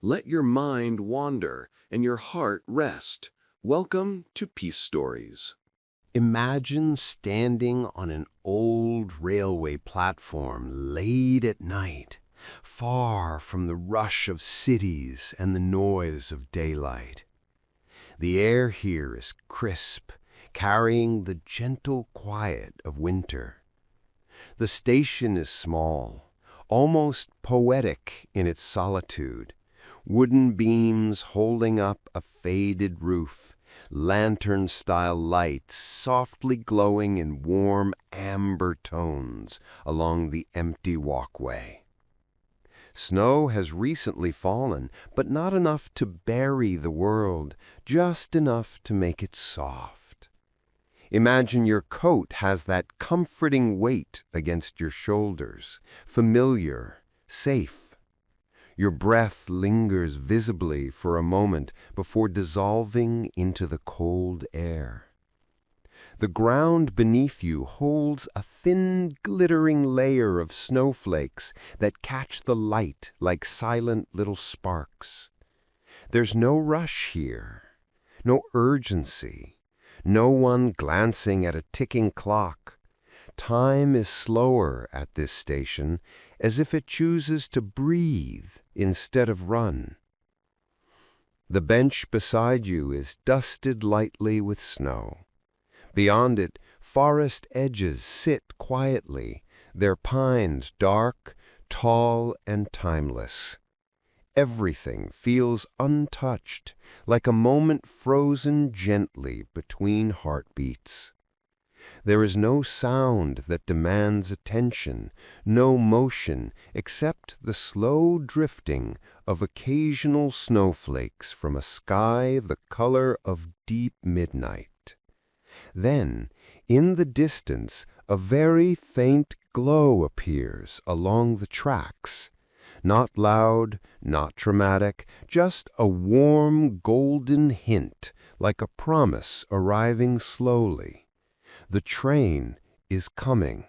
Let your mind wander and your heart rest. Welcome to Peace Stories. Imagine standing on an old railway platform late at night, far from the rush of cities and the noise of daylight. The air here is crisp, carrying the gentle quiet of winter. The station is small, almost poetic in its solitude, wooden beams holding up a faded roof, lantern-style lights softly glowing in warm amber tones along the empty walkway. Snow has recently fallen, but not enough to bury the world, just enough to make it soft. Imagine your coat has that comforting weight against your shoulders, familiar, safe. Your breath lingers visibly for a moment before dissolving into the cold air. The ground beneath you holds a thin, glittering layer of snowflakes that catch the light like silent little sparks. There's no rush here, no urgency, no one glancing at a ticking clock. Time is slower at this station, as if it chooses to breathe instead of run. The bench beside you is dusted lightly with snow. Beyond it, forest edges sit quietly, their pines dark, tall, and timeless. Everything feels untouched, like a moment frozen gently between heartbeats. There is no sound that demands attention, no motion except the slow drifting of occasional snowflakes from a sky the color of deep midnight. Then, in the distance, a very faint glow appears along the tracks. Not loud, not dramatic, just a warm, golden hint, like a promise arriving slowly. The train is coming,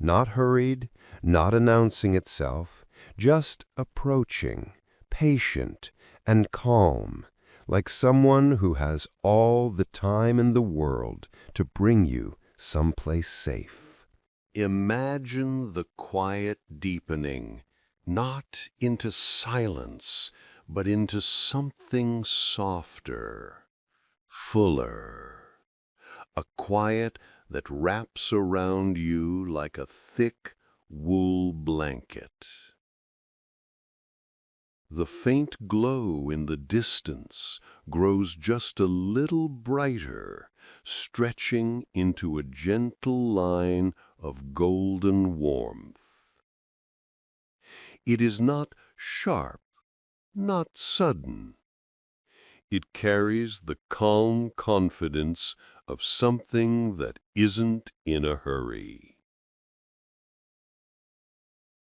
not hurried, not announcing itself, just approaching, patient and calm, like someone who has all the time in the world to bring you someplace safe. Imagine the quiet deepening, not into silence, but into something softer, fuller. A quiet that wraps around you like a thick wool blanket. The faint glow in the distance grows just a little brighter, stretching into a gentle line of golden warmth. It is not sharp, not sudden. It carries the calm confidence of something that isn't in a hurry.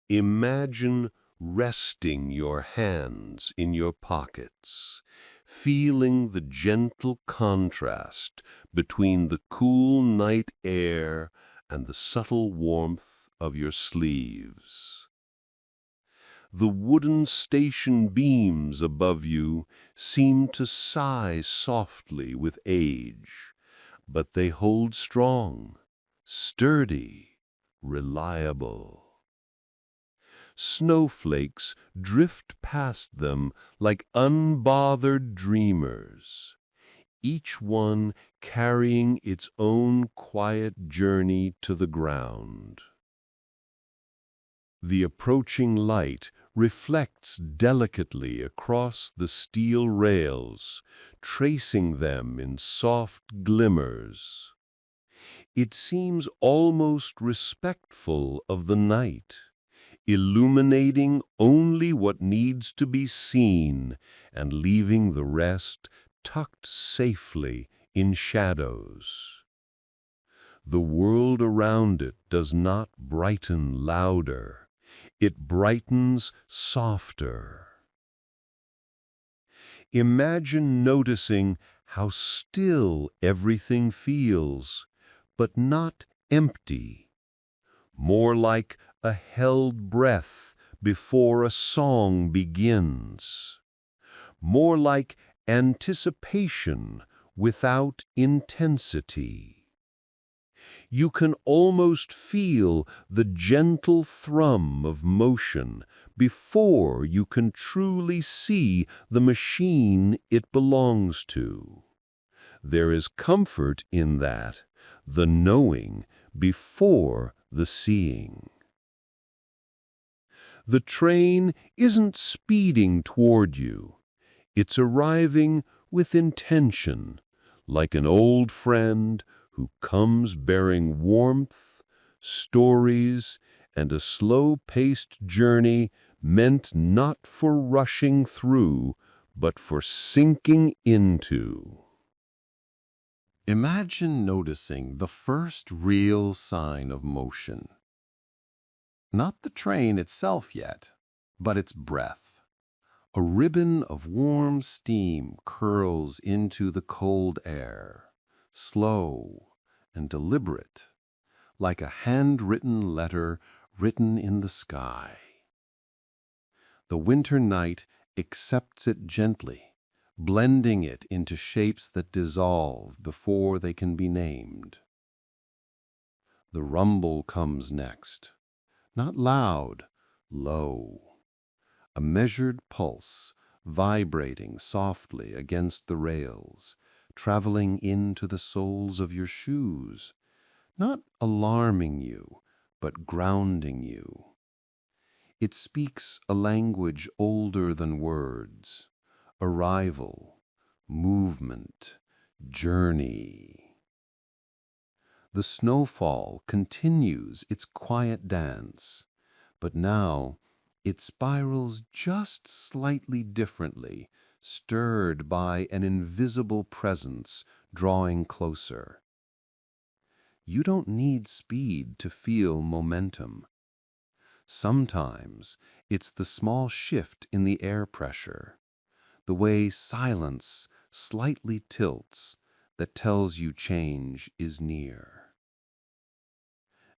Imagine resting your hands in your pockets, feeling the gentle contrast between the cool night air and the subtle warmth of your sleeves. The wooden station beams above you seem to sigh softly with age, but they hold strong, sturdy, reliable. Snowflakes drift past them like unbothered dreamers, each one carrying its own quiet journey to the ground. The approaching light reflects delicately across the steel rails, tracing them in soft glimmers. It seems almost respectful of the night, illuminating only what needs to be seen and leaving the rest tucked safely in shadows. The world around it does not brighten louder. It brightens softer. Imagine noticing how still everything feels, but not empty, more like a held breath before a song begins. more like anticipation without intensity. You can almost feel the gentle thrum of motion before you can truly see the machine it belongs to. There is comfort in that, the knowing before the seeing. The train isn't speeding toward you. It's arriving with intention, like an old friend who comes bearing warmth, stories, and a slow-paced journey meant not for rushing through, but for sinking into. Imagine noticing the first real sign of motion. Not the train itself yet, but its breath. A ribbon of warm steam curls into the cold air, slow and deliberate, like a handwritten letter written in the sky. The winter night accepts it gently, blending it into shapes that dissolve before they can be named. The rumble comes next, not loud, low. A measured pulse, vibrating softly against the rails, traveling into the soles of your shoes, not alarming you, but grounding you. It speaks a language older than words, arrival, movement, journey. The snowfall continues its quiet dance, but now it spirals just slightly differently, stirred by an invisible presence drawing closer. You don't need speed to feel momentum. Sometimes it's the small shift in the air pressure, the way silence slightly tilts, that tells you change is near.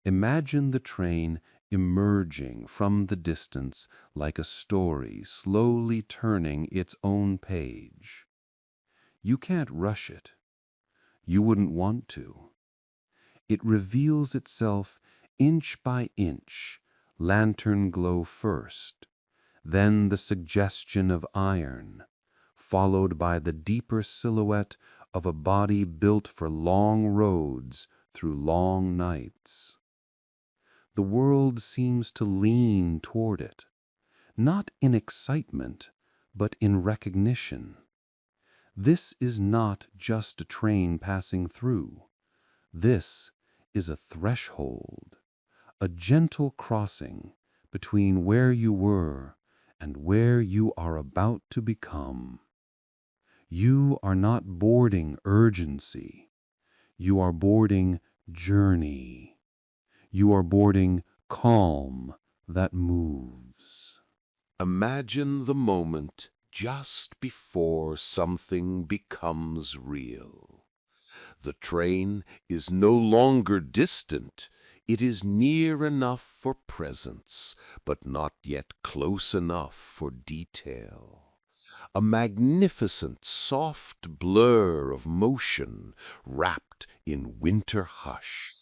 Imagine the train emerging from the distance like a story slowly turning its own page. You can't rush it. You wouldn't want to. It reveals itself inch by inch, lantern glow first, then the suggestion of iron, followed by the deeper silhouette of a body built for long roads through long nights. The world seems to lean toward it, not in excitement, but in recognition. This is not just a train passing through. This is a threshold, a gentle crossing between where you were and where you are about to become. You are not boarding urgency. You are boarding journey. You are boarding calm that moves. Imagine the moment just before something becomes real. The train is no longer distant. It is near enough for presence, but not yet close enough for detail. A magnificent, soft blur of motion wrapped in winter hush.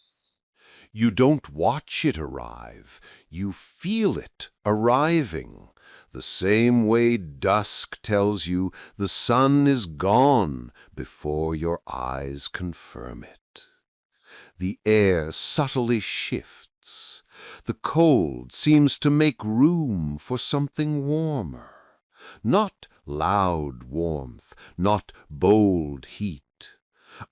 You don't watch it arrive, you feel it arriving, the same way dusk tells you the sun is gone before your eyes confirm it. The air subtly shifts. The cold seems to make room for something warmer. Not loud warmth, not bold heat.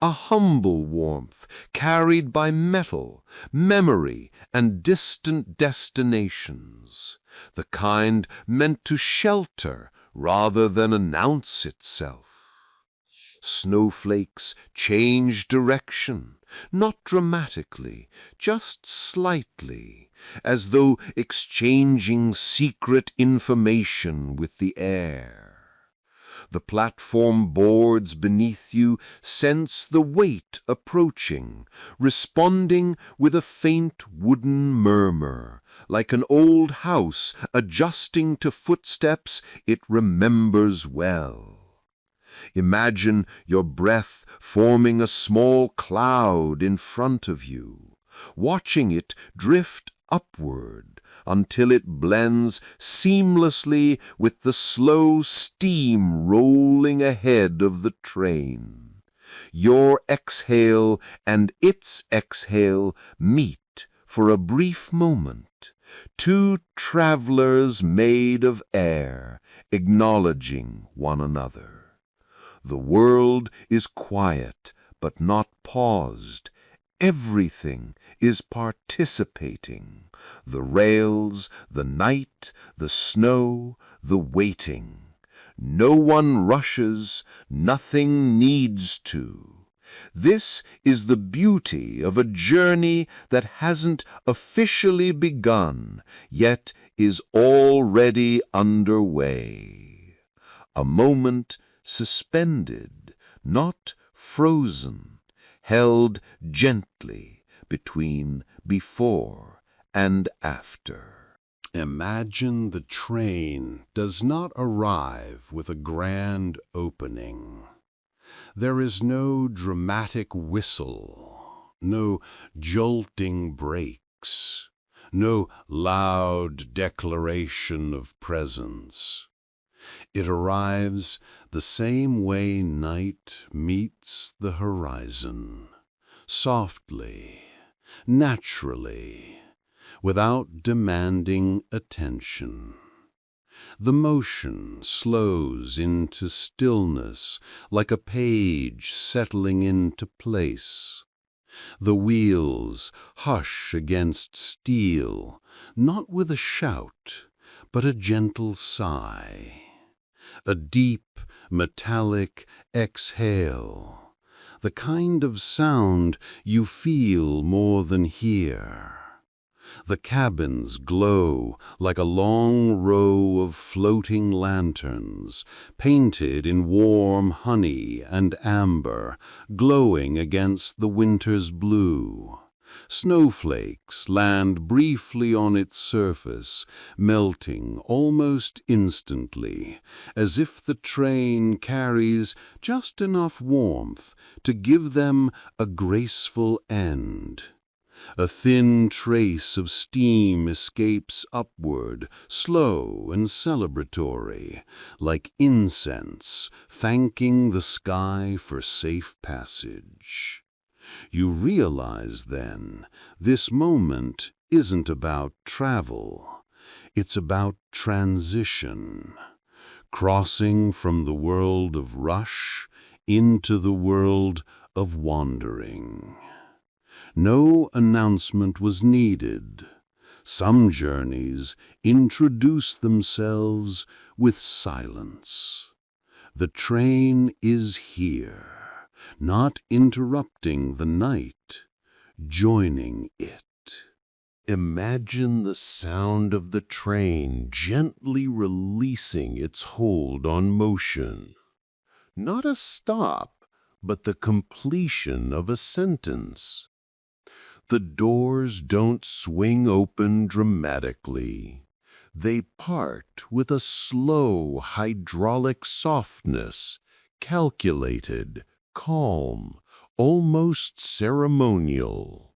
A humble warmth carried by metal, memory, and distant destinations, the kind meant to shelter rather than announce itself. Snowflakes change direction, not dramatically, just slightly, as though exchanging secret information with the air. The platform boards beneath you sense the weight approaching, responding with a faint wooden murmur, like an old house adjusting to footsteps it remembers well. Imagine your breath forming a small cloud in front of you, watching it drift upward until it blends seamlessly with the slow steam rolling ahead of the train. Your exhale and its exhale meet for a brief moment, two travelers made of air, acknowledging one another. The world is quiet, but not paused. Everything is participating. The rails, the night, the snow, the waiting. No one rushes, nothing needs to. This is the beauty of a journey that hasn't officially begun, yet is already underway. A moment suspended, not frozen, held gently between before and after. Imagine the train does not arrive with a grand opening. There is no dramatic whistle, no jolting brakes, no loud declaration of presence. It arrives the same way night meets the horizon, softly, naturally, without demanding attention. The motion slows into stillness like a page settling into place. The wheels hush against steel, not with a shout, but a gentle sigh. A deep, metallic exhale, the kind of sound you feel more than hear. The cabins glow like a long row of floating lanterns, painted in warm honey and amber, glowing against the winter's blue. Snowflakes land briefly on its surface, melting almost instantly, as if the train carries just enough warmth to give them a graceful end. A thin trace of steam escapes upward, slow and celebratory, like incense thanking the sky for safe passage. You realize then, this moment isn't about travel. It's about transition, crossing from the world of rush into the world of wandering. No announcement was needed. Some journeys introduce themselves with silence. The train is here, not interrupting the night, joining it. Imagine the sound of the train gently releasing its hold on motion. Not a stop, but the completion of a sentence. The doors don't swing open dramatically. They part with a slow hydraulic softness, calculated, calm, almost ceremonial.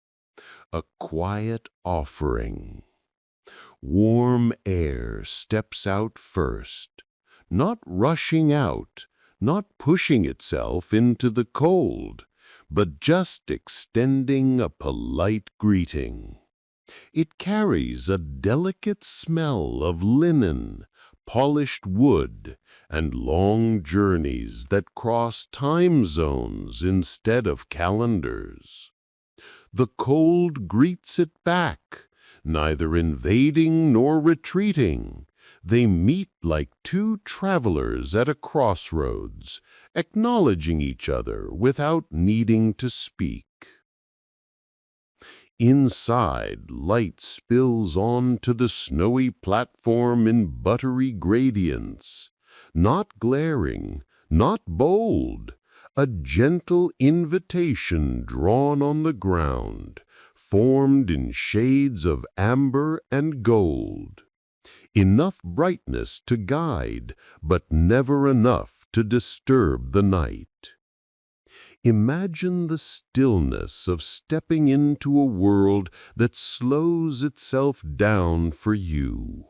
A quiet offering. Warm air steps out first, not rushing out, not pushing itself into the cold, but just extending a polite greeting. It carries a delicate smell of linen, polished wood, and long journeys that cross time zones instead of calendars. The cold greets it back, neither invading nor retreating. They meet like two travelers at a crossroads, acknowledging each other without needing to speak. Inside, light spills onto the snowy platform in buttery gradients. not glaring, not bold, a gentle invitation drawn on the ground, formed in shades of amber and gold. Enough brightness to guide, but never enough to disturb the night. Imagine the stillness of stepping into a world that slows itself down for you.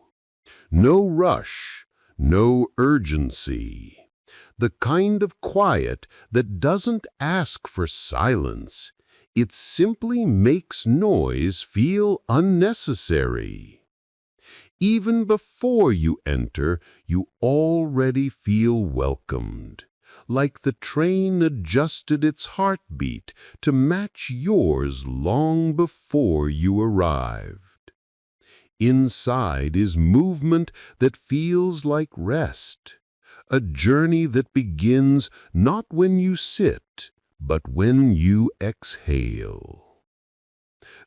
No rush, no urgency. The kind of quiet that doesn't ask for silence. It simply makes noise feel unnecessary. Even before you enter, you already feel welcomed, like the train adjusted its heartbeat to match yours long before you arrived. Inside is movement that feels like rest, a journey that begins not when you sit, but when you exhale.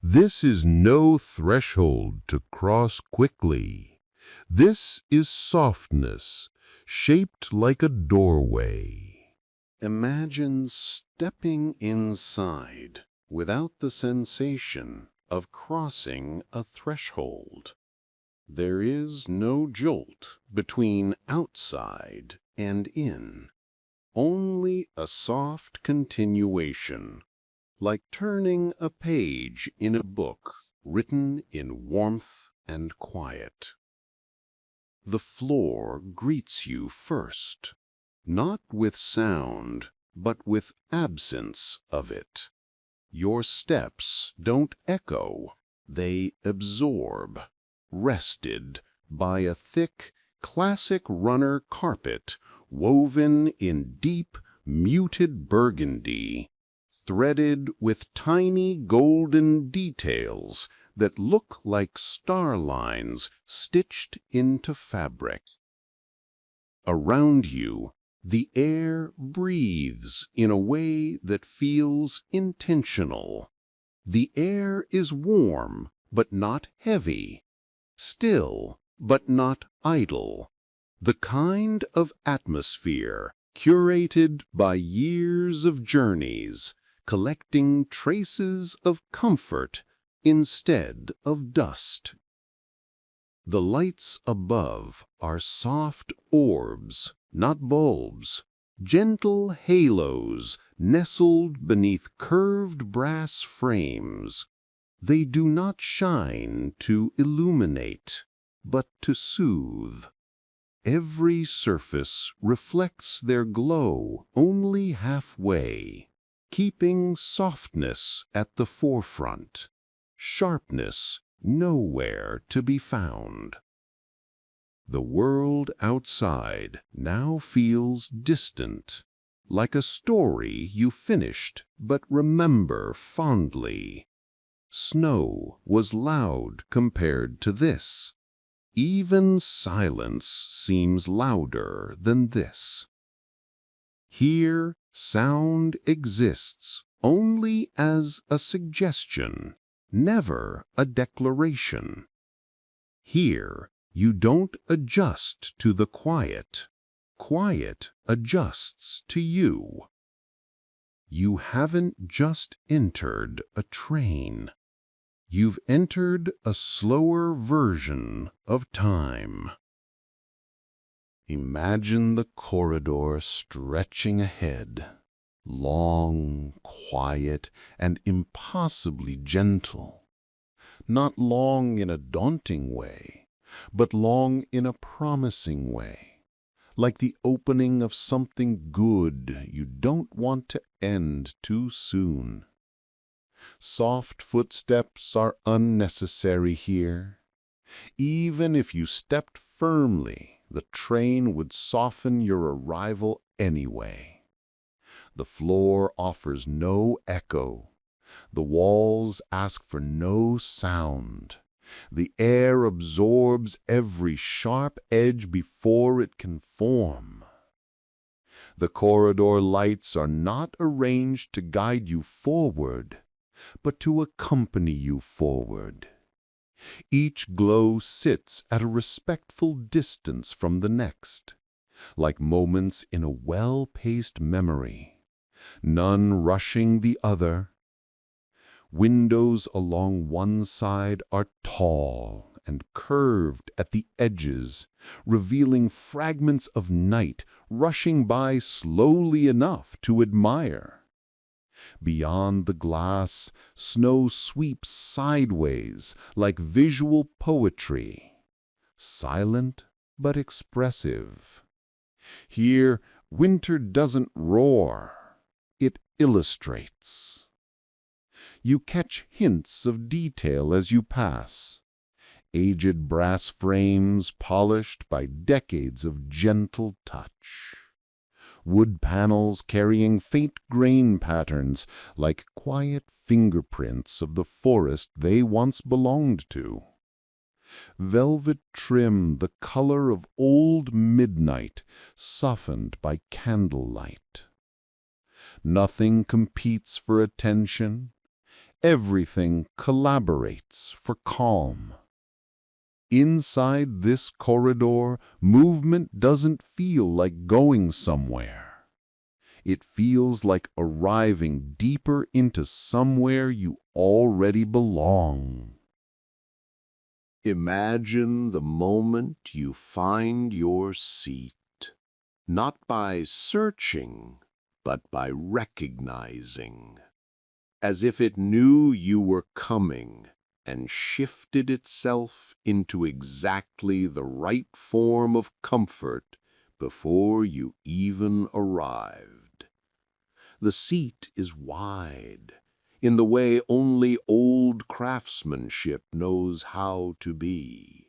This is no threshold to cross quickly. This is softness, shaped like a doorway. Imagine stepping inside without the sensation of crossing a threshold. There is no jolt between outside and in, only a soft continuation, like turning a page in a book written in warmth and quiet. The floor greets you first, not with sound, but with absence of it. Your steps don't echo, they absorb, rested by a thick, classic runner carpet woven in deep, muted burgundy, threaded with tiny golden details that look like star lines stitched into fabric. Around you, the air breathes in a way that feels intentional. The air is warm, but not heavy, still, but not idle. The kind of atmosphere curated by years of journeys, collecting traces of comfort instead of dust. The lights above are soft orbs, not bulbs, gentle halos nestled beneath curved brass frames. They do not shine to illuminate, but to soothe. Every surface reflects their glow only halfway, keeping softness at the forefront, sharpness nowhere to be found. The world outside now feels distant, like a story you finished but remember fondly. Snow was loud compared to this. Even silence seems louder than this. Here, sound exists only as a suggestion, never a declaration. Here, you don't adjust to the quiet. Quiet adjusts to you. You haven't just entered a train. You've entered a slower version of time. Imagine the corridor stretching ahead, long, quiet, and impossibly gentle. Not long in a daunting way, but long in a promising way, like the opening of something good you don't want to end too soon. Soft footsteps are unnecessary here. Even if you stepped firmly, the train would soften your arrival anyway. The floor offers no echo. The walls ask for no sound. The air absorbs every sharp edge before it can form. The corridor lights are not arranged to guide you forward, but to accompany you forward. Each glow sits at a respectful distance from the next, like moments in a well-paced memory, none rushing the other. Windows along one side are tall and curved at the edges, revealing fragments of night rushing by slowly enough to admire. Beyond the glass, snow sweeps sideways like visual poetry, silent but expressive. Here, winter doesn't roar, it illustrates. You catch hints of detail as you pass. Aged brass frames polished by decades of gentle touch. Wood panels carrying faint grain patterns like quiet fingerprints of the forest they once belonged to. Velvet trim the color of old midnight, softened by candlelight. Nothing competes for attention. Everything collaborates for calm. Inside this corridor, movement doesn't feel like going somewhere. It feels like arriving deeper into somewhere you already belong. Imagine the moment you find your seat, not by searching, but by recognizing, as if it knew you were coming and shifted itself into exactly the right form of comfort before you even arrived. The seat is wide, in the way only old craftsmanship knows how to be,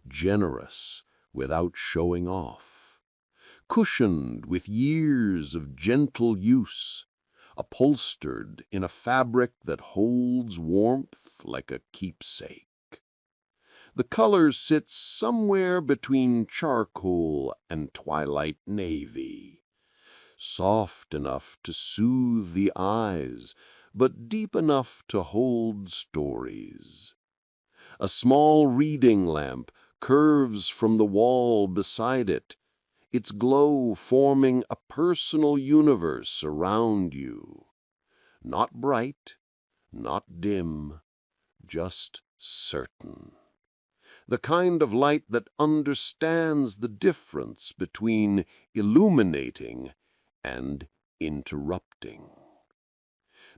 generous without showing off, cushioned with years of gentle use, upholstered in a fabric that holds warmth like a keepsake. The color sits somewhere between charcoal and twilight navy, soft enough to soothe the eyes, but deep enough to hold stories. A small reading lamp curves from the wall beside it, its glow forming a personal universe around you. Not bright, not dim, just certain. The kind of light that understands the difference between illuminating and interrupting.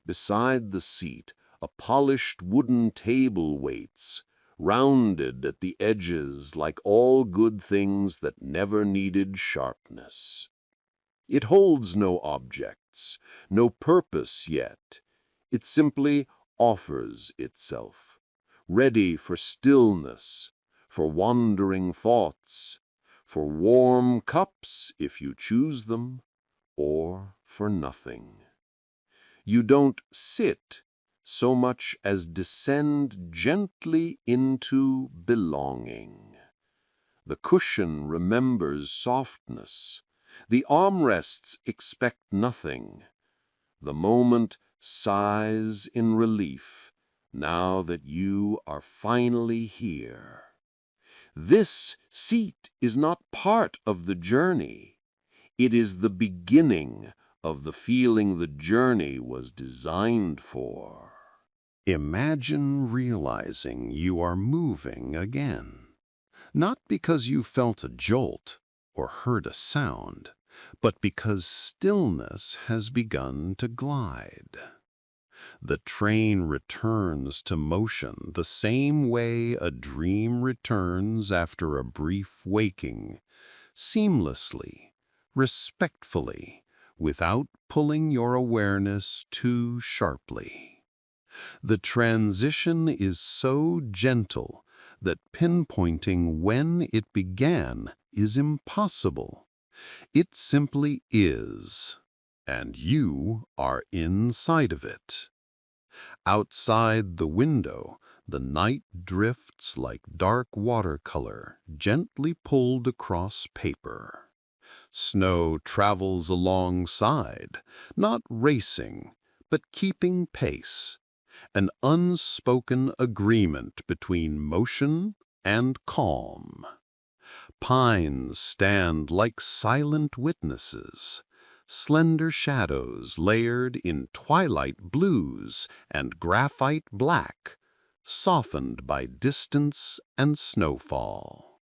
Beside the seat, a polished wooden table waits, rounded at the edges like all good things that never needed sharpness. It holds no objects, no purpose yet. It simply offers itself, ready for stillness, for wandering thoughts, for warm cups if you choose them, or for nothing. You don't sit so much as descend gently into belonging. The cushion remembers softness. The armrests expect nothing. The moment sighs in relief now that you are finally here. This seat is not part of the journey. It is the beginning of the feeling the journey was designed for. Imagine realizing you are moving again, not because you felt a jolt or heard a sound, but because stillness has begun to glide. The train returns to motion the same way a dream returns after a brief waking, seamlessly, respectfully, without pulling your awareness too sharply. The transition is so gentle that pinpointing when it began is impossible. It simply is, and you are inside of it. Outside the window, the night drifts like dark watercolor gently pulled across paper. Snow travels alongside, not racing, but keeping pace, an unspoken agreement between motion and calm. Pines stand like silent witnesses, slender shadows layered in twilight blues and graphite black, softened by distance and snowfall.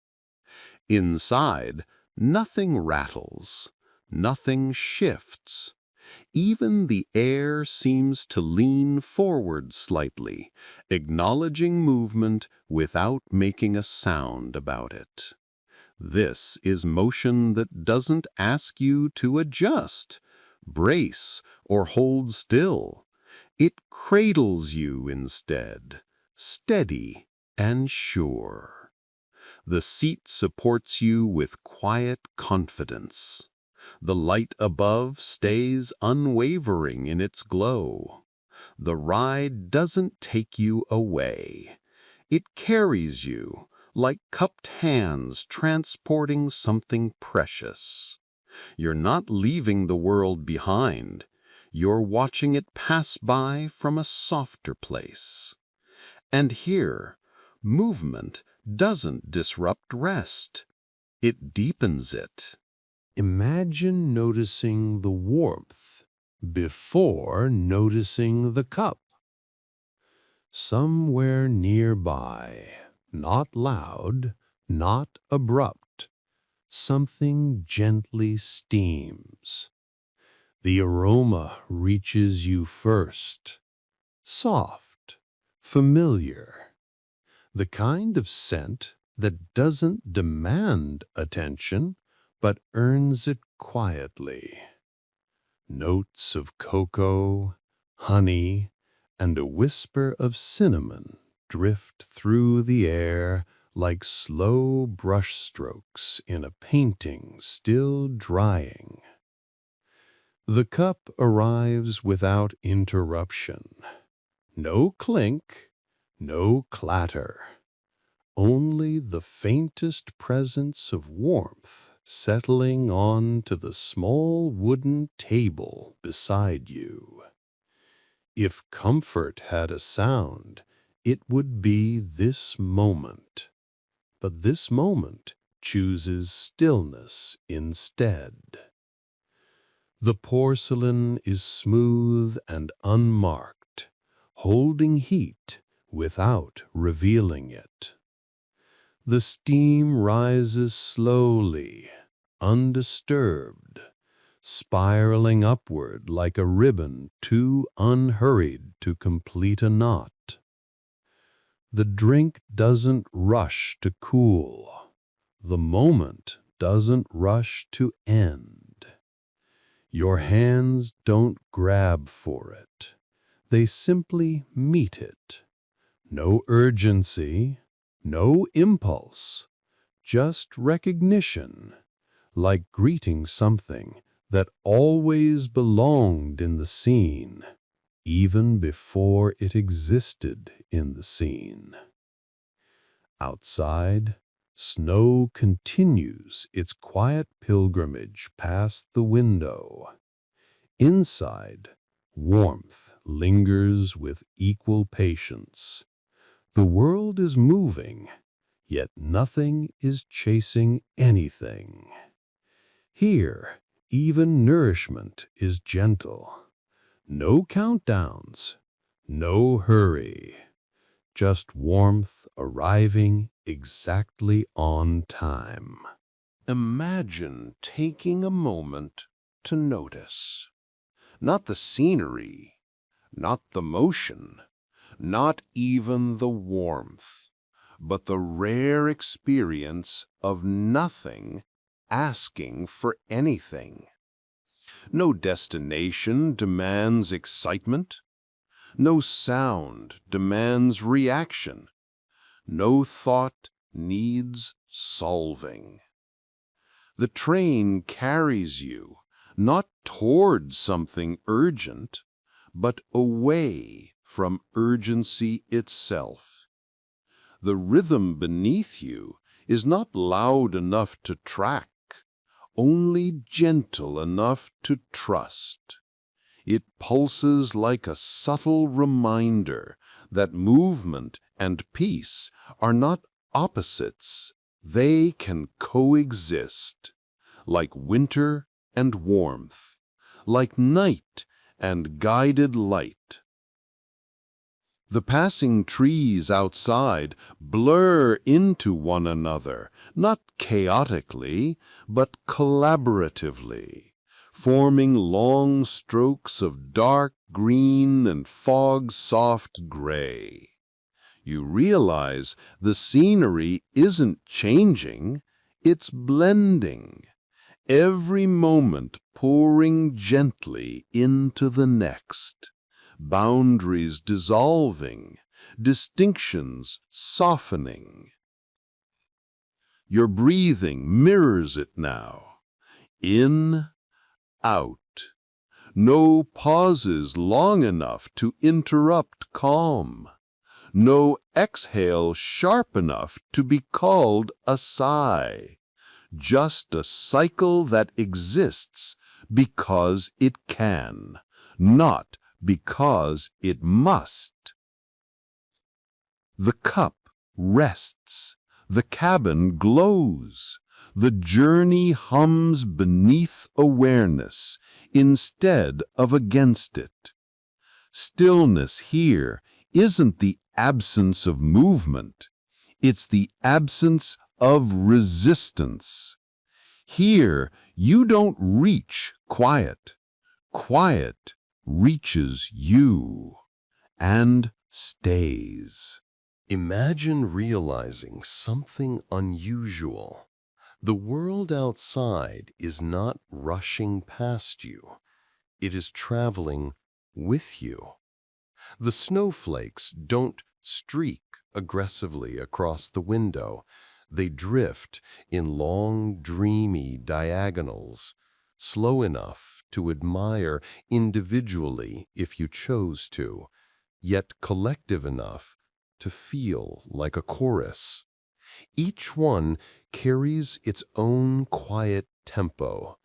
Inside, nothing rattles, nothing shifts. Even the air seems to lean forward slightly, acknowledging movement without making a sound about it. This is motion that doesn't ask you to adjust, brace, or hold still. It cradles you instead, steady and sure. The seat supports you with quiet confidence. The light above stays unwavering in its glow. The ride doesn't take you away. It carries you, like cupped hands transporting something precious. You're not leaving the world behind. You're watching it pass by from a softer place. And here, movement doesn't disrupt rest. It deepens it. Imagine noticing the warmth before noticing the cup. Somewhere nearby, not loud, not abrupt, something gently steams. The aroma reaches you first, soft, familiar, the kind of scent that doesn't demand attention but earns it quietly. Notes of cocoa, honey, and a whisper of cinnamon drift through the air like slow brushstrokes in a painting still drying. The cup arrives without interruption. No clink, no clatter. Only the faintest presence of warmth settling onto the small wooden table beside you. If comfort had a sound, it would be this moment. But this moment chooses stillness instead. The porcelain is smooth and unmarked, holding heat without revealing it. The steam rises slowly, undisturbed, spiraling upward like a ribbon too unhurried to complete a knot. The drink doesn't rush to cool. The moment doesn't rush to end. Your hands don't grab for it. They simply meet it. No urgency, no impulse, just recognition, like greeting something that always belonged in the scene, even before it existed in the scene. Outside, snow continues its quiet pilgrimage past the window. Inside, warmth lingers with equal patience. The world is moving, yet nothing is chasing anything. Here, even nourishment is gentle. No countdowns, no hurry. Just warmth arriving exactly on time. Imagine taking a moment to notice. Not the scenery, not the motion, not even the warmth, but the rare experience of nothing asking for anything. No destination demands excitement. No sound demands reaction. No thought needs solving. The train carries you not toward something urgent, but away from urgency itself. The rhythm beneath you is not loud enough to track, only gentle enough to trust. It pulses like a subtle reminder that movement and peace are not opposites, They can coexist, like winter and warmth, like night and guided light. The passing trees outside blur into one another, not chaotically, but collaboratively, forming long strokes of dark green and fog-soft gray. You realize the scenery isn't changing, it's blending, every moment pouring gently into the next, boundaries dissolving, distinctions softening. Your breathing mirrors it now. In, out. No pauses long enough to interrupt calm. No exhale sharp enough to be called a sigh. Just a cycle that exists because it can, not because it must. The cup rests, the cabin glows, the journey hums beneath awareness instead of against it. Stillness here isn't the absence of movement, it's the absence of resistance. Here, you don't reach quiet. Quiet reaches you and stays. Imagine realizing something unusual. The world outside is not rushing past you. It is traveling with you. The snowflakes don't streak aggressively across the window. They drift in long, dreamy diagonals, slow enough to admire individually if you chose to, yet collective enough to feel like a chorus. Each one carries its own quiet tempo,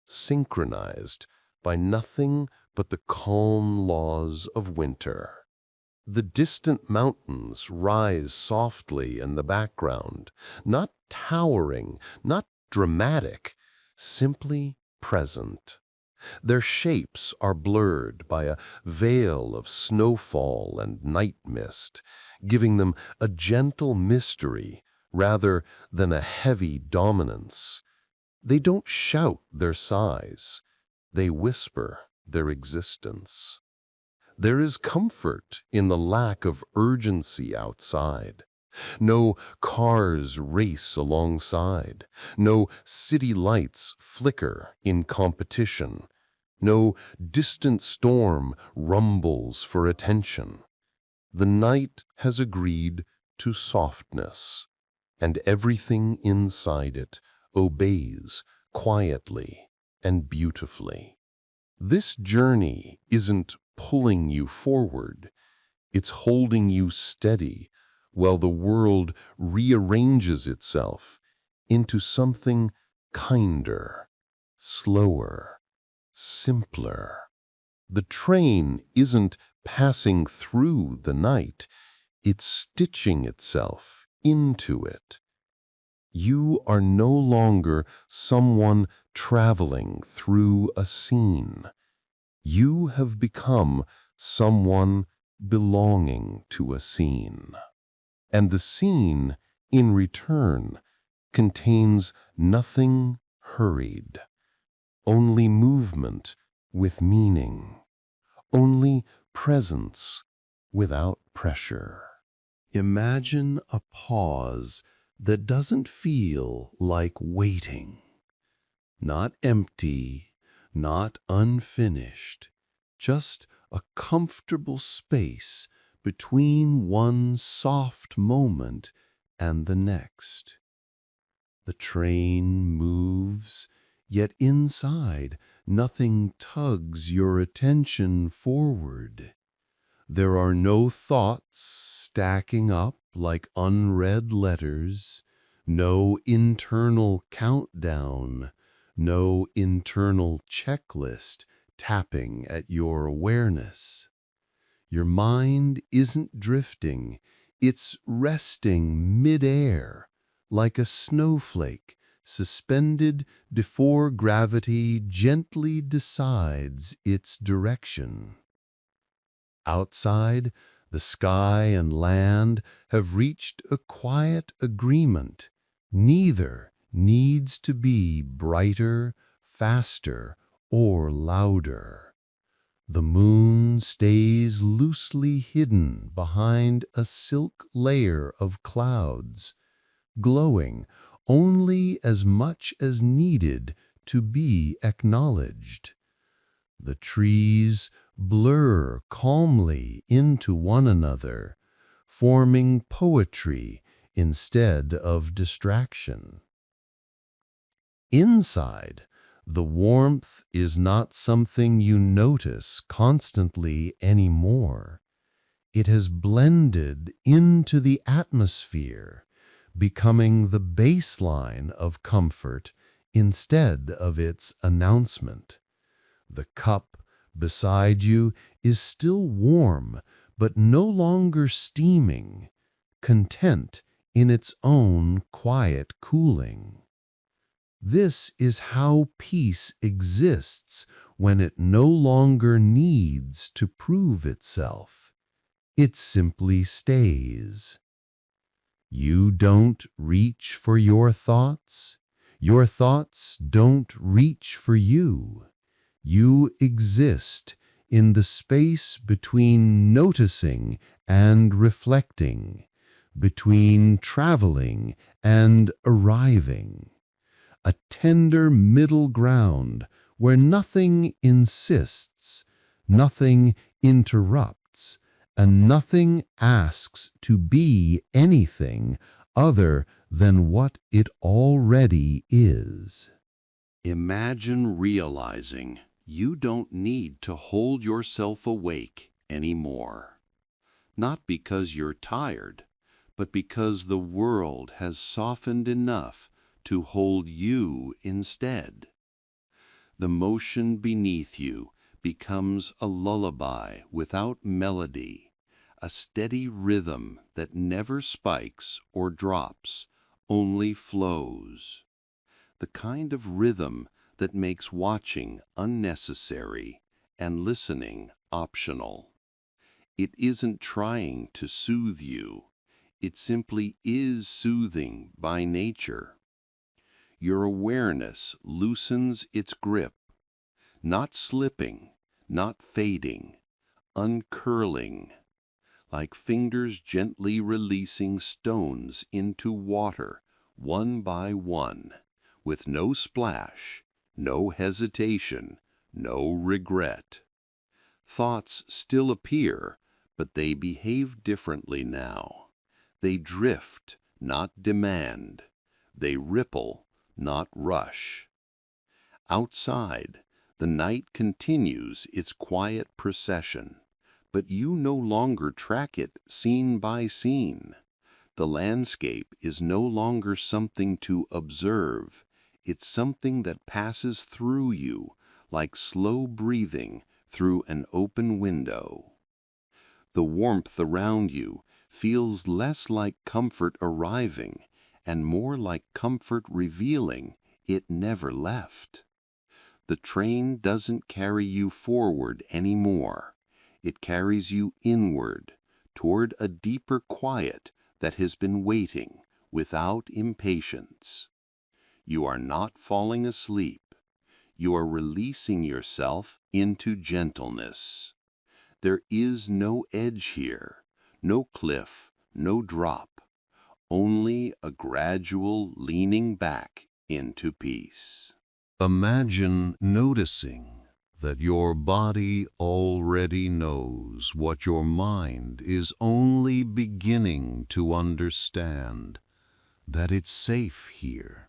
synchronized by nothing but the calm laws of winter. The distant mountains rise softly in the background, not towering, not dramatic, simply present. Their shapes are blurred by a veil of snowfall and night mist, giving them a gentle mystery rather than a heavy dominance. They don't shout their size, they whisper their existence. There is comfort in the lack of urgency outside. No cars race alongside. No city lights flicker in competition. No distant storm rumbles for attention. The night has agreed to softness, and everything inside it obeys quietly and beautifully. This journey isn't pulling you forward, it's holding you steady while the world rearranges itself into something kinder, slower, simpler. The train isn't passing through the night, it's stitching itself into it. You are no longer someone traveling through a scene. You have become someone belonging to a scene. And the scene, in return, contains nothing hurried, only movement with meaning, only presence without pressure. Imagine a pause that doesn't feel like waiting, not empty, not unfinished, just a comfortable space between one soft moment and the next. The train moves, yet inside nothing tugs your attention forward. There are no thoughts stacking up like unread letters, no internal countdown, no internal checklist tapping at your awareness. Your mind isn't drifting, it's resting midair, like a snowflake suspended before gravity gently decides its direction. Outside, the sky and land have reached a quiet agreement. Neither needs to be brighter, faster, or louder. The moon stays loosely hidden behind a silk layer of clouds, glowing only as much as needed to be acknowledged. The trees blur calmly into one another, forming poetry instead of distraction. Inside, the warmth is not something you notice constantly anymore. It has blended into the atmosphere, becoming the baseline of comfort instead of its announcement. The cup beside you is still warm, but no longer steaming, content in its own quiet cooling. This is how peace exists when it no longer needs to prove itself. It simply stays. You don't reach for your thoughts. Your thoughts don't reach for you. You exist in the space between noticing and reflecting, between traveling and arriving. A tender middle ground where nothing insists, nothing interrupts, and nothing asks to be anything other than what it already is. Imagine realizing you don't need to hold yourself awake anymore. Not because you're tired, but because the world has softened enough to hold you instead. The motion beneath you becomes a lullaby without melody, a steady rhythm that never spikes or drops, only flows. The kind of rhythm that makes watching unnecessary and listening optional. It isn't trying to soothe you. It simply is soothing by nature. Your awareness loosens its grip, not slipping, not fading, uncurling, like fingers gently releasing stones into water one by one, with no splash, no hesitation, no regret. Thoughts still appear, but they behave differently now. They drift, not demand. They ripple, not rush. Outside, the night continues its quiet procession, but you no longer track it scene by scene. The landscape is no longer something to observe. It's something that passes through you, like slow breathing through an open window. The warmth around you feels less like comfort arriving and more like comfort revealing it never left. The train doesn't carry you forward anymore. It carries you inward, toward a deeper quiet that has been waiting without impatience. You are not falling asleep. You are releasing yourself into gentleness. There is no edge here, no cliff, no drop, only a gradual leaning back into peace. Imagine noticing that your body already knows what your mind is only beginning to understand, that it's safe here.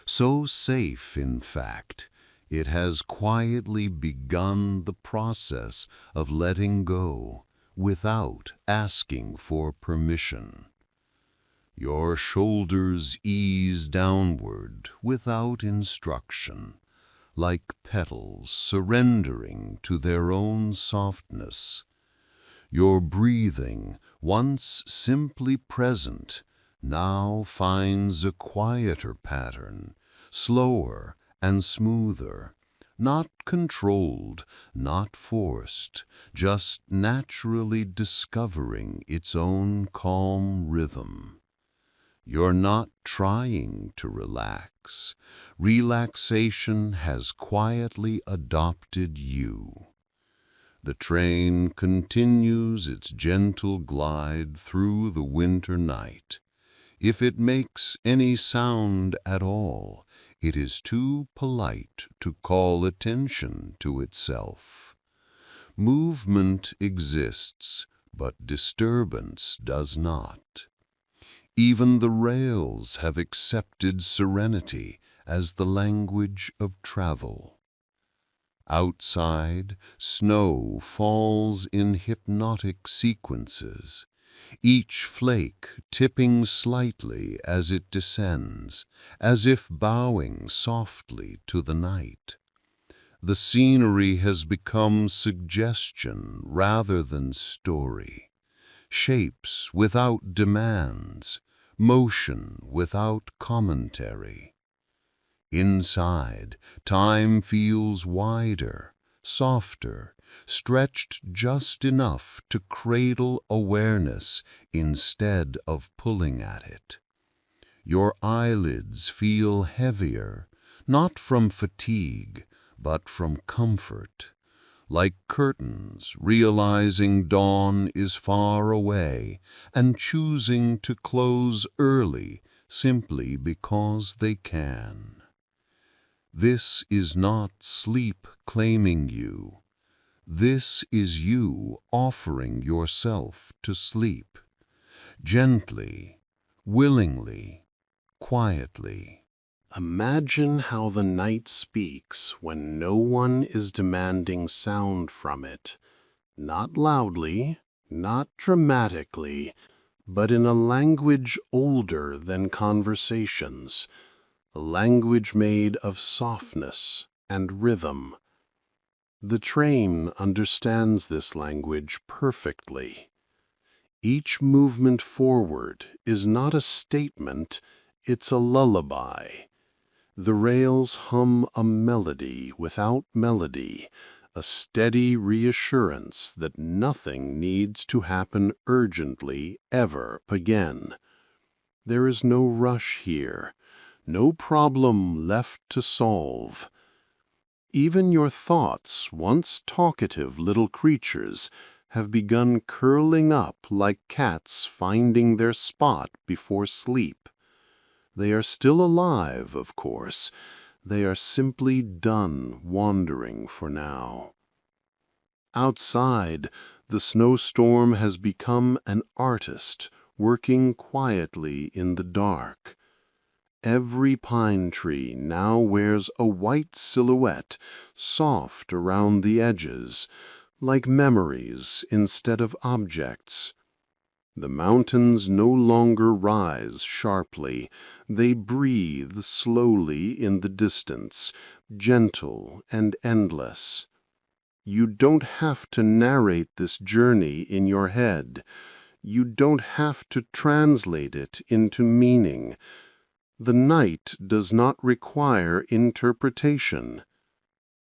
So safe, in fact, it has quietly begun the process of letting go without asking for permission. Your shoulders ease downward without instruction, like petals surrendering to their own softness. Your breathing, once simply present, now finds a quieter pattern, slower and smoother, not controlled, not forced, just naturally discovering its own calm rhythm. You're not trying to relax. Relaxation has quietly adopted you. The train continues its gentle glide through the winter night. If it makes any sound at all, it is too polite to call attention to itself. Movement exists, but disturbance does not. Even the rails have accepted serenity as the language of travel. Outside, snow falls in hypnotic sequences, each flake tipping slightly as it descends, as if bowing softly to the night. The scenery has become suggestion rather than story, shapes without demands, motion without commentary. Inside, time feels wider, softer, stretched just enough to cradle awareness instead of pulling at it. Your eyelids feel heavier, not from fatigue, but from comfort. Like curtains, realizing dawn is far away and choosing to close early simply because they can. This is not sleep claiming you. This is you offering yourself to sleep, gently, willingly, quietly. Imagine how the night speaks when no one is demanding sound from it, not loudly, not dramatically, but in a language older than conversations, a language made of softness and rhythm. The train understands this language perfectly. Each movement forward is not a statement, it's a lullaby. The rails hum a melody without melody, a steady reassurance that nothing needs to happen urgently ever again. There is no rush here, no problem left to solve. Even your thoughts, once talkative little creatures, have begun curling up like cats finding their spot before sleep. They are still alive, of course. They are simply done wandering for now. Outside, the snowstorm has become an artist working quietly in the dark. Every pine tree now wears a white silhouette, soft around the edges, like memories instead of objects. The mountains no longer rise sharply. They breathe slowly in the distance, gentle and endless. You don't have to narrate this journey in your head. You don't have to translate it into meaning. The night does not require interpretation.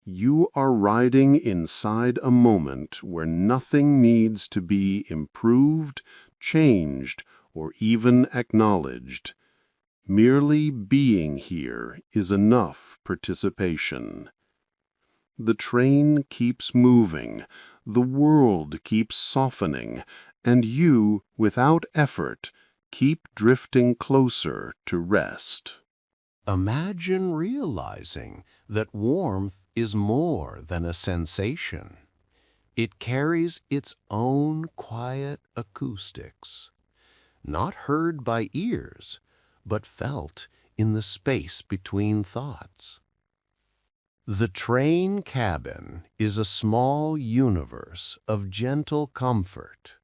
You are riding inside a moment where nothing needs to be improved, changed, or even acknowledged. Merely being here is enough participation. The train keeps moving, the world keeps softening, and you, without effort, keep drifting closer to rest. Imagine realizing that warmth is more than a sensation. It carries its own quiet acoustics, not heard by ears, but felt in the space between thoughts. The train cabin is a small universe of gentle comfort.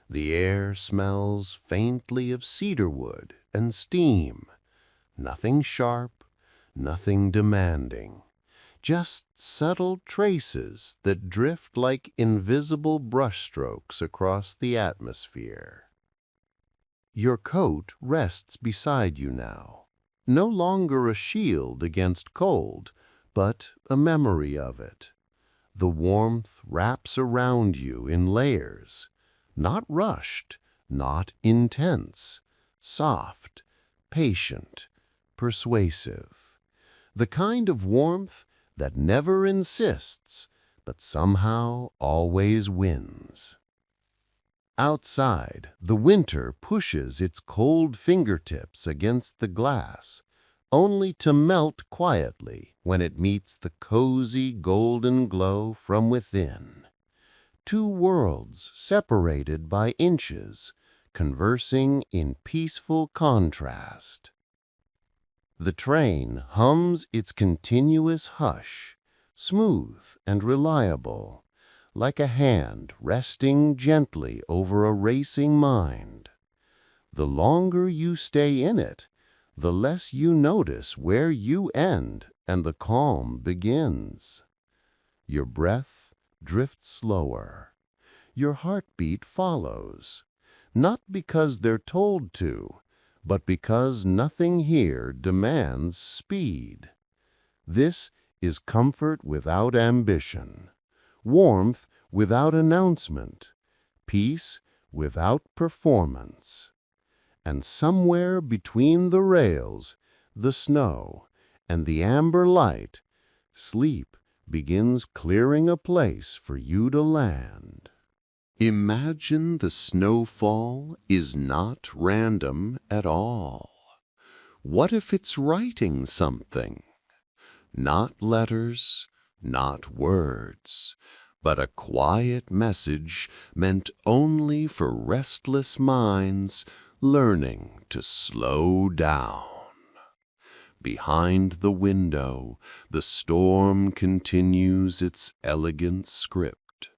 The air smells faintly of cedarwood and steam. Nothing sharp, nothing demanding. Just subtle traces that drift like invisible brushstrokes across the atmosphere. Your coat rests beside you now, no longer a shield against cold, but a memory of it. The warmth wraps around you in layers, not rushed, not intense, soft, patient, persuasive. The kind of warmth that never insists, but somehow always wins. Outside, the winter pushes its cold fingertips against the glass, only to melt quietly when it meets the cozy golden glow from within. Two worlds separated by inches, conversing in peaceful contrast. The train hums its continuous hush, smooth and reliable, like a hand resting gently over a racing mind. The longer you stay in it, the less you notice where you end and the calm begins. Your breath drifts slower. Your heartbeat follows, not because they're told to, but because nothing here demands speed. This is comfort without ambition, warmth without announcement, peace without performance. And somewhere between the rails, the snow, and the amber light, sleep begins clearing a place for you to land. Imagine the snowfall is not random at all. What if it's writing something? Not letters, not words, but a quiet message meant only for restless minds learning to slow down. Behind the window, the storm continues its elegant script.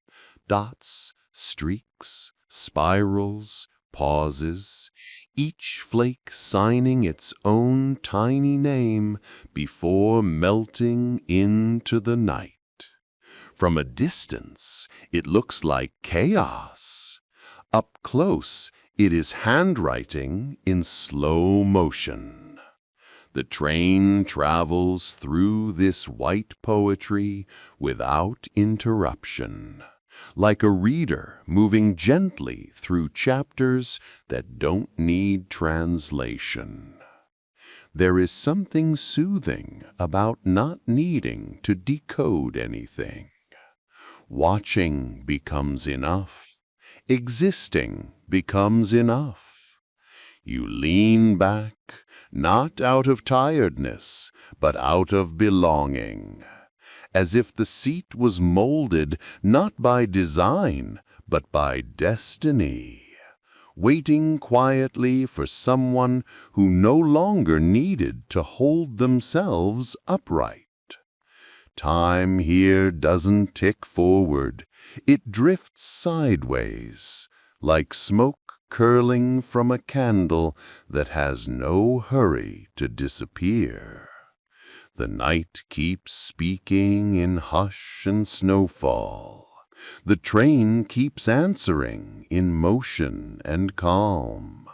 Dots, streaks, spirals, pauses, each flake signing its own tiny name before melting into the night. From a distance, it looks like chaos. Up close, it is handwriting in slow motion. The train travels through this white poetry without interruption, like a reader moving gently through chapters that don't need translation. There is something soothing about not needing to decode anything. Watching becomes enough. Existing becomes enough. You lean back, not out of tiredness, but out of belonging, as if the seat was molded not by design, but by destiny, waiting quietly for someone who no longer needed to hold themselves upright. Time here doesn't tick forward, it drifts sideways, like smoke curling from a candle that has no hurry to disappear. The night keeps speaking in hush and snowfall. The train keeps answering in motion and calm.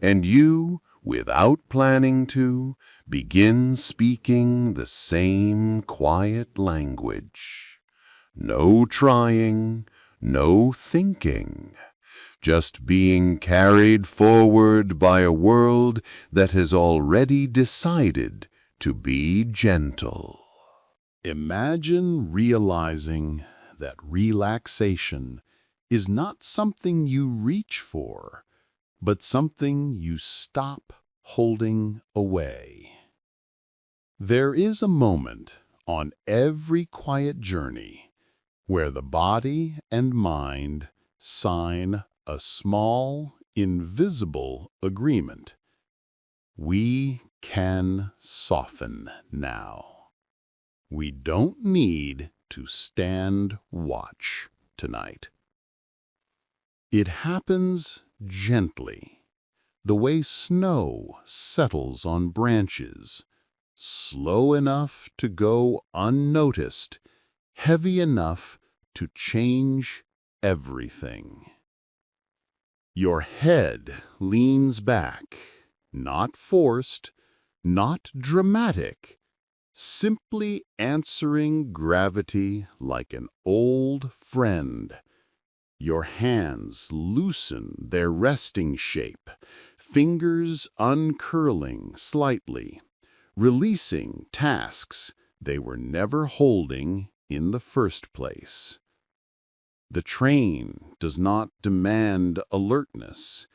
And you, without planning to, begin speaking the same quiet language. No trying, no thinking. Just being carried forward by a world that has already decided to be gentle. Imagine realizing that relaxation is not something you reach for, but something you stop holding away. There is a moment on every quiet journey where the body and mind sign a small, invisible agreement. We can soften now. We don't need to stand watch tonight. It happens gently, the way snow settles on branches, slow enough to go unnoticed, heavy enough to change everything. Your head leans back, not forced, not dramatic, simply answering gravity like an old friend. Your hands loosen their resting shape, fingers uncurling slightly, releasing tasks they were never holding in the first place. The train does not demand alertness.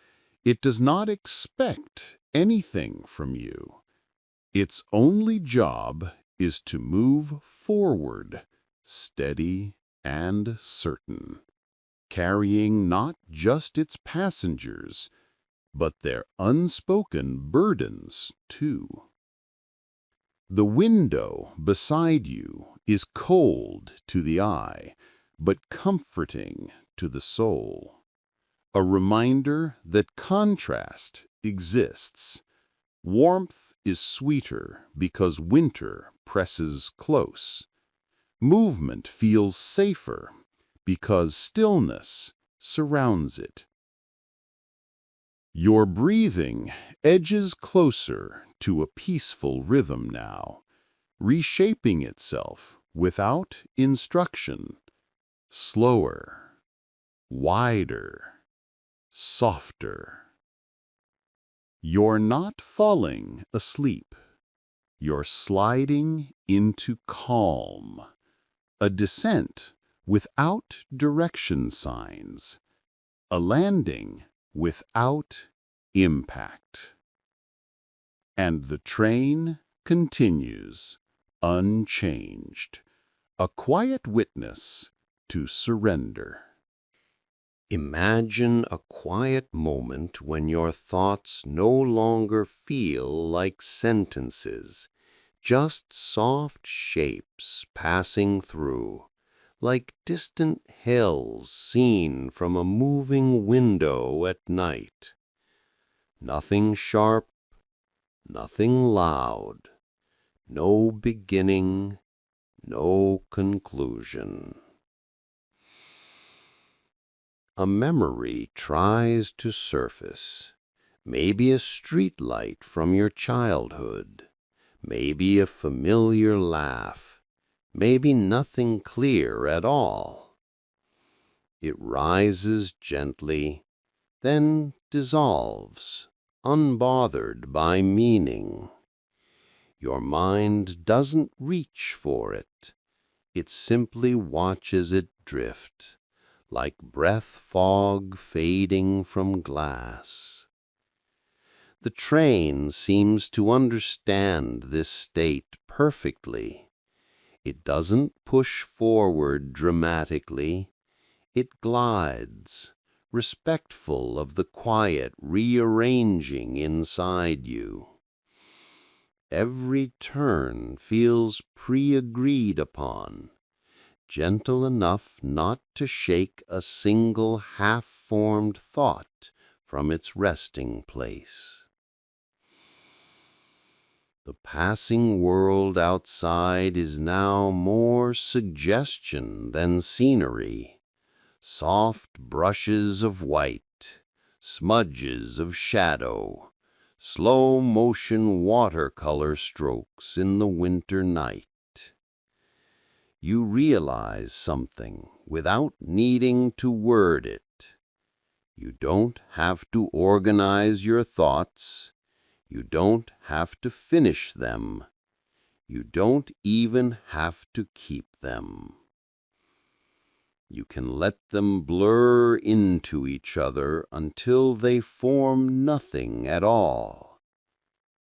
It does not expect anything from you. Its only job is to move forward, steady and certain, carrying not just its passengers, but their unspoken burdens too. The window beside you is cold to the eye, but comforting to the soul. A reminder that contrast exists. Warmth is sweeter because winter presses close. Movement feels safer because stillness surrounds it. Your breathing edges closer to a peaceful rhythm now, reshaping itself without instruction. Slower, wider, softer. You're not falling asleep. You're sliding into calm, a descent without direction signs, a landing without impact. And the train continues, unchanged, a quiet witness to surrender. Imagine a quiet moment when your thoughts no longer feel like sentences, just soft shapes passing through, like distant hills seen from a moving window at night. Nothing sharp, nothing loud, no beginning, no conclusion. A memory tries to surface, maybe a street light from your childhood, maybe a familiar laugh, maybe nothing clear at all. It rises gently, then dissolves, unbothered by meaning. Your mind doesn't reach for it. It simply watches it drift, like breath fog fading from glass. The train seems to understand this state perfectly. It doesn't push forward dramatically. It glides, respectful of the quiet rearranging inside you. Every turn feels pre-agreed upon, gentle enough not to shake a single half-formed thought from its resting place. The passing world outside is now more suggestion than scenery. Soft brushes of white, smudges of shadow, slow-motion watercolor strokes in the winter night. You realize something without needing to word it. You don't have to organize your thoughts. You don't have to finish them. You don't even have to keep them. You can let them blur into each other until they form nothing at all.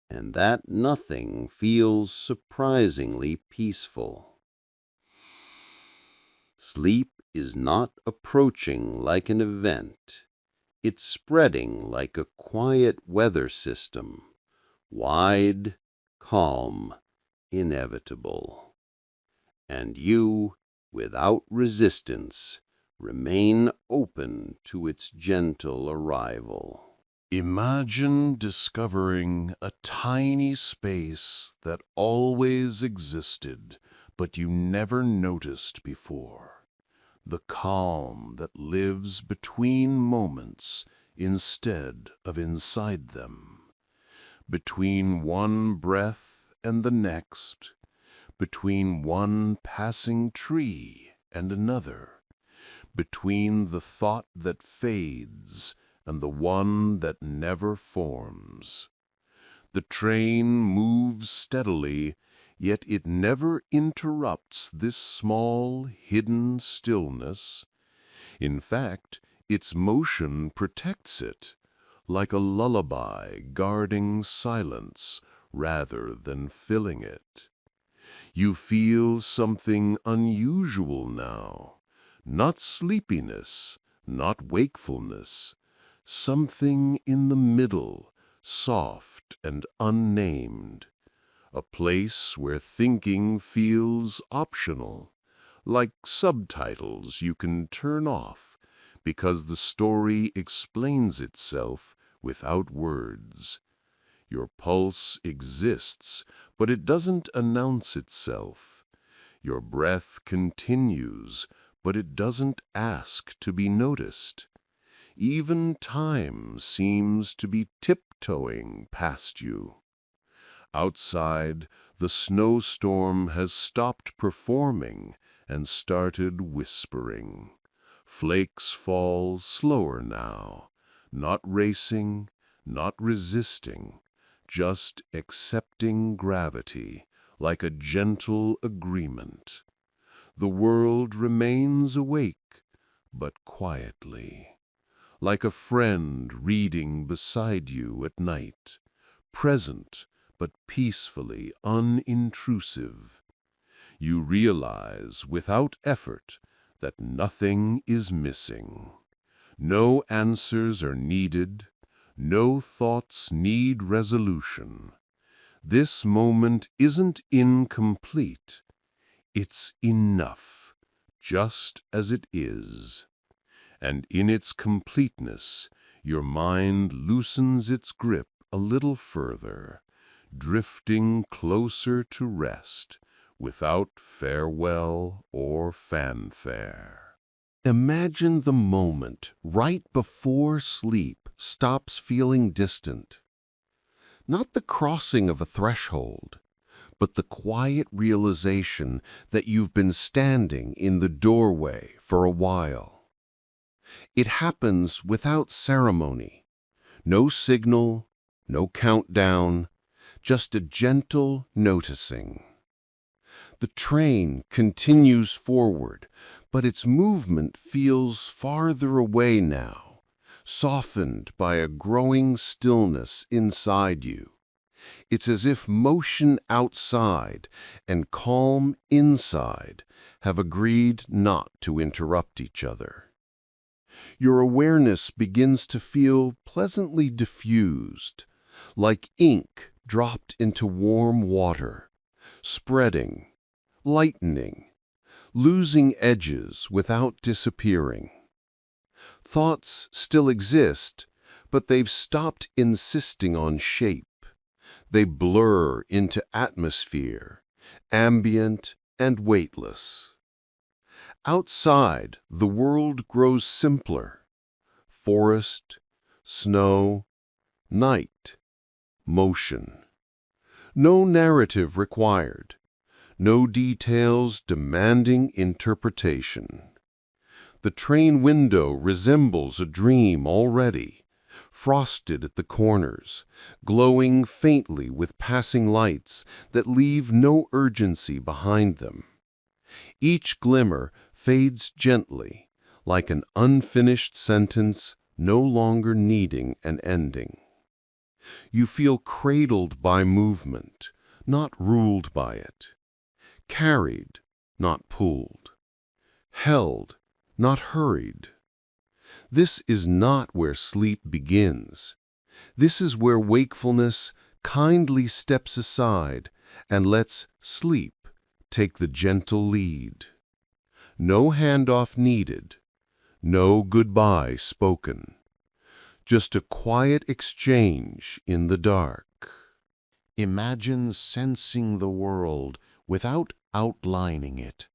And that nothing feels surprisingly peaceful. Sleep is not approaching like an event. It's spreading like a quiet weather system, wide, calm, inevitable. And you, without resistance, remain open to its gentle arrival. Imagine discovering a tiny space that always existed, but you never noticed before. The calm that lives between moments instead of inside them. Between one breath and the next, between one passing tree and another, between the thought that fades and the one that never forms. The train moves steadily, yet it never interrupts this small, hidden stillness. In fact, its motion protects it, like a lullaby guarding silence rather than filling it. You feel something unusual now, not sleepiness, not wakefulness, something in the middle, soft and unnamed, a place where thinking feels optional, like subtitles you can turn off because the story explains itself without words. Your pulse exists, but it doesn't announce itself. Your breath continues, but it doesn't ask to be noticed. Even time seems to be tiptoeing past you. Outside, the snowstorm has stopped performing and started whispering. Flakes fall slower now, not racing, not resisting, just accepting gravity like a gentle agreement. The world remains awake, but quietly, like a friend reading beside you at night, present but peacefully unintrusive. You realize without effort that nothing is missing. No answers are needed. No thoughts need resolution. This moment isn't incomplete. It's enough, just as it is. And in its completeness, your mind loosens its grip a little further, drifting closer to rest, without farewell or fanfare. Imagine the moment right before sleep stops feeling distant. Not the crossing of a threshold, but the quiet realization that you've been standing in the doorway for a while. It happens without ceremony. No signal, no countdown, just a gentle noticing. The train continues forward, but its movement feels farther away now, softened by a growing stillness inside you. It's as if motion outside and calm inside have agreed not to interrupt each other. Your awareness begins to feel pleasantly diffused, like ink dropped into warm water, spreading, lightening, losing edges without disappearing. Thoughts still exist, but they've stopped insisting on shape. They blur into atmosphere, ambient and weightless. Outside, the world grows simpler. Forest, snow, night, motion. No narrative required. No details demanding interpretation. The train window resembles a dream already, frosted at the corners, glowing faintly with passing lights that leave no urgency behind them. Each glimmer fades gently, like an unfinished sentence no longer needing an ending. You feel cradled by movement, not ruled by it. Carried, not pulled. Held, not hurried. This is not where sleep begins. This is where wakefulness kindly steps aside and lets sleep take the gentle lead. No handoff needed, no goodbye spoken. Just a quiet exchange in the dark. Imagine sensing the world without outlining it.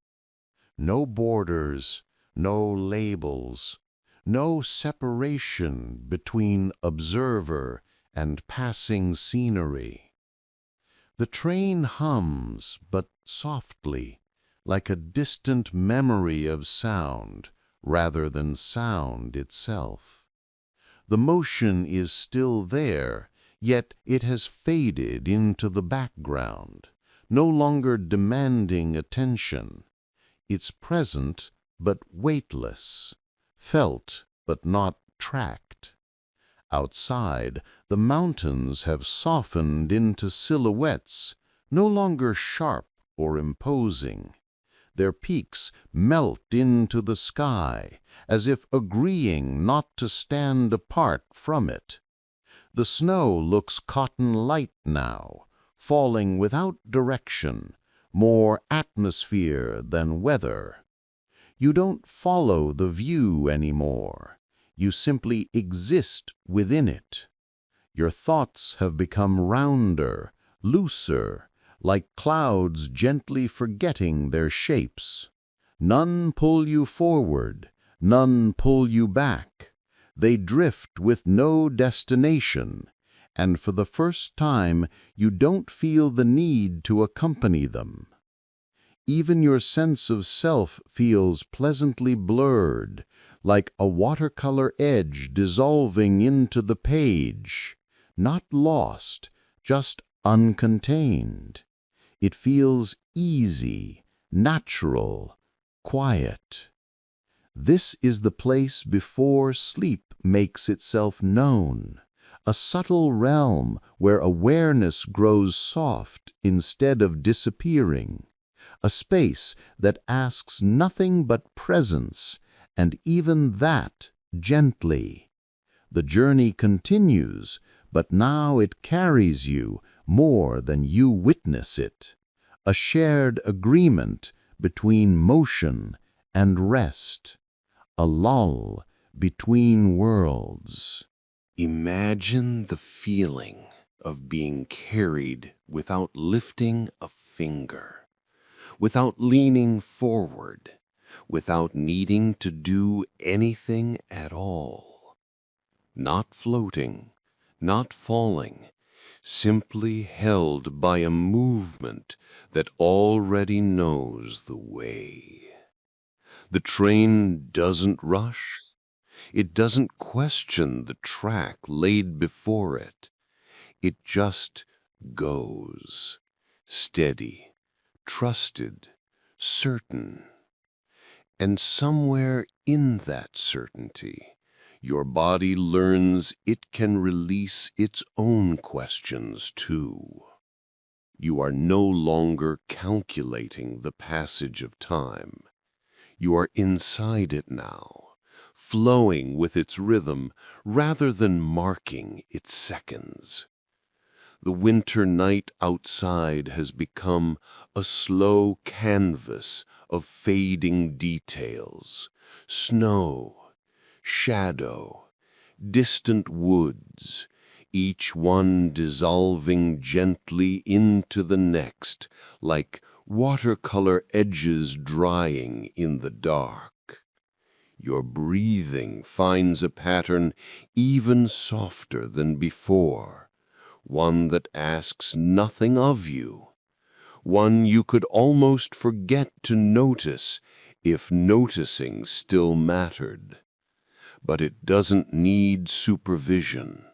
No borders, no labels, no separation between observer and passing scenery. The train hums, but softly, like a distant memory of sound rather than sound itself. The motion is still there, yet it has faded into the background, no longer demanding attention. It's present but weightless, felt but not tracked. Outside, the mountains have softened into silhouettes, no longer sharp or imposing. Their peaks melt into the sky, as if agreeing not to stand apart from it. The snow looks cotton light now, falling without direction, more atmosphere than weather. You don't follow the view anymore. You simply exist within it. Your thoughts have become rounder, looser, like clouds gently forgetting their shapes. None pull you forward, none pull you back. They drift with no destination, and for the first time you don't feel the need to accompany them. Even your sense of self feels pleasantly blurred, like a watercolor edge dissolving into the page. Not lost, just uncontained. It feels easy, natural, quiet. This is the place before sleep makes itself known, a subtle realm where awareness grows soft instead of disappearing, a space that asks nothing but presence, and even that gently. The journey continues, but now it carries you more than you witness it, a shared agreement between motion and rest, a lull between worlds. Imagine the feeling of being carried without lifting a finger, without leaning forward, without needing to do anything at all. Not floating, not falling, simply held by a movement that already knows the way. The train doesn't rush. It doesn't question the track laid before it. It just goes, steady, trusted, certain. And somewhere in that certainty, your body learns it can release its own questions too. You are no longer calculating the passage of time. You are inside it now, flowing with its rhythm rather than marking its seconds. The winter night outside has become a slow canvas of fading details, snow, shadow, distant woods, each one dissolving gently into the next, like watercolor edges drying in the dark. Your breathing finds a pattern even softer than before, one that asks nothing of you, one you could almost forget to notice if noticing still mattered. But it doesn't need supervision.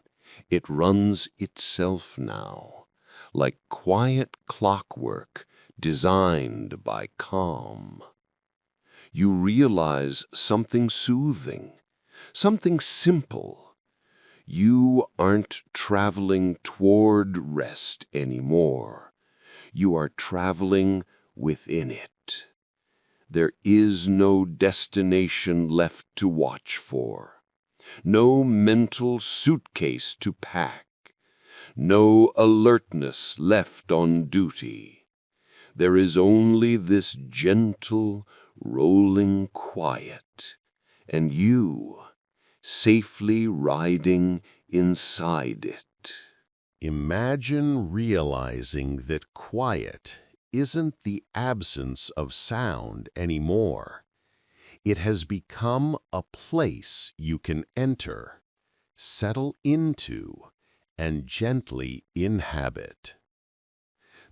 It runs itself now, like quiet clockwork designed by calm. You realize something soothing, something simple. You aren't traveling toward rest anymore. You are traveling within it. There is no destination left to watch for, no mental suitcase to pack, no alertness left on duty. There is only this gentle, rolling quiet, and you, safely riding inside it. Imagine realizing that quiet isn't the absence of sound anymore. It has become a place you can enter, settle into, and gently inhabit.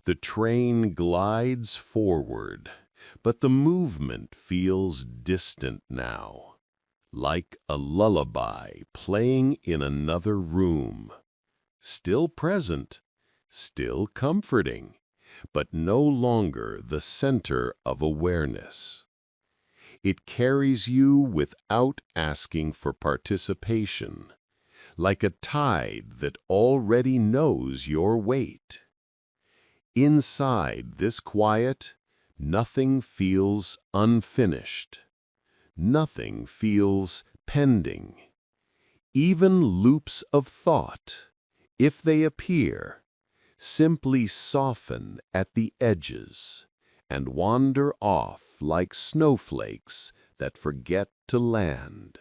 The train glides forward, but the movement feels distant now, like a lullaby playing in another room. Still present, still comforting, but no longer the center of awareness. It carries you without asking for participation, like a tide that already knows your weight. Inside this quiet, nothing feels unfinished. Nothing feels pending. Even loops of thought, if they appear, simply soften at the edges and wander off like snowflakes that forget to land.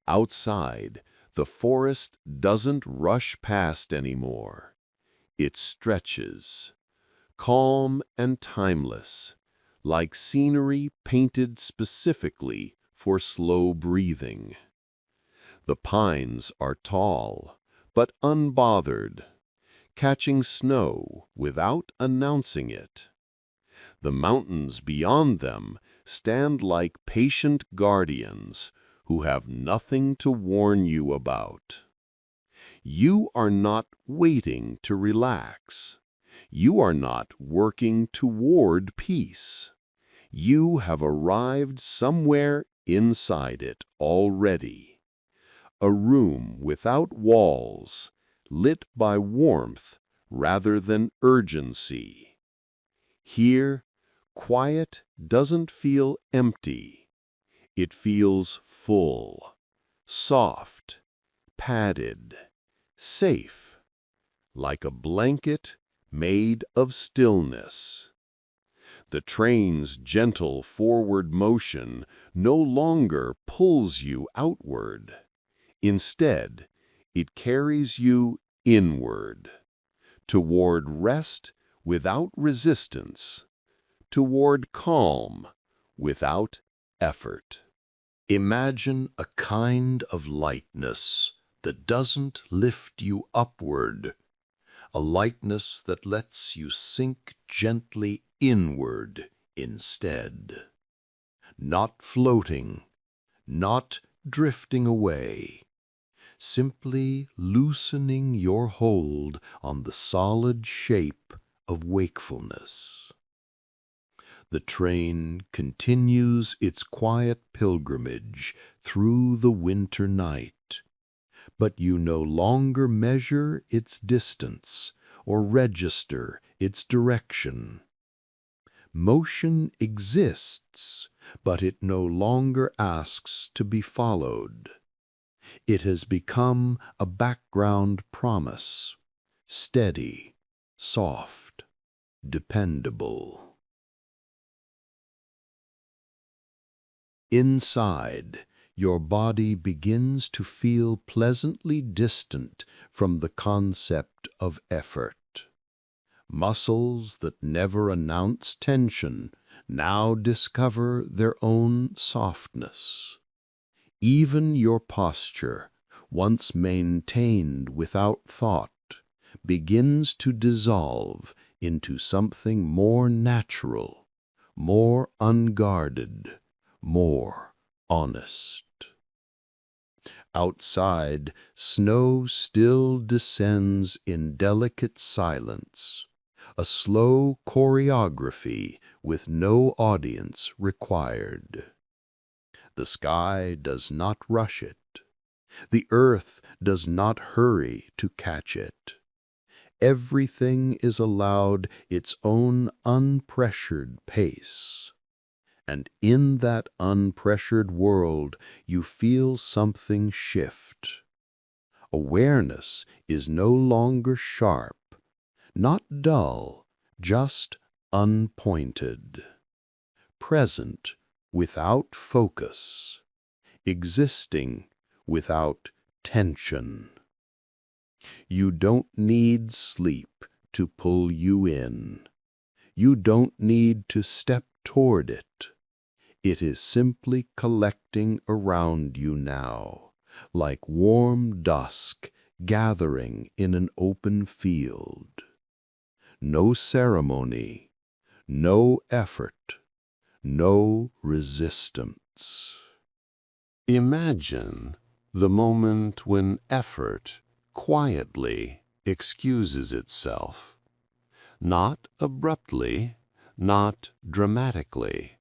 Outside, the forest doesn't rush past anymore. It stretches, calm and timeless, like scenery painted specifically for slow breathing. The pines are tall, but unbothered, catching snow without announcing it. The mountains beyond them stand like patient guardians who have nothing to warn you about. You are not waiting to relax. You are not working toward peace. You have arrived somewhere inside it already. A room without walls, lit by warmth rather than urgency. Here, quiet doesn't feel empty. It feels full, soft, padded, safe, like a blanket made of stillness. The train's gentle forward motion no longer pulls you outward. Instead, it carries you inward, toward rest without resistance, toward calm without effort. Imagine a kind of lightness that doesn't lift you upward, a lightness that lets you sink gently inward instead. Not floating, not drifting away, simply loosening your hold on the solid shape of wakefulness. The train continues its quiet pilgrimage through the winter night, but you no longer measure its distance or register its direction. Motion exists, but it no longer asks to be followed. It has become a background promise, steady, soft, dependable. Inside, your body begins to feel pleasantly distant from the concept of effort. Muscles that never announce tension now discover their own softness. Even your posture, once maintained without thought, begins to dissolve into something more natural, more unguarded, more honest. Outside, snow still descends in delicate silence, a slow choreography with no audience required. The sky does not rush it. The earth does not hurry to catch it. Everything is allowed its own unpressured pace. And in that unpressured world, you feel something shift. Awareness is no longer sharp, not dull, just unpointed. Present without focus, existing without tension. You don't need sleep to pull you in. You don't need to step toward it. It is simply collecting around you now, like warm dusk gathering in an open field. No ceremony, no effort, no resistance. Imagine the moment when effort quietly excuses itself. Not abruptly, not dramatically,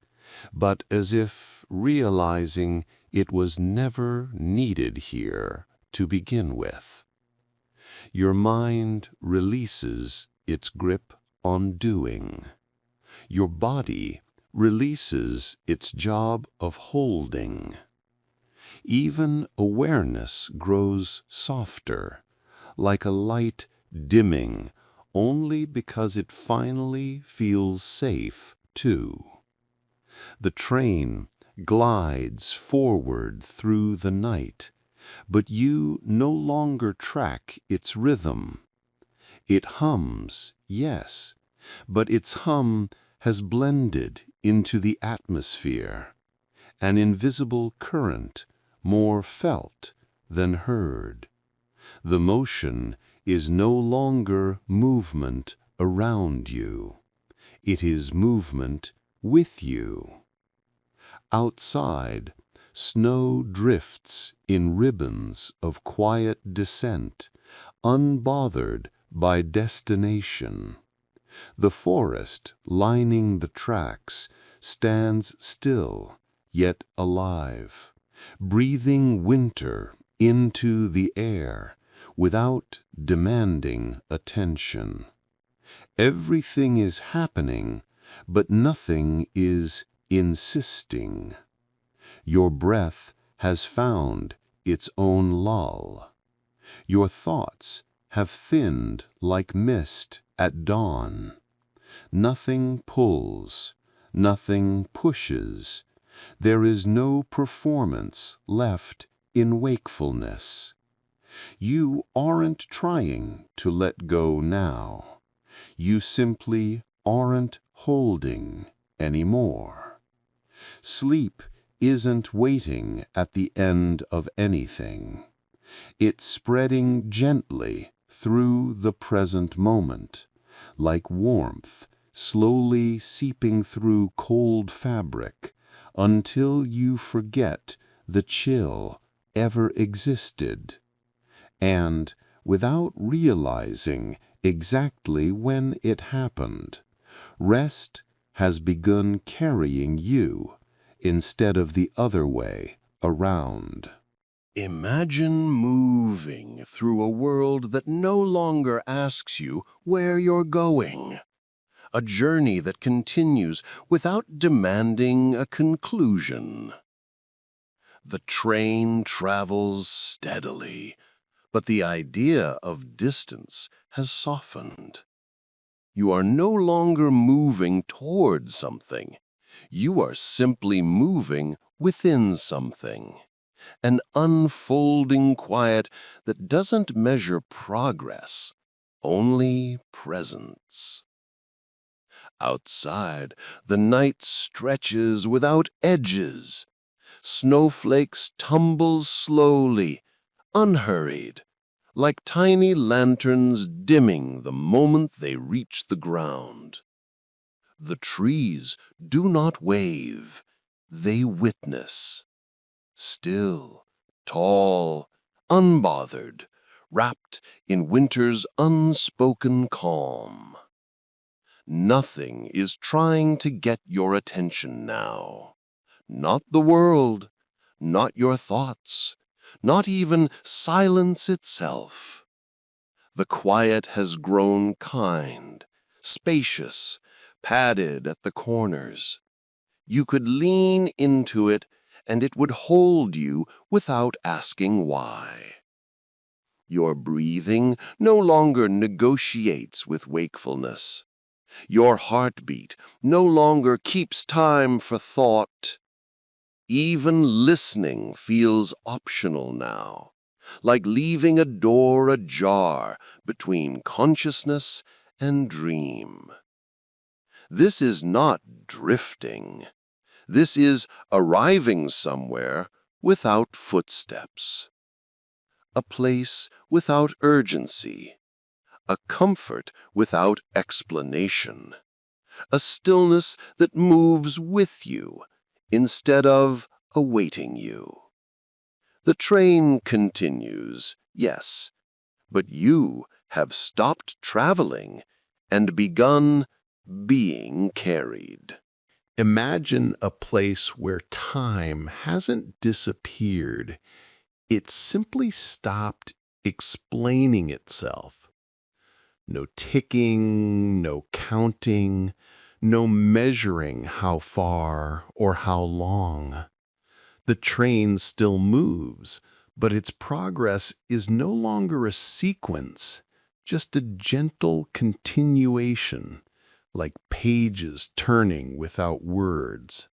but as if realizing it was never needed here to begin with. Your mind releases its grip on doing. Your body releases its job of holding. Even awareness grows softer, like a light dimming only because it finally feels safe, too. The train glides forward through the night, but you no longer track its rhythm. It hums, yes, but its hum has blended into the atmosphere, an invisible current, more felt than heard. The motion is no longer movement around you. It is movement with you. Outside, snow drifts in ribbons of quiet descent, unbothered by destination. The forest lining the tracks stands still, yet alive, breathing winter into the air without demanding attention. Everything is happening, but nothing is insisting. Your breath has found its own lull. Your thoughts have thinned like mist at dawn. Nothing pulls, nothing pushes. There is no performance left in wakefulness. You aren't trying to let go now. You simply aren't holding anymore. Sleep isn't waiting at the end of anything. It's spreading gently through the present moment, like warmth slowly seeping through cold fabric until you forget the chill ever existed. And without realizing exactly when it happened, rest has begun carrying you instead of the other way around. Imagine moving through a world that no longer asks you where you're going. A journey that continues without demanding a conclusion. The train travels steadily, but the idea of distance has softened. You are no longer moving towards something. You are simply moving within something. An unfolding quiet that doesn't measure progress, only presence. Outside, the night stretches without edges. Snowflakes tumble slowly, unhurried, like tiny lanterns dimming the moment they reach the ground. The trees do not wave, they witness. Still, tall, unbothered, wrapped in winter's unspoken calm. Nothing is trying to get your attention now. Not the world, not your thoughts, not even silence itself. The quiet has grown kind, spacious, padded at the corners. You could lean into it and it would hold you without asking why. Your breathing no longer negotiates with wakefulness. Your heartbeat no longer keeps time for thought. Even listening feels optional now, like leaving a door ajar between consciousness and dream. This is not drifting. This is arriving somewhere without footsteps, a place without urgency, a comfort without explanation, a stillness that moves with you instead of awaiting you. The train continues, yes, but you have stopped traveling and begun being carried. Imagine a place where time hasn't disappeared. It simply stopped explaining itself. No ticking, no counting, no measuring how far or how long. The train still moves, but its progress is no longer a sequence, just a gentle continuation, like pages turning without words.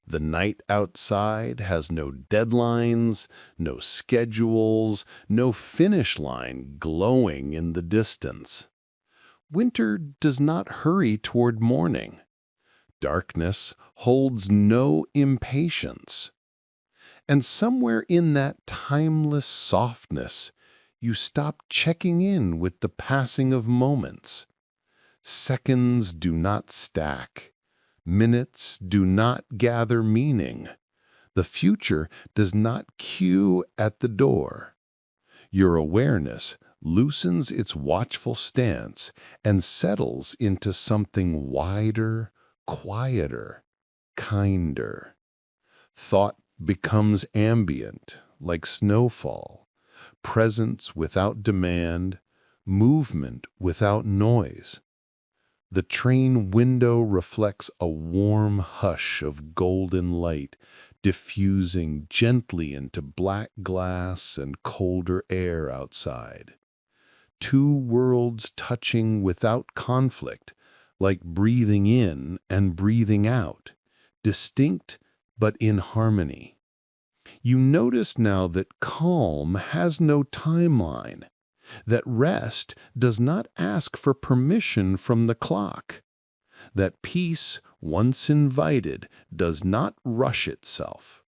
The night outside has no deadlines, no schedules, no finish line glowing in the distance. Winter does not hurry toward morning. Darkness holds no impatience. And somewhere in that timeless softness, you stop checking in with the passing of moments. Seconds do not stack. Minutes do not gather meaning. The future does not queue at the door. Your awareness loosens its watchful stance and settles into something wider, quieter, kinder. Thought becomes ambient, like snowfall, presence without demand, movement without noise. The train window reflects a warm hush of golden light, diffusing gently into black glass and colder air outside. Two worlds touching without conflict, like breathing in and breathing out, distinct but in harmony. You notice now that calm has no timeline, that rest does not ask for permission from the clock, that peace, once invited, does not rush itself.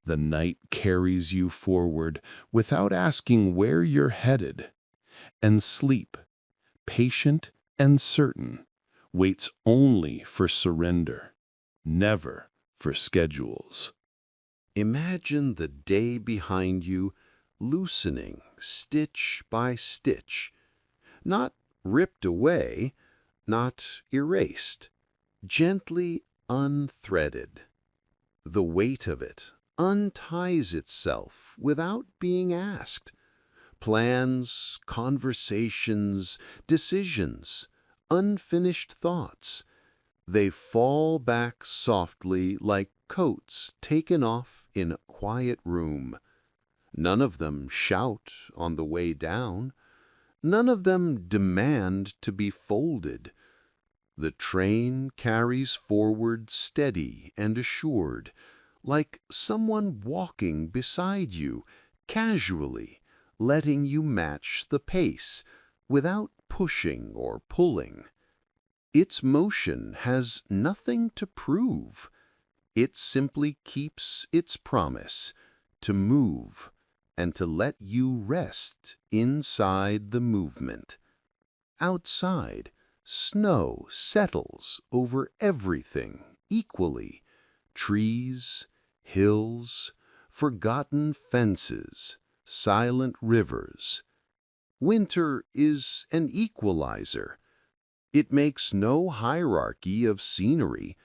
The night carries you forward without asking where you're headed, and sleep, patient and certain, waits only for surrender, never for schedules. Imagine the day behind you loosening stitch by stitch, not ripped away, not erased, gently unthreaded. The weight of it unties itself without being asked. Plans, conversations, decisions, unfinished thoughts, they fall back softly like coats taken off in a quiet room. None of them shout on the way down. None of them demand to be folded. The train carries forward steady and assured, like someone walking beside you, casually, letting you match the pace, without pushing or pulling. Its motion has nothing to prove. It simply keeps its promise to move and to let you rest inside the movement. Outside, snow settles over everything equally. Trees, hills, forgotten fences, silent rivers. Winter is an equalizer. It makes no hierarchy of scenery.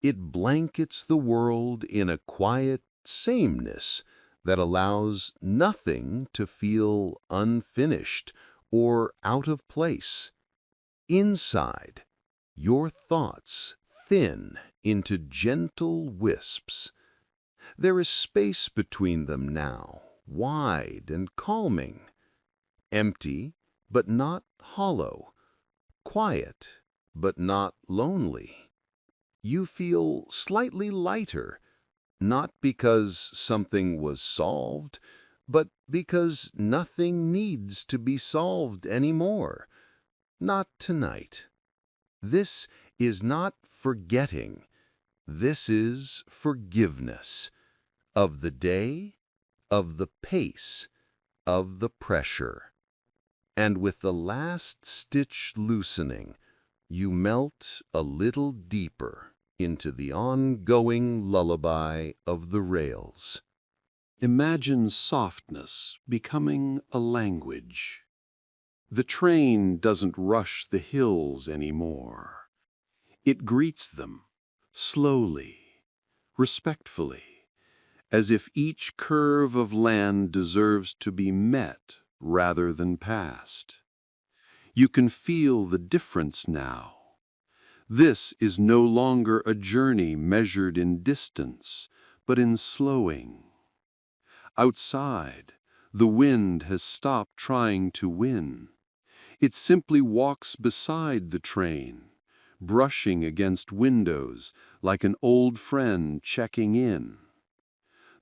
It blankets the world in a quiet sameness that allows nothing to feel unfinished or out of place. Inside, your thoughts thin into gentle wisps. There is space between them now, wide and calming. Empty, but not hollow. Quiet, but not lonely. You feel slightly lighter, not because something was solved, but because nothing needs to be solved anymore. Not tonight. This is not forgetting. This is forgiveness of the day, of the pace, of the pressure. And with the last stitch loosening, you melt a little deeper into the ongoing lullaby of the rails. Imagine softness becoming a language. The train doesn't rush the hills anymore. It greets them, slowly, respectfully, as if each curve of land deserves to be met rather than passed. You can feel the difference now. This is no longer a journey measured in distance, but in slowing. Outside, the wind has stopped trying to win. It simply walks beside the train, brushing against windows like an old friend checking in.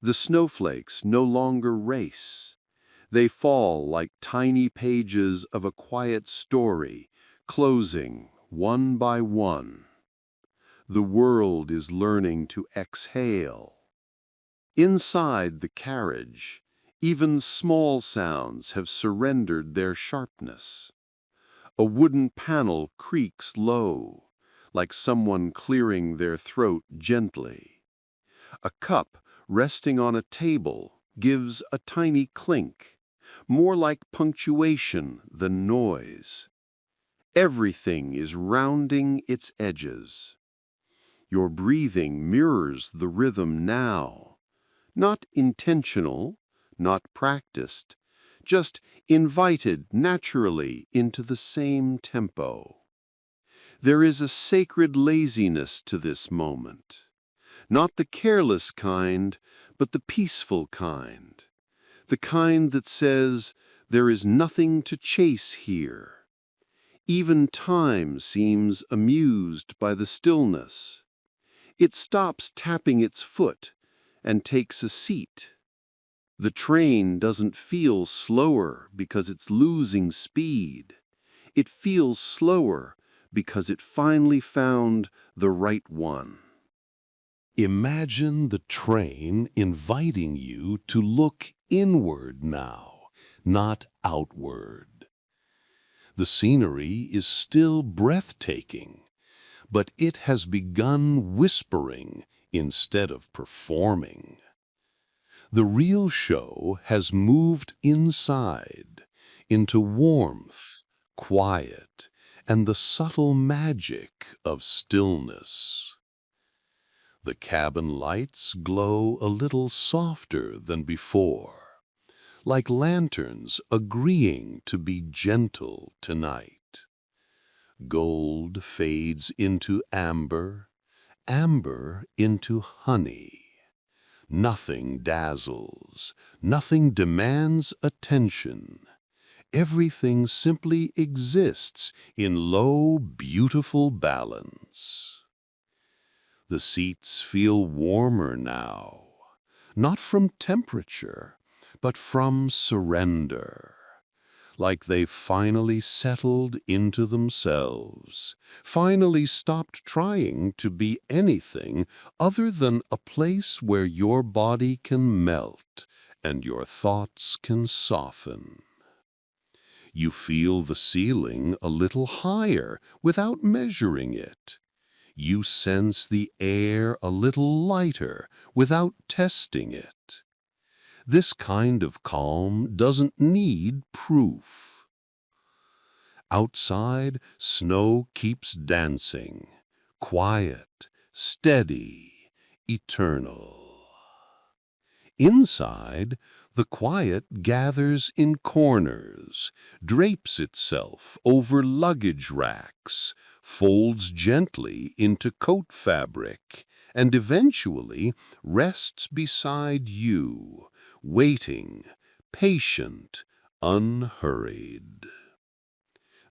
The snowflakes no longer race. They fall like tiny pages of a quiet story, closing one by one. The world is learning to exhale. Inside the carriage, even small sounds have surrendered their sharpness. A wooden panel creaks low, like someone clearing their throat gently. A cup resting on a table gives a tiny clink, more like punctuation than noise. Everything is rounding its edges. Your breathing mirrors the rhythm now. Not intentional, not practiced, just invited naturally into the same tempo. There is a sacred laziness to this moment. Not the careless kind, but the peaceful kind. The kind that says, there is nothing to chase here. Even time seems amused by the stillness. It stops tapping its foot and takes a seat. The train doesn't feel slower because it's losing speed. It feels slower because it finally found the right one. Imagine the train inviting you to look inward now, not outward. The scenery is still breathtaking, but it has begun whispering instead of performing. The real show has moved inside, into warmth, quiet, and the subtle magic of stillness. The cabin lights glow a little softer than before, like lanterns agreeing to be gentle tonight. Gold fades into amber, amber into honey. Nothing dazzles, nothing demands attention. Everything simply exists in low, beautiful balance. The seats feel warmer now, not from temperature, but from surrender. Like they've finally settled into themselves, finally stopped trying to be anything other than a place where your body can melt and your thoughts can soften. You feel the ceiling a little higher without measuring it. You sense the air a little lighter without testing it. This kind of calm doesn't need proof. Outside, snow keeps dancing, quiet, steady, eternal. Inside, the quiet gathers in corners, drapes itself over luggage racks, folds gently into coat fabric, and eventually rests beside you, waiting, patient, unhurried.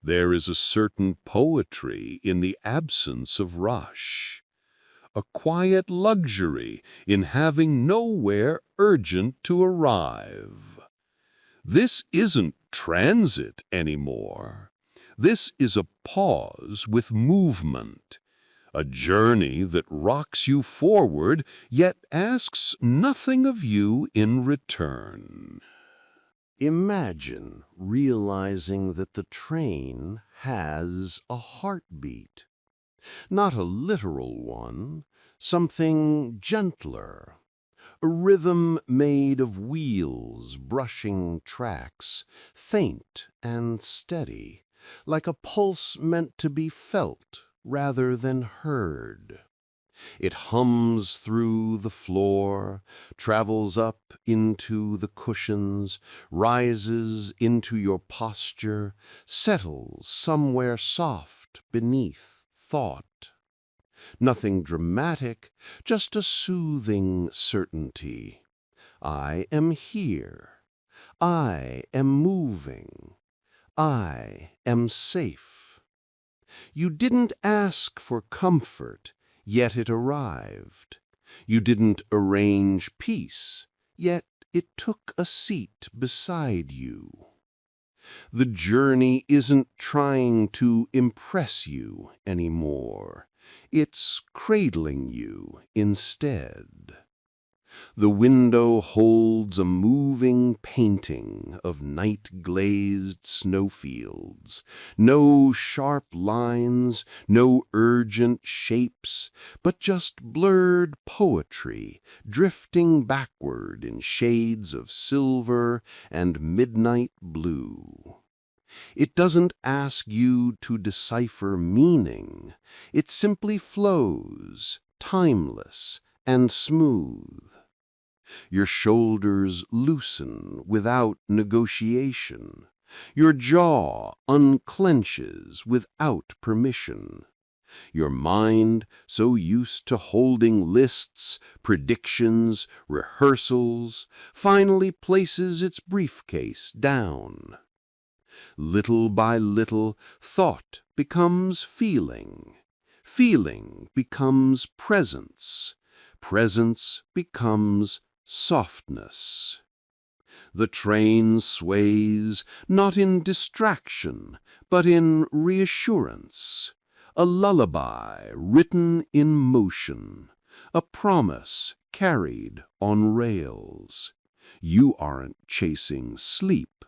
There is a certain poetry in the absence of rush, a quiet luxury in having nowhere urgent to arrive. This isn't transit anymore. This is a pause with movement, a journey that rocks you forward, yet asks nothing of you in return. Imagine realizing that the train has a heartbeat. Not a literal one, something gentler. A rhythm made of wheels brushing tracks, faint and steady, like a pulse meant to be felt rather than heard. It hums through the floor, travels up into the cushions, rises into your posture, settles somewhere soft beneath thought. Nothing dramatic, just a soothing certainty. I am here. I am moving. I am safe. You didn't ask for comfort, yet it arrived. You didn't arrange peace, yet it took a seat beside you. The journey isn't trying to impress you anymore. It's cradling you instead. The window holds a moving painting of night-glazed snowfields. No sharp lines, no urgent shapes, but just blurred poetry drifting backward in shades of silver and midnight blue. It doesn't ask you to decipher meaning. It simply flows, timeless and smooth. Your shoulders loosen without negotiation. Your jaw unclenches without permission. Your mind, so used to holding lists, predictions, rehearsals, finally places its briefcase down. Little by little, thought becomes feeling. Feeling becomes presence. Presence becomes softness. The train sways, not in distraction, but in reassurance. A lullaby written in motion. A promise carried on rails. You aren't chasing sleep.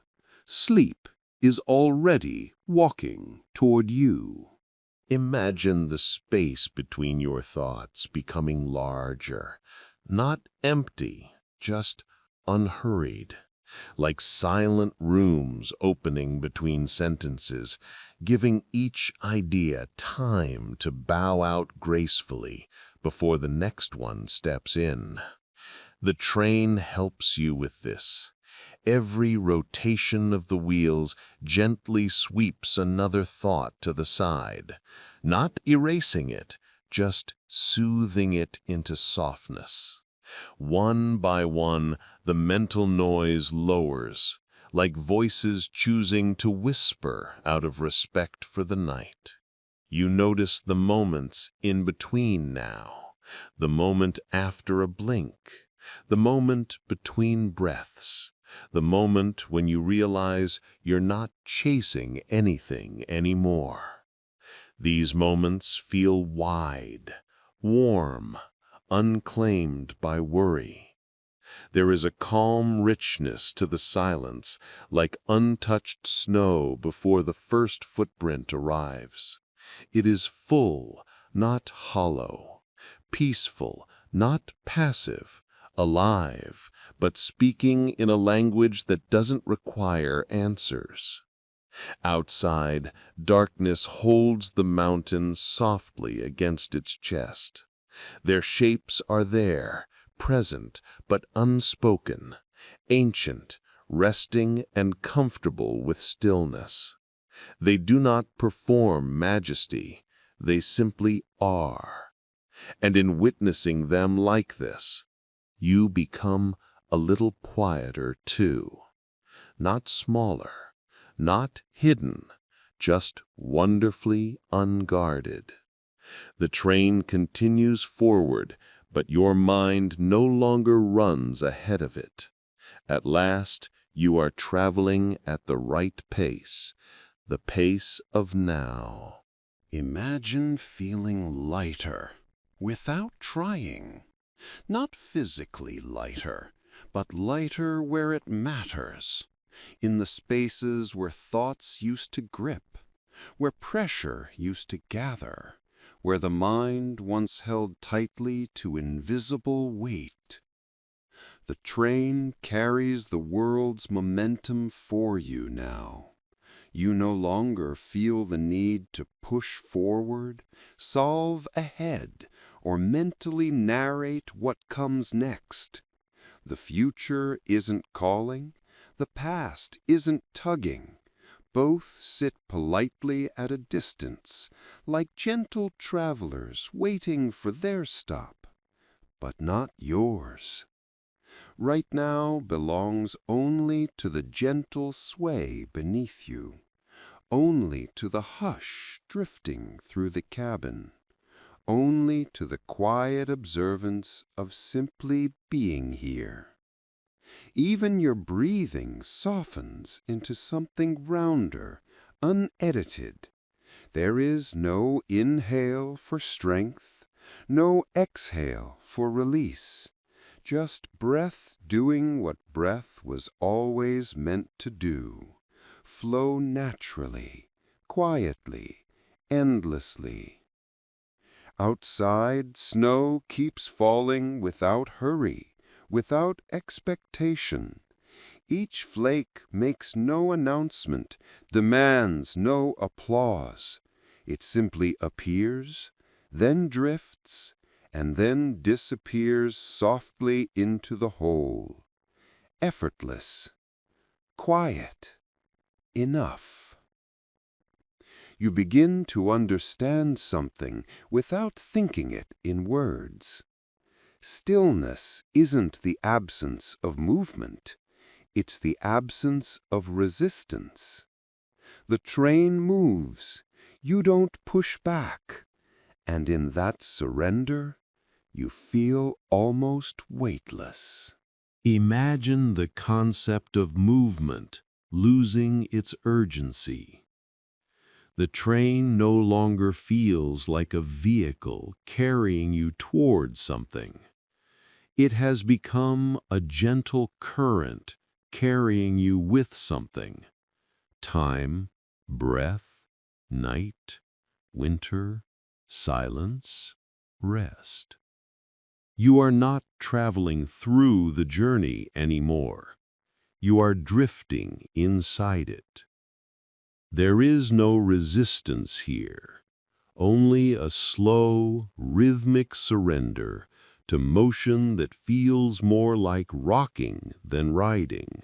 Sleep is already walking toward you. Imagine the space between your thoughts becoming larger, not empty, just unhurried, like silent rooms opening between sentences, giving each idea time to bow out gracefully before the next one steps in. The train helps you with this. Every rotation of the wheels gently sweeps another thought to the side, not erasing it, just soothing it into softness. One by one, the mental noise lowers, like voices choosing to whisper out of respect for the night. You notice the moments in between now, the moment after a blink, the moment between breaths, the moment when you realize you're not chasing anything anymore. These moments feel wide, warm, unclaimed by worry. There is a calm richness to the silence, like untouched snow before the first footprint arrives. It is full, not hollow, peaceful, not passive, alive, but speaking in a language that doesn't require answers. Outside, darkness holds the mountains softly against its chest. Their shapes are there, present but unspoken, ancient, resting and comfortable with stillness. They do not perform majesty, they simply are. And in witnessing them like this, you become a little quieter too. Not smaller, not hidden, just wonderfully unguarded. The train continues forward, but your mind no longer runs ahead of it. At last, you are traveling at the right pace, the pace of now. Imagine feeling lighter without trying. Not physically lighter, but lighter where it matters. In the spaces where thoughts used to grip, where pressure used to gather, where the mind once held tightly to invisible weight. The train carries the world's momentum for you now. You no longer feel the need to push forward, solve ahead, or mentally narrate what comes next. The future isn't calling, the past isn't tugging. Both sit politely at a distance, like gentle travelers waiting for their stop, but not yours. Right now belongs only to the gentle sway beneath you, only to the hush drifting through the cabin, only to the quiet observance of simply being here. Even your breathing softens into something rounder, unedited. There is no inhale for strength, no exhale for release. Just breath doing what breath was always meant to do. Flow naturally, quietly, endlessly. Outside, snow keeps falling without hurry, without expectation. Each flake makes no announcement, demands no applause. It simply appears, then drifts, and then disappears softly into the whole. Effortless, quiet, enough. You begin to understand something without thinking it in words. Stillness isn't the absence of movement, it's the absence of resistance. The train moves, you don't push back, and in that surrender, you feel almost weightless. Imagine the concept of movement losing its urgency. The train no longer feels like a vehicle carrying you toward something. It has become a gentle current carrying you with something. Time, breath, night, winter, silence, rest. You are not traveling through the journey anymore. You are drifting inside it. There is no resistance here, only a slow, rhythmic surrender to motion that feels more like rocking than riding.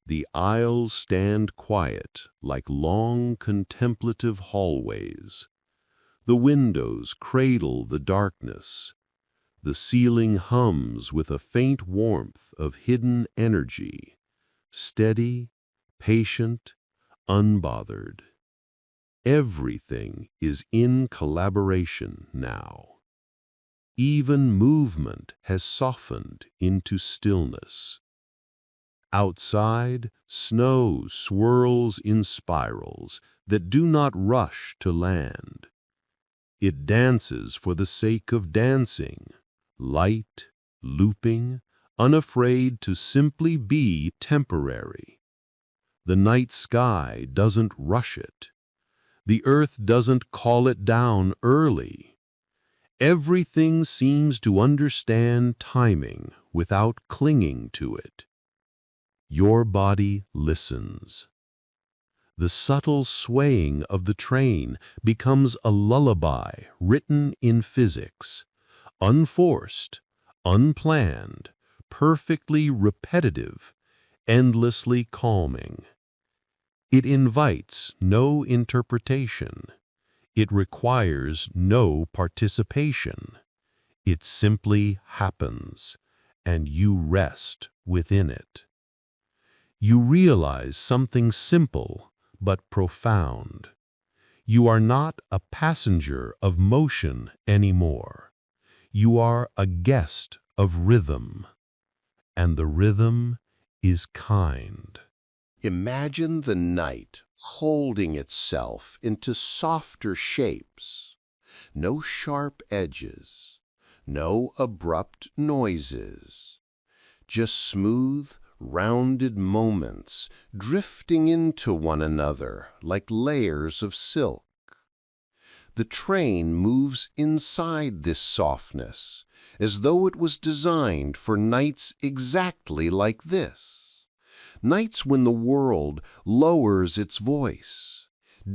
The aisles stand quiet like long contemplative hallways. The windows cradle the darkness. The ceiling hums with a faint warmth of hidden energy, steady, patient, unbothered. Everything is in collaboration now. Even movement has softened into stillness. Outside, snow swirls in spirals that do not rush to land. It dances for the sake of dancing, light, looping, unafraid to simply be temporary. The night sky doesn't rush it. The earth doesn't call it down early. Everything seems to understand timing without clinging to it. Your body listens. The subtle swaying of the train becomes a lullaby written in physics, unforced, unplanned, perfectly repetitive, endlessly calming. It invites no interpretation. It requires no participation. It simply happens, and you rest within it. You realize something simple but profound. You are not a passenger of motion anymore. You are a guest of rhythm, and the rhythm is kind. Imagine the night holding itself into softer shapes. No sharp edges, no abrupt noises. Just smooth, rounded moments drifting into one another like layers of silk. The train moves inside this softness, as though it was designed for nights exactly like this. Nights when the world lowers its voice,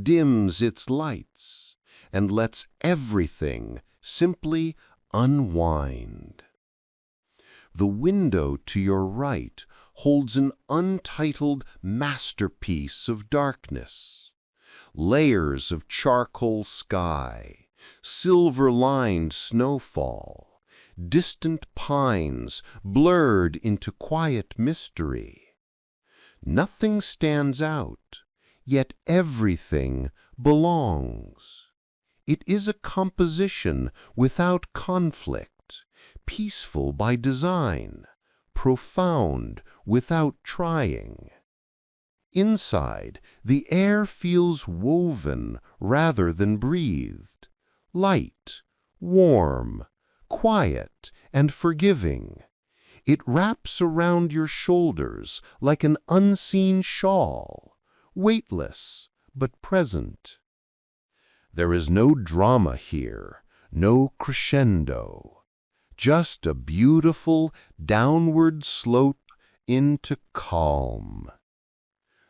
dims its lights, and lets everything simply unwind. The window to your right holds an untitled masterpiece of darkness. Layers of charcoal sky, silver-lined snowfall, distant pines blurred into quiet mystery. Nothing stands out, yet everything belongs. It is a composition without conflict, peaceful by design, profound without trying. Inside, the air feels woven rather than breathed, light, warm, quiet, and forgiving. It wraps around your shoulders like an unseen shawl, weightless but present. There is no drama here, no crescendo, just a beautiful downward slope into calm.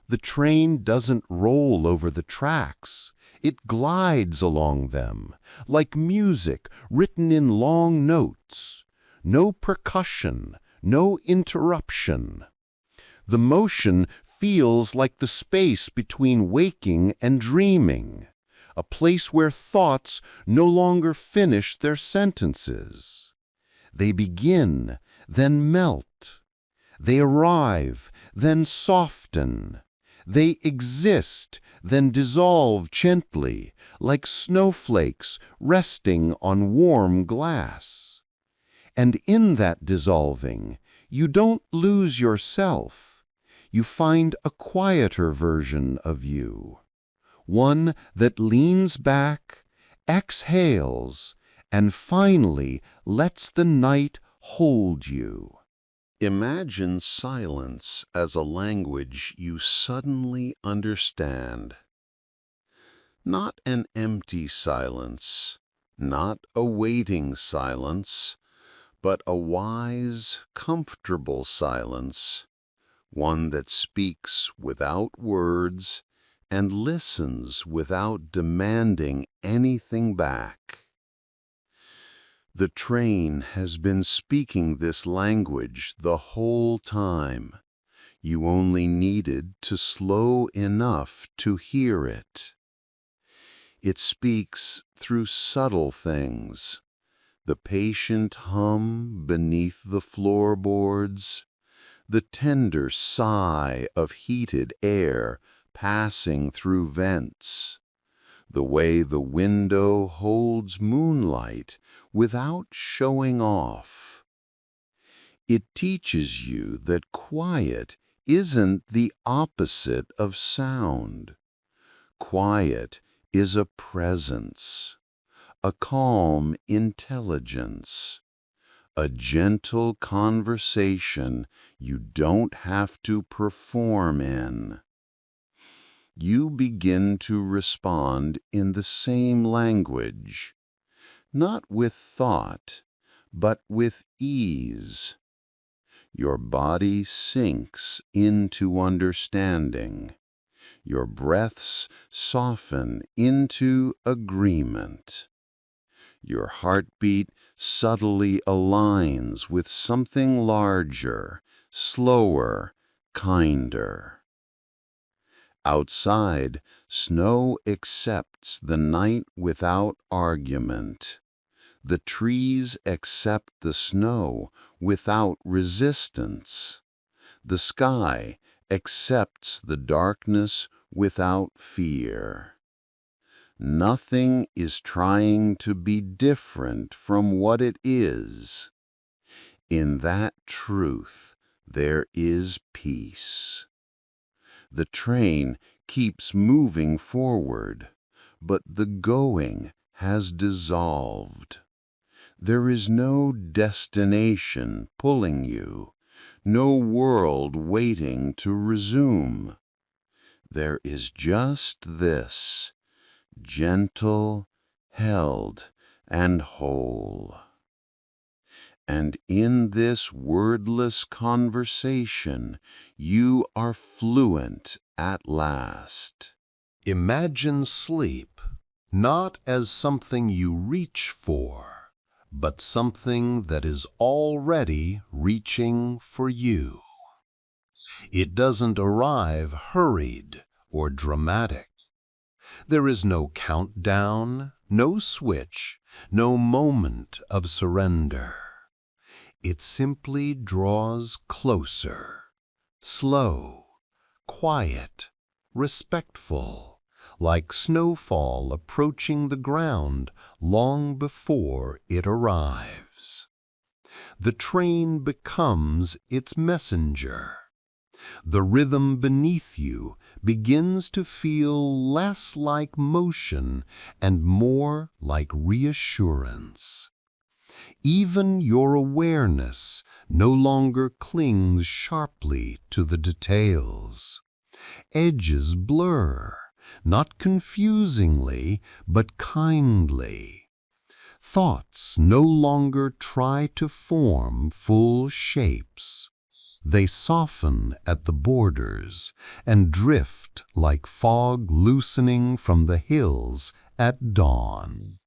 The train doesn't roll over the tracks. It glides along them, like music written in long notes. No percussion, no interruption. The motion feels like the space between waking and dreaming, a place where thoughts no longer finish their sentences. They begin, then melt. They arrive, then soften. They exist, then dissolve gently, like snowflakes resting on warm glass. And in that dissolving, you don't lose yourself. You find a quieter version of you, one that leans back, exhales, and finally lets the night hold you. Imagine silence as a language you suddenly understand. Not an empty silence, not a waiting silence, but a wise, comfortable silence, one that speaks without words and listens without demanding anything back. The train has been speaking this language the whole time. You only needed to slow enough to hear it. It speaks through subtle things, the patient hum beneath the floorboards, the tender sigh of heated air passing through vents, the way the window holds moonlight without showing off. It teaches you that quiet isn't the opposite of sound. Quiet is a presence, a calm intelligence, a gentle conversation you don't have to perform in. You begin to respond in the same language, not with thought, but with ease. Your body sinks into understanding. Your breaths soften into agreement. Your heartbeat subtly aligns with something larger, slower, kinder. Outside, snow accepts the night without argument. The trees accept the snow without resistance. The sky accepts the darkness without fear. Nothing is trying to be different from what it is. In that truth, there is peace. The train keeps moving forward, but the going has dissolved. There is no destination pulling you, no world waiting to resume. There is just this, gentle, held, and whole. And in this wordless conversation, you are fluent at last. Imagine sleep not as something you reach for, but something that is already reaching for you. It doesn't arrive hurried or dramatic. There is no countdown, no switch, no moment of surrender. It simply draws closer, slow, quiet, respectful, like snowfall approaching the ground long before it arrives. The train becomes its messenger. The rhythm beneath you begins to feel less like motion and more like reassurance. Even your awareness no longer clings sharply to the details. Edges blur, not confusingly, but kindly. Thoughts no longer try to form full shapes. They soften at the borders and drift like fog loosening from the hills at dawn.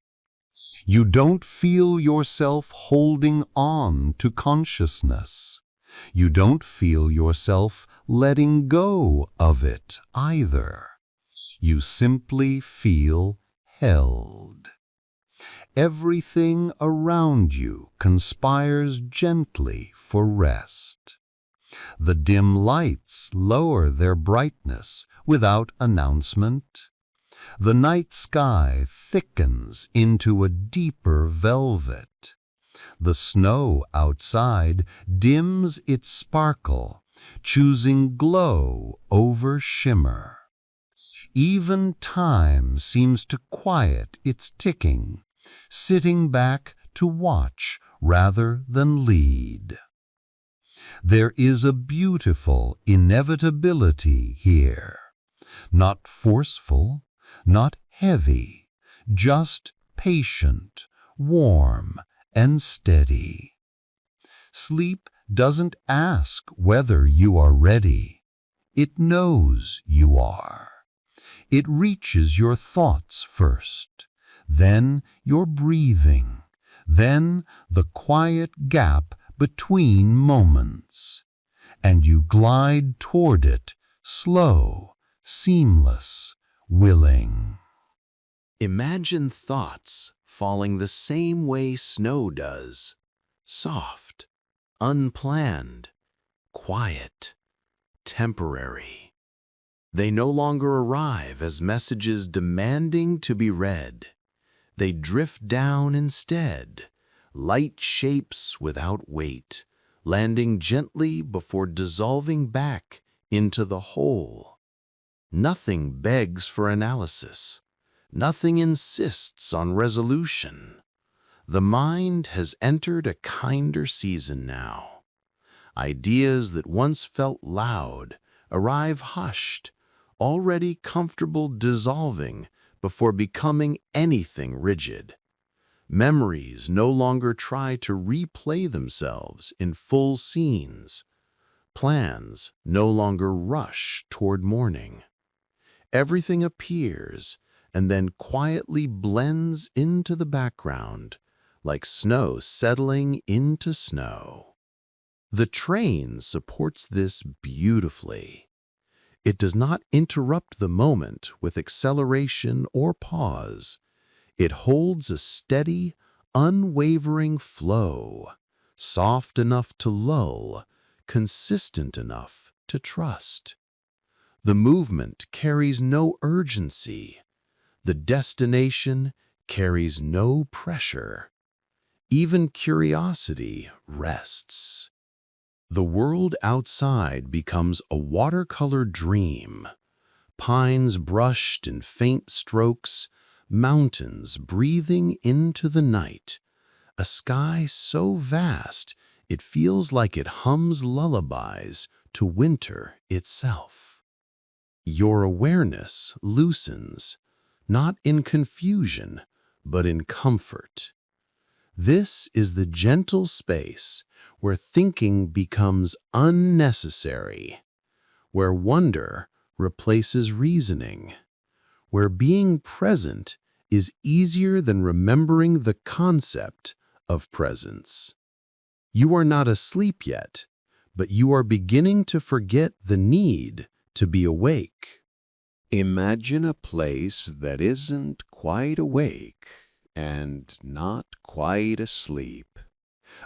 You don't feel yourself holding on to consciousness. You don't feel yourself letting go of it either. You simply feel held. Everything around you conspires gently for rest. The dim lights lower their brightness without announcement. The night sky thickens into a deeper velvet. The snow outside dims its sparkle, choosing glow over shimmer. Even time seems to quiet its ticking, sitting back to watch rather than lead. There is a beautiful inevitability here, not forceful, not heavy, just patient, warm, and steady. Sleep doesn't ask whether you are ready. It knows you are. It reaches your thoughts first, then your breathing, then the quiet gap between moments, and you glide toward it, slow, seamless, willing. Imagine thoughts falling the same way snow does, soft, unplanned, quiet, temporary. They no longer arrive as messages demanding to be read. They drift down instead, light shapes without weight, landing gently before dissolving back into the whole. Nothing begs for analysis. Nothing insists on resolution. The mind has entered a kinder season now. Ideas that once felt loud arrive hushed, already comfortable dissolving before becoming anything rigid. Memories no longer try to replay themselves in full scenes. Plans no longer rush toward morning. Everything appears and then quietly blends into the background, like snow settling into snow. The train supports this beautifully. It does not interrupt the moment with acceleration or pause. It holds a steady, unwavering flow, soft enough to lull, consistent enough to trust. The movement carries no urgency. The destination carries no pressure. Even curiosity rests. The world outside becomes a watercolor dream. Pines brushed in faint strokes, mountains breathing into the night, a sky so vast it feels like it hums lullabies to winter itself. Your awareness loosens, not in confusion, but in comfort. This is the gentle space where thinking becomes unnecessary, where wonder replaces reasoning, where being present is easier than remembering the concept of presence. You are not asleep yet, but you are beginning to forget the need to be awake. Imagine a place that isn't quite awake and not quite asleep.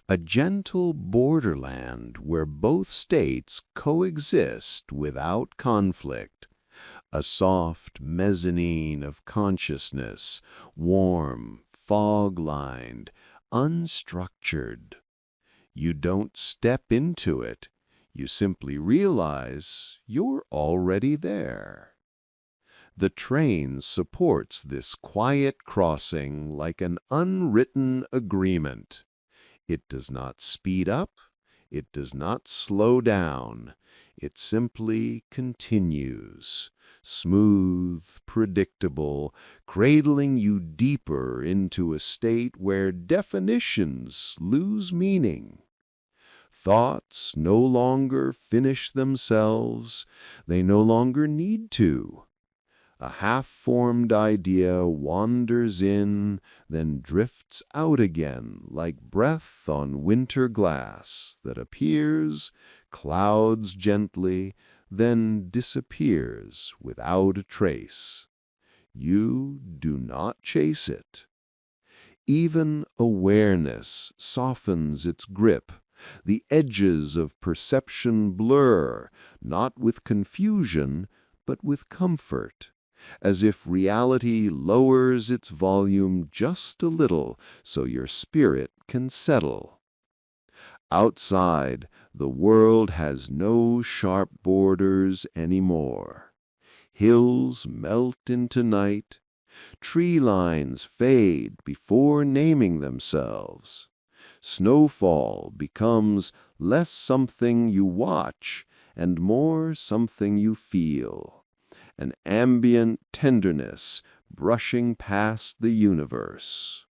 A gentle borderland where both states coexist without conflict. A soft mezzanine of consciousness, warm, fog-lined, unstructured. You don't step into it. You simply realize you're already there. The train supports this quiet crossing like an unwritten agreement. It does not speed up. It does not slow down. It simply continues, smooth, predictable, cradling you deeper into a state where definitions lose meaning. Thoughts no longer finish themselves. They no longer need to. A half-formed idea wanders in, then drifts out again like breath on winter glass that appears, clouds gently, then disappears without a trace. You do not chase it. Even awareness softens its grip. The edges of perception blur, not with confusion, but with comfort, as if reality lowers its volume just a little so your spirit can settle. Outside, the world has no sharp borders anymore. Hills melt into night. Tree lines fade before naming themselves. Snowfall becomes less something you watch and more something you feel. An ambient tenderness brushing past the universe.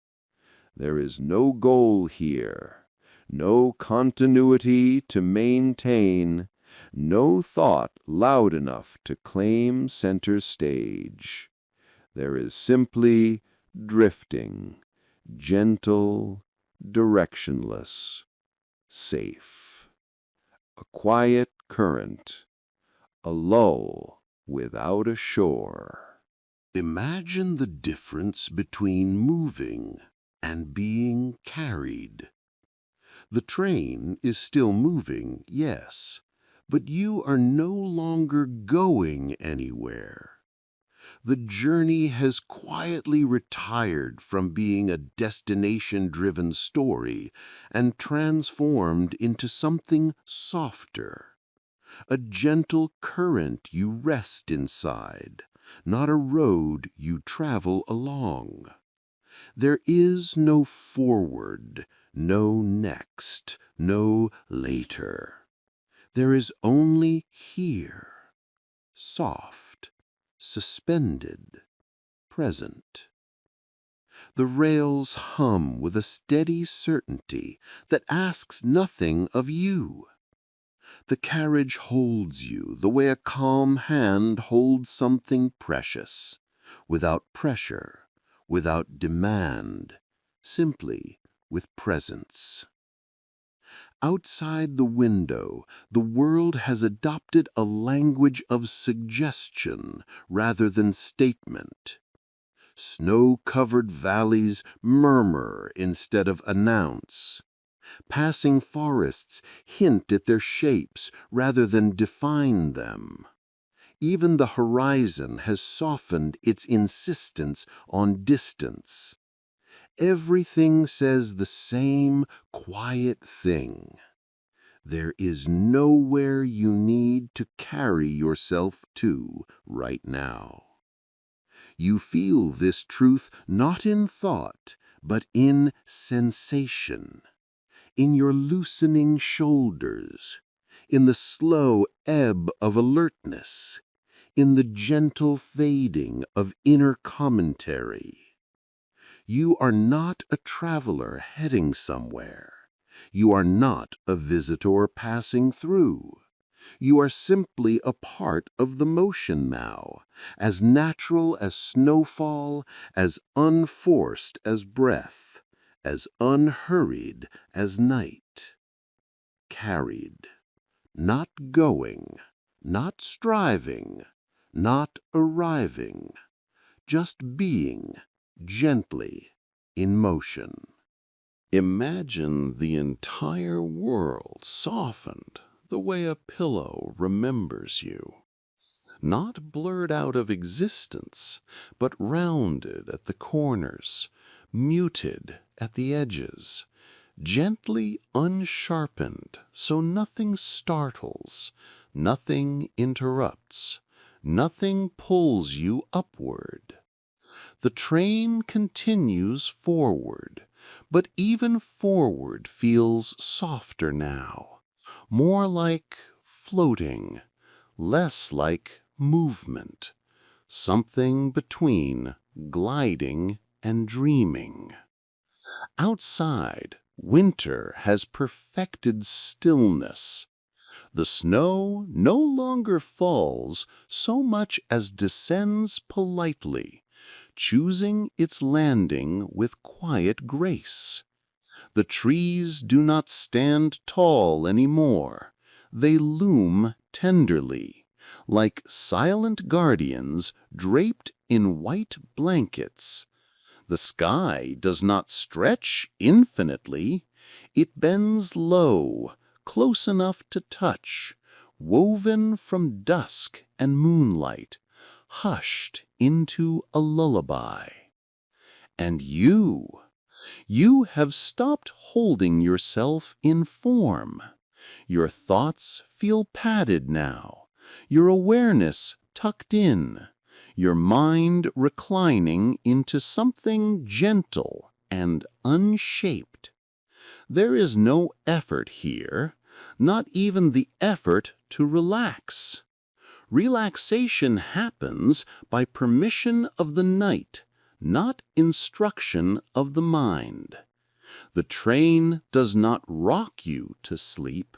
There is no goal here, no continuity to maintain, no thought loud enough to claim center stage. There is simply drifting, gentle, directionless, safe. A quiet current, a lull without a shore. Imagine the difference between moving and being carried. The train is still moving, yes, but you are no longer going anywhere. The journey has quietly retired from being a destination-driven story and transformed into something softer. A gentle current you rest inside, not a road you travel along. There is no forward, no next, no later. There is only here, soft, suspended, present. The rails hum with a steady certainty that asks nothing of you. The carriage holds you the way a calm hand holds something precious, without pressure, without demand, simply with presence. Outside the window, the world has adopted a language of suggestion rather than statement. Snow-covered valleys murmur instead of announce. Passing forests hint at their shapes rather than define them. Even the horizon has softened its insistence on distance. Everything says the same quiet thing. There is nowhere you need to carry yourself to right now. You feel this truth not in thought, but in sensation, in your loosening shoulders, in the slow ebb of alertness, in the gentle fading of inner commentary. You are not a traveler heading somewhere. You are not a visitor passing through. You are simply a part of the motion now, as natural as snowfall, as unforced as breath, as unhurried as night. Carried, not going, not striving, not arriving, just being, gently, in motion. Imagine the entire world softened the way a pillow remembers you. Not blurred out of existence, but rounded at the corners, muted at the edges, gently unsharpened so nothing startles, nothing interrupts, nothing pulls you upward. The train continues forward, but even forward feels softer now, more like floating, less like movement, something between gliding and dreaming. Outside, winter has perfected stillness. The snow no longer falls so much as descends politely, choosing its landing with quiet grace. The trees do not stand tall anymore. They loom tenderly, like silent guardians draped in white blankets. The sky does not stretch infinitely. It bends low, close enough to touch, woven from dusk and moonlight, hushed into a lullaby. And you have stopped holding yourself in form. Your thoughts feel padded now, your awareness tucked in, your mind reclining into something gentle and unshaped. There is no effort here, not even the effort to relax. Relaxation happens by permission of the night, not instruction of the mind. The train does not rock you to sleep.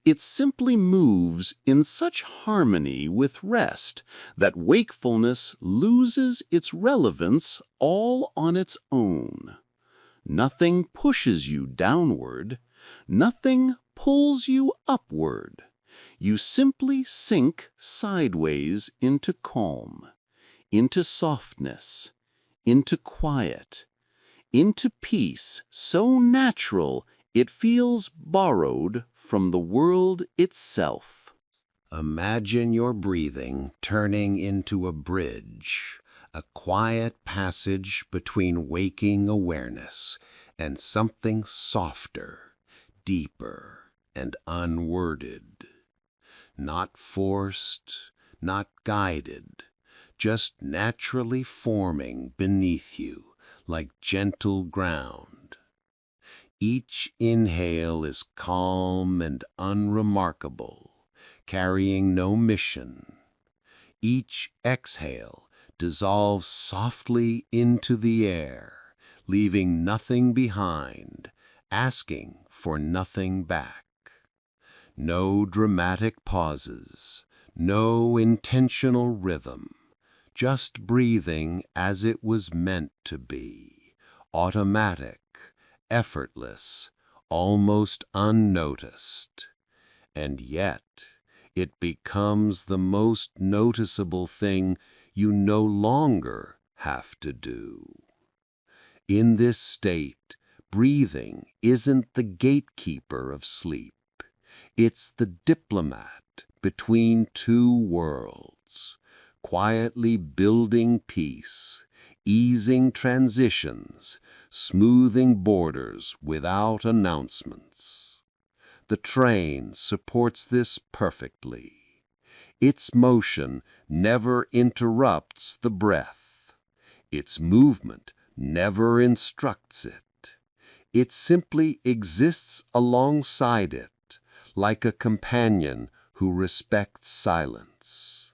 It simply moves in such harmony with rest that wakefulness loses its relevance all on its own. Nothing pushes you downward. Nothing pulls you upward. You simply sink sideways into calm, into softness, into quiet, into peace so natural it feels borrowed from the world itself. Imagine your breathing turning into a bridge, a quiet passage between waking awareness and something softer, deeper, and unworded. Not forced, not guided, just naturally forming beneath you like gentle ground. Each inhale is calm and unremarkable, carrying no mission. Each exhale dissolves softly into the air, leaving nothing behind, asking for nothing back. No dramatic pauses, no intentional rhythm, just breathing as it was meant to be, automatic, effortless, almost unnoticed. And yet, it becomes the most noticeable thing you no longer have to do. In this state, breathing isn't the gatekeeper of sleep. It's the diplomat between two worlds, quietly building peace, easing transitions, smoothing borders without announcements. The train supports this perfectly. Its motion never interrupts the breath. Its movement never instructs it. It simply exists alongside it, like a companion who respects silence.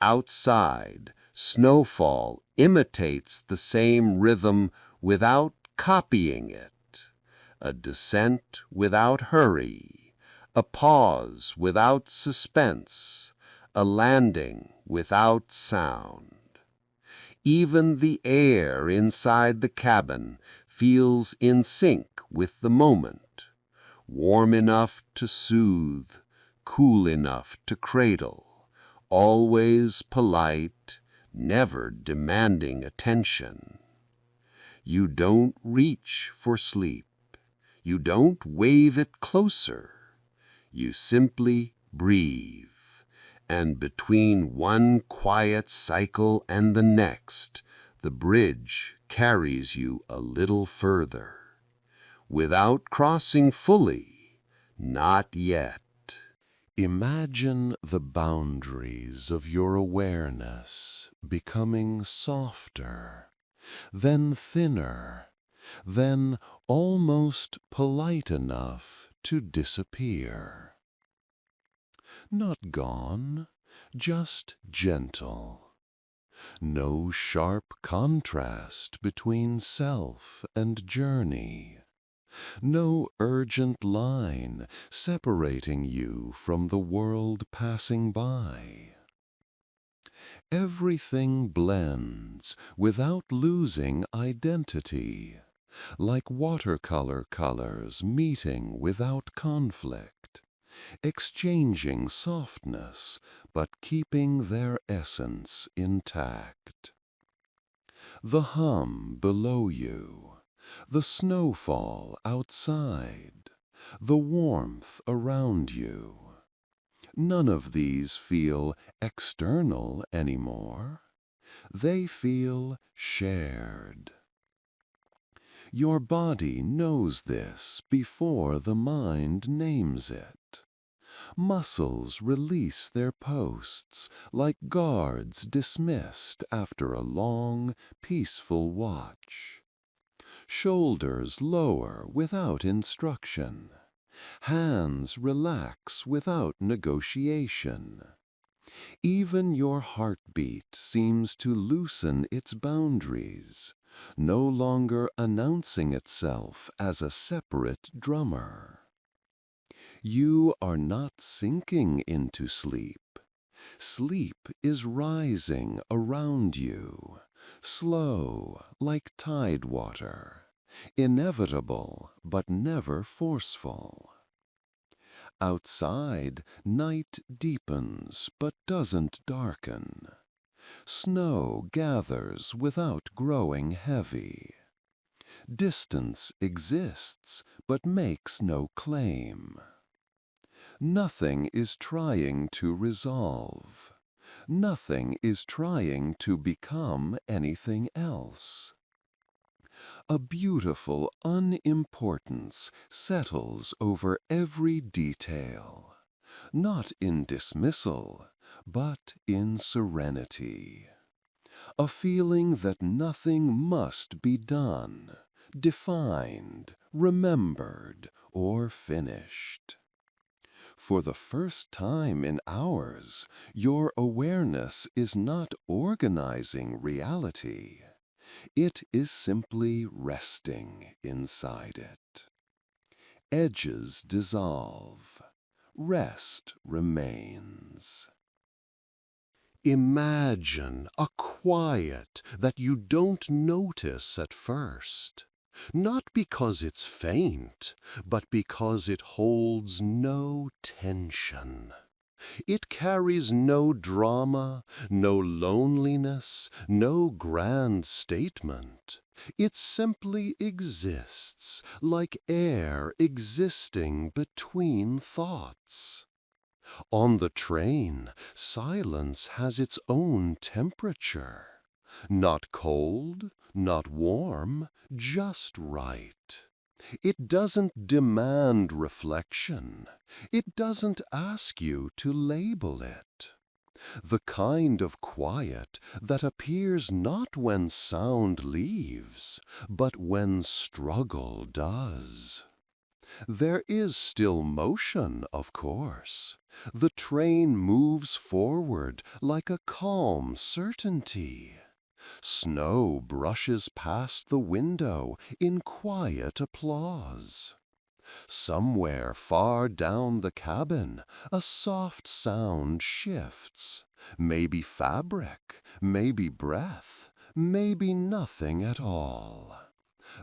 Outside, snowfall imitates the same rhythm without copying it. A descent without hurry, a pause without suspense, a landing without sound. Even the air inside the cabin feels in sync with the moment, warm enough to soothe, cool enough to cradle, always polite, never demanding attention. You don't reach for sleep. You don't wave it closer. You simply breathe. And between one quiet cycle and the next, the bridge carries you a little further. Without crossing fully, not yet. Imagine the boundaries of your awareness becoming softer, then thinner, then almost polite enough to disappear. Not gone, just gentle. No sharp contrast between self and journey. No urgent line separating you from the world passing by. Everything blends without losing identity, like watercolor colors meeting without conflict, exchanging softness but keeping their essence intact. The hum below you, the snowfall outside, the warmth around you. None of these feel external anymore. They feel shared. Your body knows this before the mind names it. Muscles release their posts like guards dismissed after a long, peaceful watch. Shoulders lower without instruction. Hands relax without negotiation. Even your heartbeat seems to loosen its boundaries, no longer announcing itself as a separate drummer. You are not sinking into sleep. Sleep is rising around you, slow like tide water, inevitable but never forceful. Outside, night deepens but doesn't darken. Snow gathers without growing heavy. Distance exists but makes no claim. Nothing is trying to resolve. Nothing is trying to become anything else. A beautiful unimportance settles over every detail, not in dismissal, but in serenity. A feeling that nothing must be done, defined, remembered, or finished. For the first time in hours, your awareness is not organizing reality. It is simply resting inside it. Edges dissolve. Rest remains. Imagine a quiet that you don't notice at first. Not because it's faint, but because it holds no tension. It carries no drama, no loneliness, no grand statement. It simply exists, like air existing between thoughts. On the train, silence has its own temperature. Not cold, not warm, just right. It doesn't demand reflection. It doesn't ask you to label it. The kind of quiet that appears not when sound leaves, but when struggle does. There is still motion, of course. The train moves forward like a calm certainty. Snow brushes past the window in quiet applause. Somewhere far down the cabin, a soft sound shifts. Maybe fabric, maybe breath, maybe nothing at all.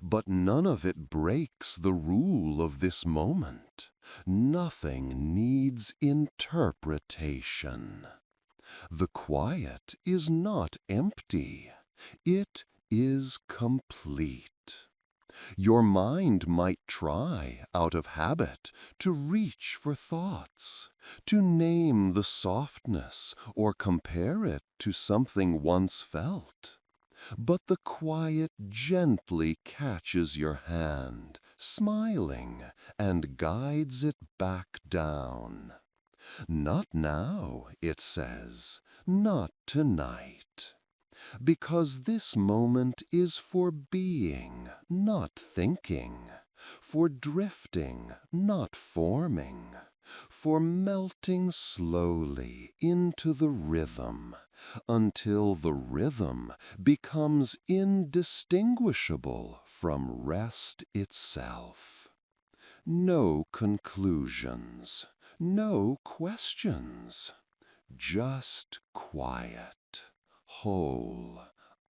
But none of it breaks the rule of this moment. Nothing needs interpretation. The quiet is not empty. It is complete. Your mind might try, out of habit, to reach for thoughts, to name the softness or compare it to something once felt. But the quiet gently catches your hand, smiling, and guides it back down. Not now, it says, not tonight. Because this moment is for being, not thinking, for drifting, not forming, for melting slowly into the rhythm, until the rhythm becomes indistinguishable from rest itself. No conclusions, no questions, just quiet, whole,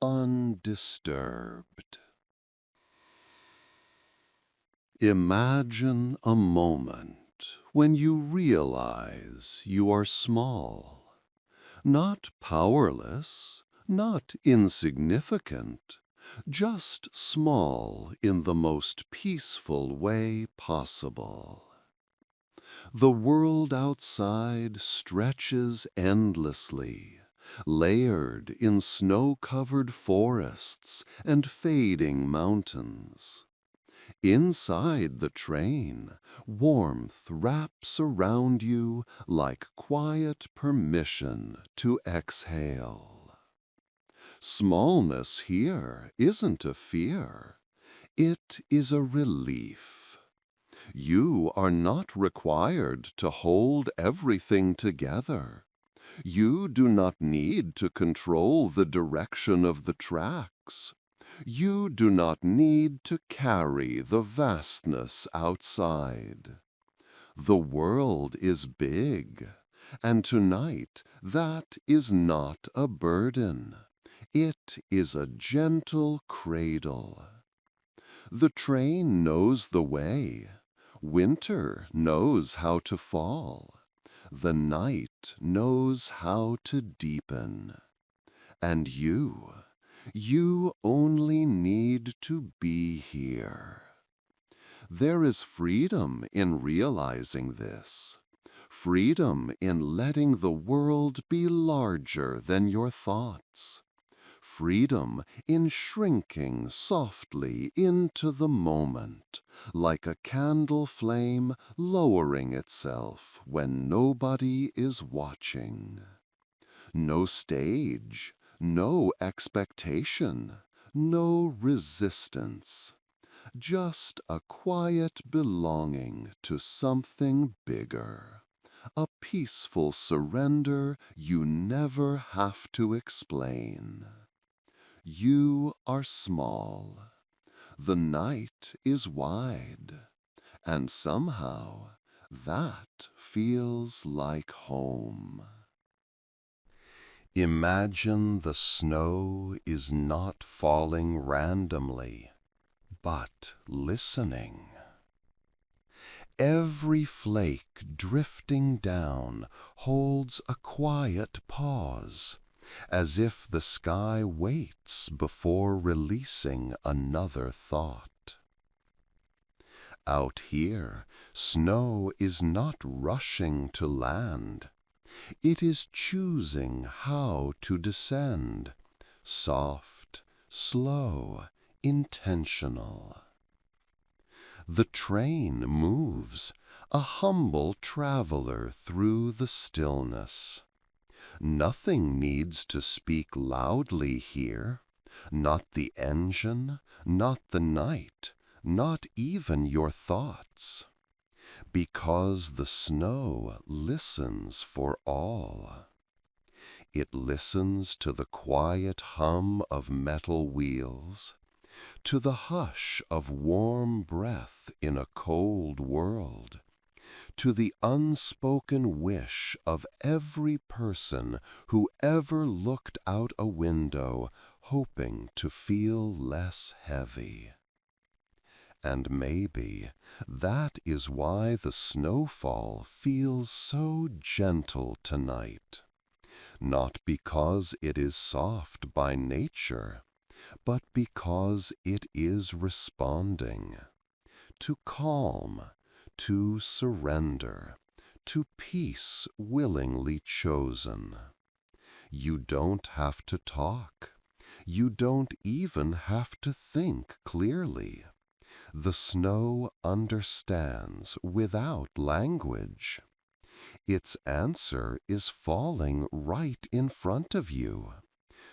undisturbed. Imagine a moment when you realize you are small, not powerless, not insignificant, just small in the most peaceful way possible. The world outside stretches endlessly, layered in snow-covered forests and fading mountains. Inside the train, warmth wraps around you like quiet permission to exhale. Smallness here isn't a fear. It is a relief. You are not required to hold everything together. You do not need to control the direction of the tracks. You do not need to carry the vastness outside. The world is big, and tonight that is not a burden. It is a gentle cradle. The train knows the way. Winter knows how to fall. The night knows how to deepen. And you only need to be here. There is freedom in realizing this. Freedom in letting the world be larger than your thoughts. Freedom in shrinking softly into the moment, like a candle flame lowering itself when nobody is watching. No stage, no expectation, no resistance. Just a quiet belonging to something bigger. A peaceful surrender you never have to explain. You are small. The night is wide. And somehow that feels like home. Imagine the snow is not falling randomly, but listening. Every flake drifting down holds a quiet pause, as if the sky waits before releasing another thought. Out here, snow is not rushing to land. It is choosing how to descend, soft, slow, intentional. The train moves, a humble traveler through the stillness. Nothing needs to speak loudly here, not the engine, not the night, not even your thoughts, because the snow listens for all. It listens to the quiet hum of metal wheels, to the hush of warm breath in a cold world, to the unspoken wish of every person who ever looked out a window hoping to feel less heavy. And maybe that is why the snowfall feels so gentle tonight. Not because it is soft by nature, but because it is responding to calm, to surrender, to peace willingly chosen. You don't have to talk. You don't even have to think clearly. The snow understands without language. Its answer is falling right in front of you,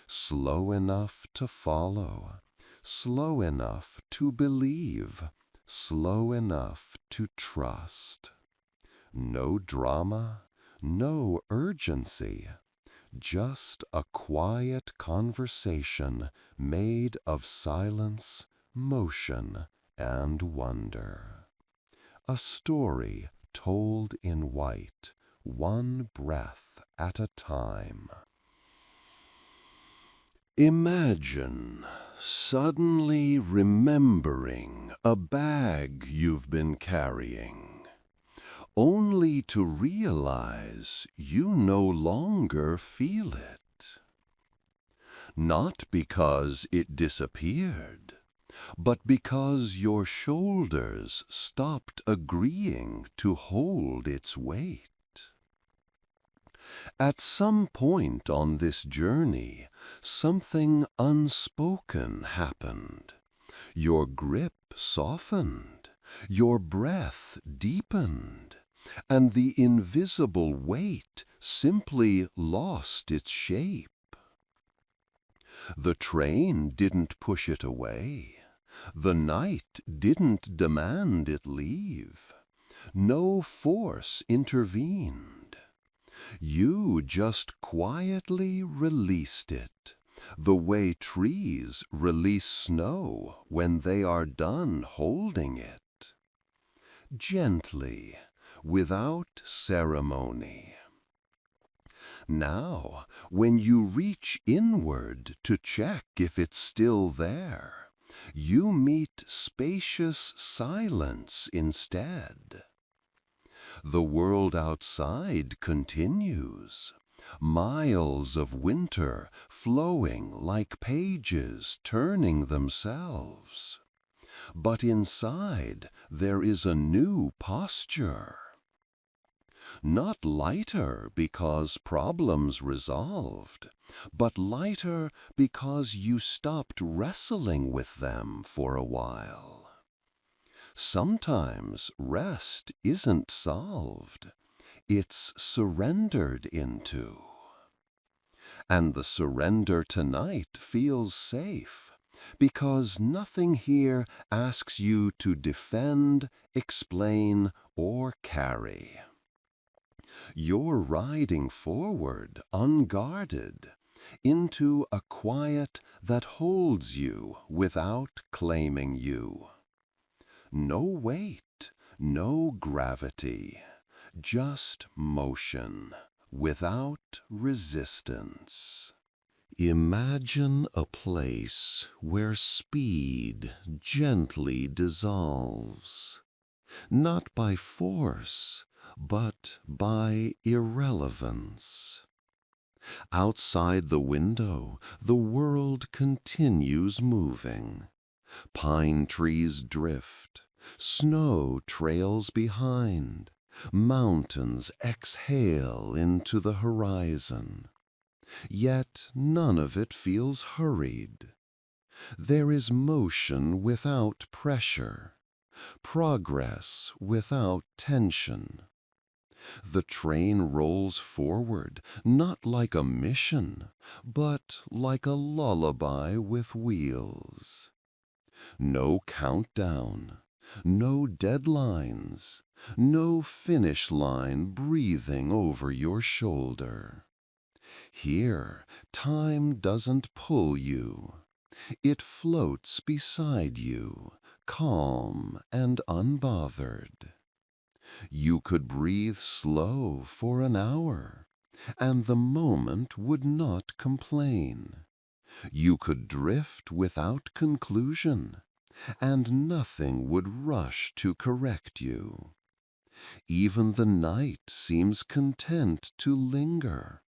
slow enough to follow, slow enough to believe, slow enough to trust. No drama, no urgency, just a quiet conversation made of silence, motion, and wonder. A story told in white, one breath at a time. Imagine suddenly remembering a bag you've been carrying, only to realize you no longer feel it. Not because it disappeared, but because your shoulders stopped agreeing to hold its weight. At some point on this journey, something unspoken happened. Your grip softened, your breath deepened, and the invisible weight simply lost its shape. The train didn't push it away. The night didn't demand it leave. No force intervened. You just quietly released it, the way trees release snow when they are done holding it. Gently, without ceremony. Now, when you reach inward to check if it's still there, you meet spacious silence instead. The world outside continues, miles of winter flowing like pages turning themselves. But inside there is a new posture. Not lighter because problems resolved, but lighter because you stopped wrestling with them for a while. Sometimes rest isn't solved, it's surrendered into. And the surrender tonight feels safe, because nothing here asks you to defend, explain, or carry. You're riding forward, unguarded, into a quiet that holds you without claiming you. No weight, no gravity, just motion, without resistance. Imagine a place where speed gently dissolves, not by force, but by irrelevance. Outside the window, the world continues moving. Pine trees drift, snow trails behind, mountains exhale into the horizon. Yet none of it feels hurried. There is motion without pressure, progress without tension. The train rolls forward, not like a mission, but like a lullaby with wheels. No countdown, no deadlines, no finish line breathing over your shoulder. Here, time doesn't pull you. It floats beside you, calm and unbothered. You could breathe slow for an hour, and the moment would not complain. You could drift without conclusion, and nothing would rush to correct you. Even the night seems content to linger,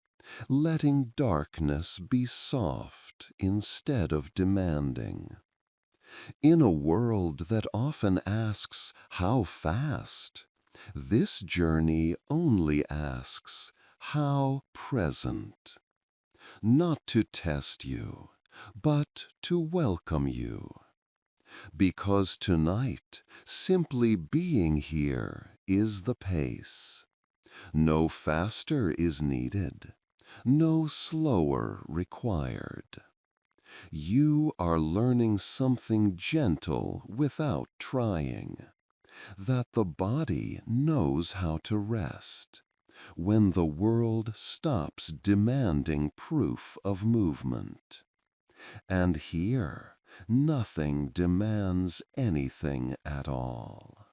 letting darkness be soft instead of demanding. In a world that often asks, "How fast?" this journey only asks, "How present?" Not to test you, but to welcome you. Because tonight, simply being here is the pace. No faster is needed, no slower required. You are learning something gentle without trying, that the body knows how to rest when the world stops demanding proof of movement. And here, nothing demands anything at all.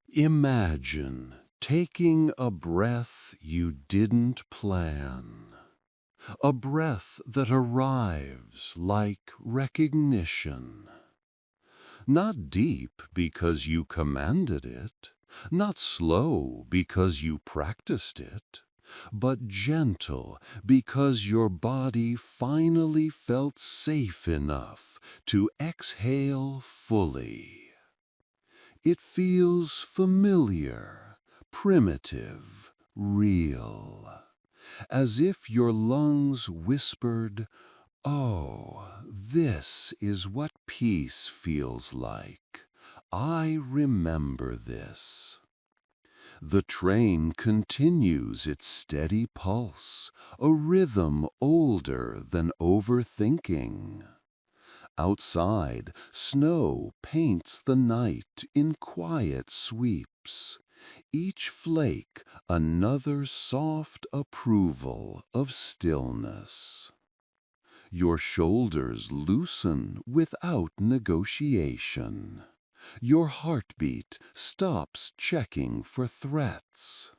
Imagine taking a breath you didn't plan. A breath that arrives like recognition. Not deep because you commanded it, not slow because you practiced it, but gentle because your body finally felt safe enough to exhale fully. It feels familiar, primitive, real. As if your lungs whispered, "Oh, this is what peace feels like. I remember this." The train continues its steady pulse, a rhythm older than overthinking. Outside, snow paints the night in quiet sweeps, each flake another soft approval of stillness. Your shoulders loosen without negotiation. Your heartbeat stops checking for threats.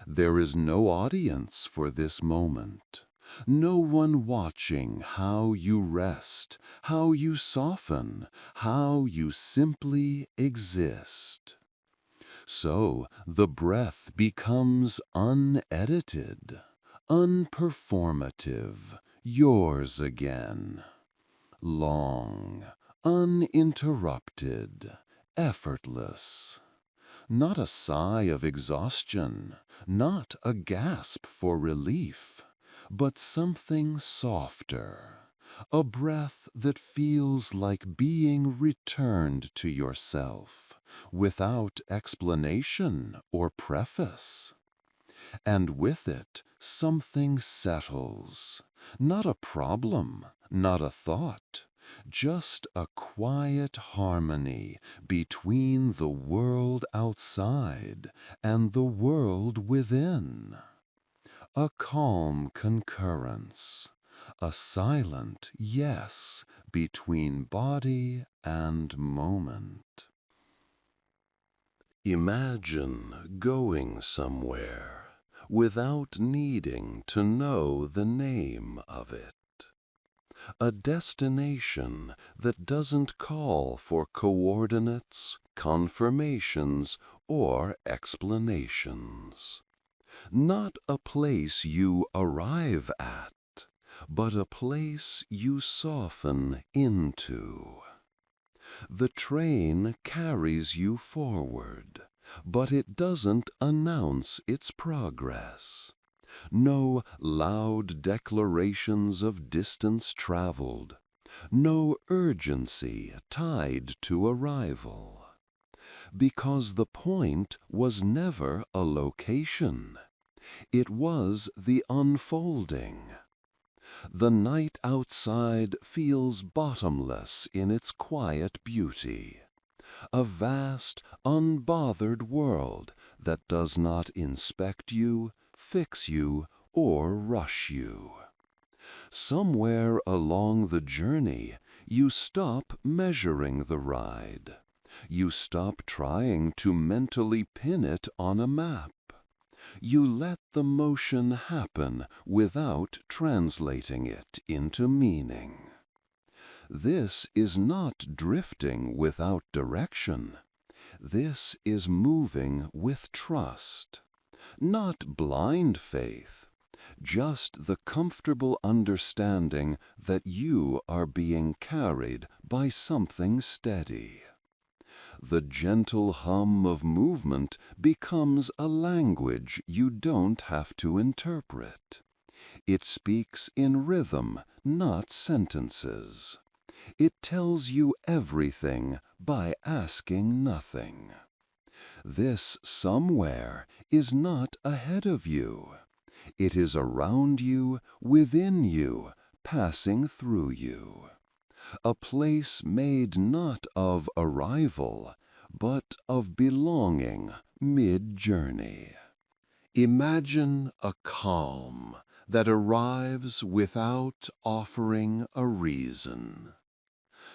There is no audience for this moment. No one watching how you rest, how you soften, how you simply exist. So the breath becomes unedited, unperformative, yours again. Long, uninterrupted, effortless. Not a sigh of exhaustion, not a gasp for relief, but something softer, a breath that feels like being returned to yourself, without explanation or preface. And with it, something settles, not a problem, not a thought, just a quiet harmony between the world outside and the world within. A calm concurrence, a silent yes between body and moment. Imagine going somewhere without needing to know the name of it. A destination that doesn't call for coordinates, confirmations, or explanations. Not a place you arrive at, but a place you soften into. The train carries you forward, but it doesn't announce its progress. No loud declarations of distance traveled, no urgency tied to arrival. because the point was never a location. It was the unfolding. The night outside feels bottomless in its quiet beauty, a vast, unbothered world that does not inspect you, fix you, or rush you. Somewhere along the journey, you stop measuring the ride. You stop trying to mentally pin it on a map. You let the motion happen without translating it into meaning. This is not drifting without direction. This is moving with trust. Not blind faith, just the comfortable understanding that you are being carried by something steady. The gentle hum of movement becomes a language you don't have to interpret. It speaks in rhythm, not sentences. It tells you everything by asking nothing. This somewhere is not ahead of you. It is around you, within you, passing through you. A place made not of arrival, but of belonging mid-journey. Imagine a calm that arrives without offering a reason.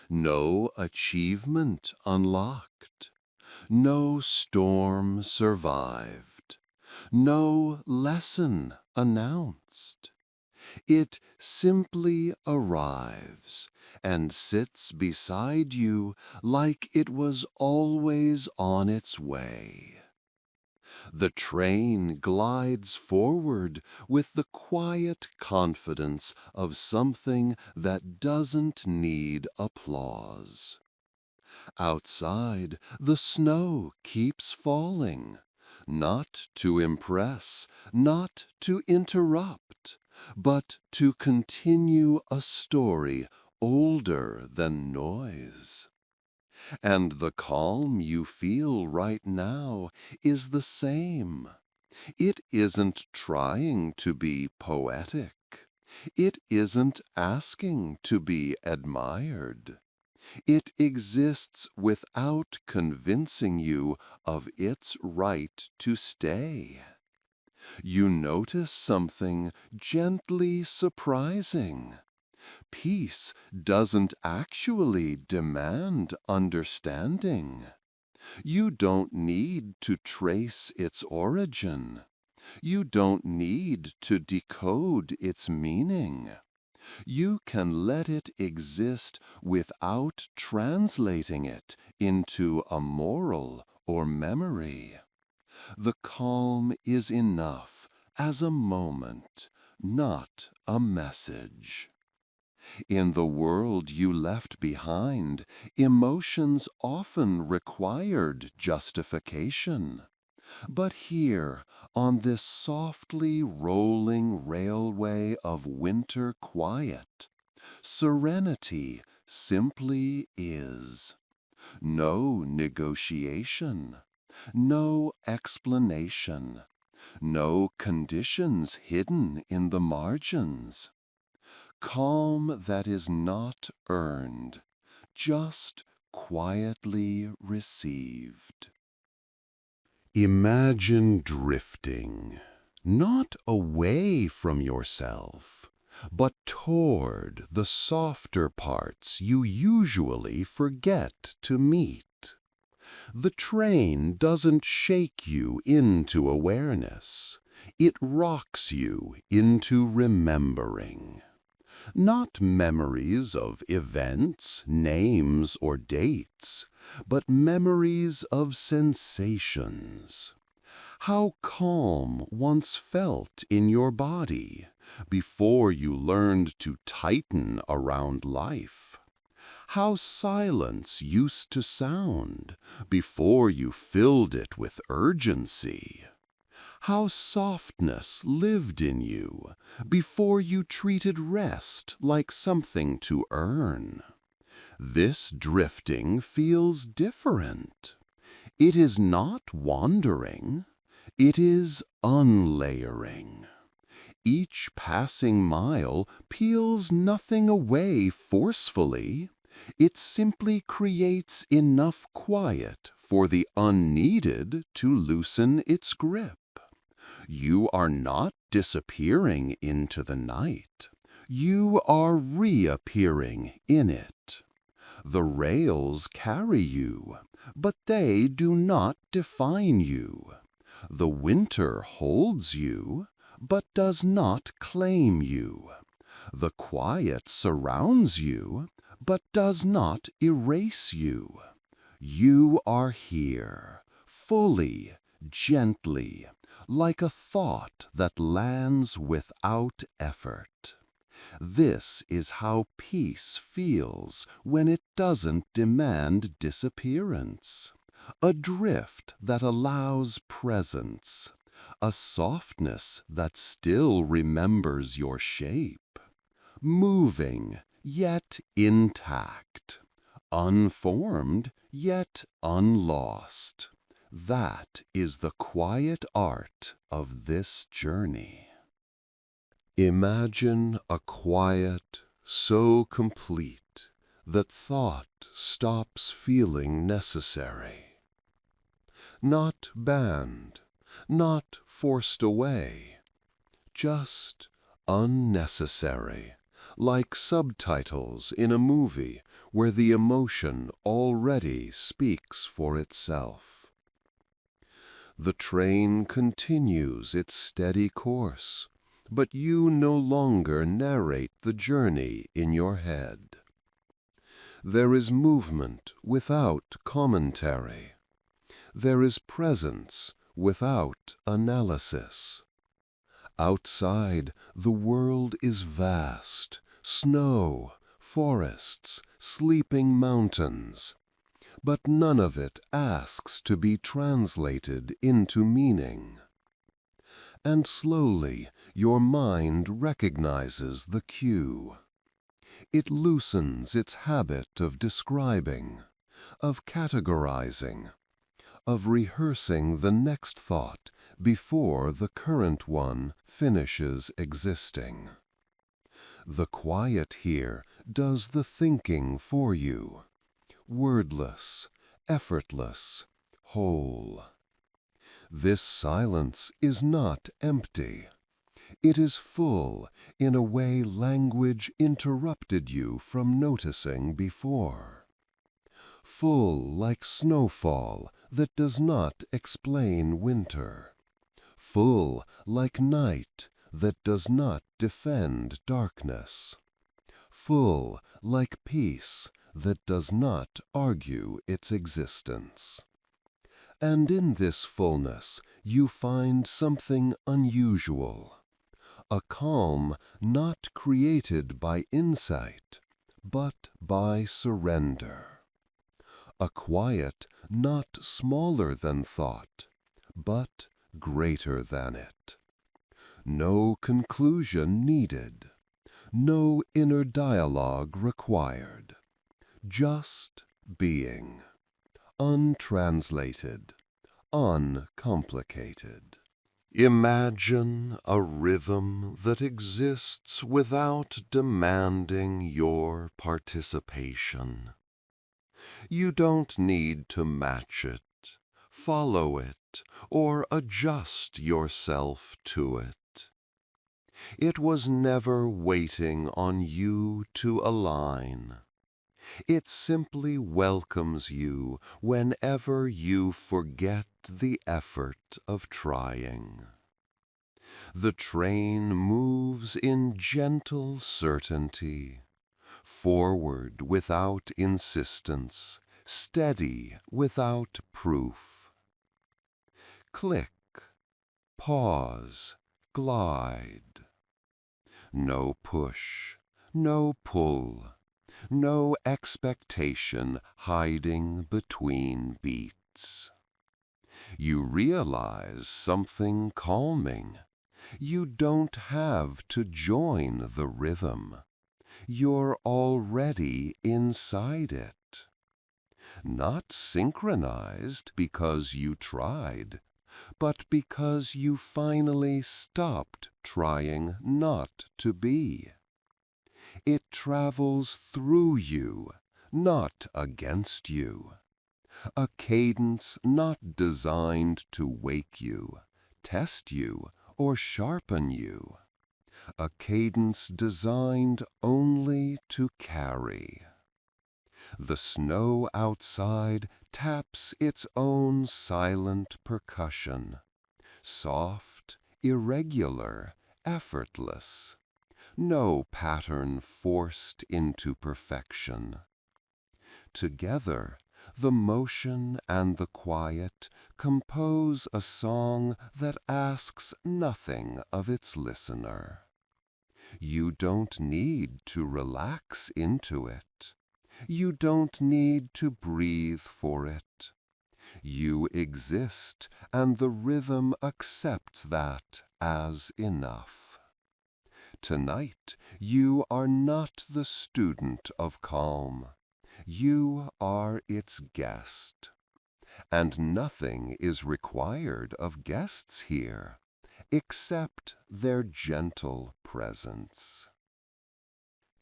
No achievement unlocked, no storm survived, no lesson announced. It simply arrives and sits beside you like it was always on its way. The train glides forward with the quiet confidence of something that doesn't need applause. Outside, the snow keeps falling, not to impress, not to interrupt, but to continue a story older than noise. And the calm you feel right now is the same. It isn't trying to be poetic. It isn't asking to be admired. It exists without convincing you of its right to stay. You notice something gently surprising. Peace doesn't actually demand understanding. You don't need to trace its origin. You don't need to decode its meaning. You can let it exist without translating it into a moral or memory. The calm is enough as a moment, not a message. In the world you left behind, emotions often required justification. But here, on this softly rolling railway of winter quiet, serenity simply is. No negotiation, no explanation, no conditions hidden in the margins. Calm that is not earned, just quietly received. Imagine drifting, not away from yourself, but toward the softer parts you usually forget to meet. The train doesn't shake you into awareness. It rocks you into remembering. Not memories of events, names, or dates, but memories of sensations. How calm once felt in your body before you learned to tighten around life. How silence used to sound before you filled it with urgency. How softness lived in you before you treated rest like something to earn. This drifting feels different. It is not wandering, it is unlayering. Each passing mile peels nothing away forcefully. It simply creates enough quiet for the unneeded to loosen its grip. You are not disappearing into the night. You are reappearing in it. The rails carry you, but they do not define you. The winter holds you, but does not claim you. The quiet surrounds you, but does not erase you. You are here, fully, gently, like a thought that lands without effort. This is how peace feels when it doesn't demand disappearance. A drift that allows presence. A softness that still remembers your shape. Moving, yet intact. Unformed, yet unlost. That is the quiet art of this journey. Imagine a quiet so complete that thought stops feeling necessary. Not banned, not forced away, just unnecessary, like subtitles in a movie where the emotion already speaks for itself. The train continues its steady course, but you no longer narrate the journey in your head. There is movement without commentary. There is presence without analysis. Outside, the world is vast, snow, forests, sleeping mountains. But none of it asks to be translated into meaning. And slowly, your mind recognizes the cue. It loosens its habit of describing, of categorizing, of rehearsing the next thought before the current one finishes existing. The quiet here does the thinking for you, wordless, effortless, whole. This silence is not empty. It is full in a way language interrupted you from noticing before. Full like snowfall that does not explain winter. Full like night that does not defend darkness. Full like peace that does not argue its existence. And in this fullness you find something unusual. A calm not created by insight, but by surrender. A quiet not smaller than thought, but greater than it. No conclusion needed. No inner dialogue required. Just being. Untranslated. Uncomplicated. Imagine a rhythm that exists without demanding your participation. You don't need to match it, follow it, or adjust yourself to it. It was never waiting on you to align. It simply welcomes you whenever you forget the effort of trying. The train moves in gentle certainty, forward without insistence, steady without proof. Click, pause, glide. No push, no pull. No expectation hiding between beats. You realize something calming. You don't have to join the rhythm. You're already inside it. not synchronized because you tried, but because you finally stopped trying not to be. It travels through you, not against you. A cadence not designed to wake you, test you, or sharpen you. A cadence designed only to carry. The snow outside taps its own silent percussion, soft, irregular, effortless. No pattern forced into perfection. Together, the motion and the quiet compose a song that asks nothing of its listener. You don't need to relax into it. You don't need to breathe for it. You exist, and the rhythm accepts that as enough. Tonight, you are not the student of calm. You are its guest. And nothing is required of guests here, except their gentle presence.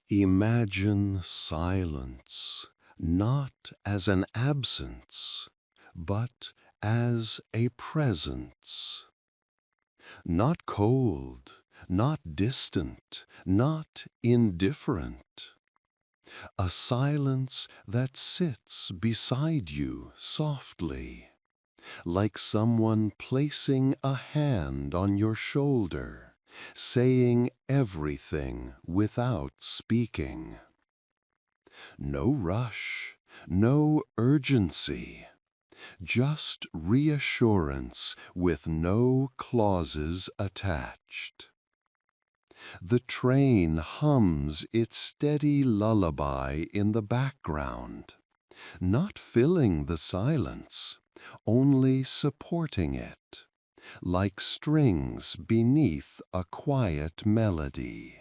Imagine silence, not as an absence, but as a presence. Not cold, not distant, not indifferent. A silence that sits beside you softly, like someone placing a hand on your shoulder, saying everything without speaking. No rush, no urgency, just reassurance with no clauses attached. The train hums its steady lullaby in the background, not filling the silence, only supporting it, like strings beneath a quiet melody.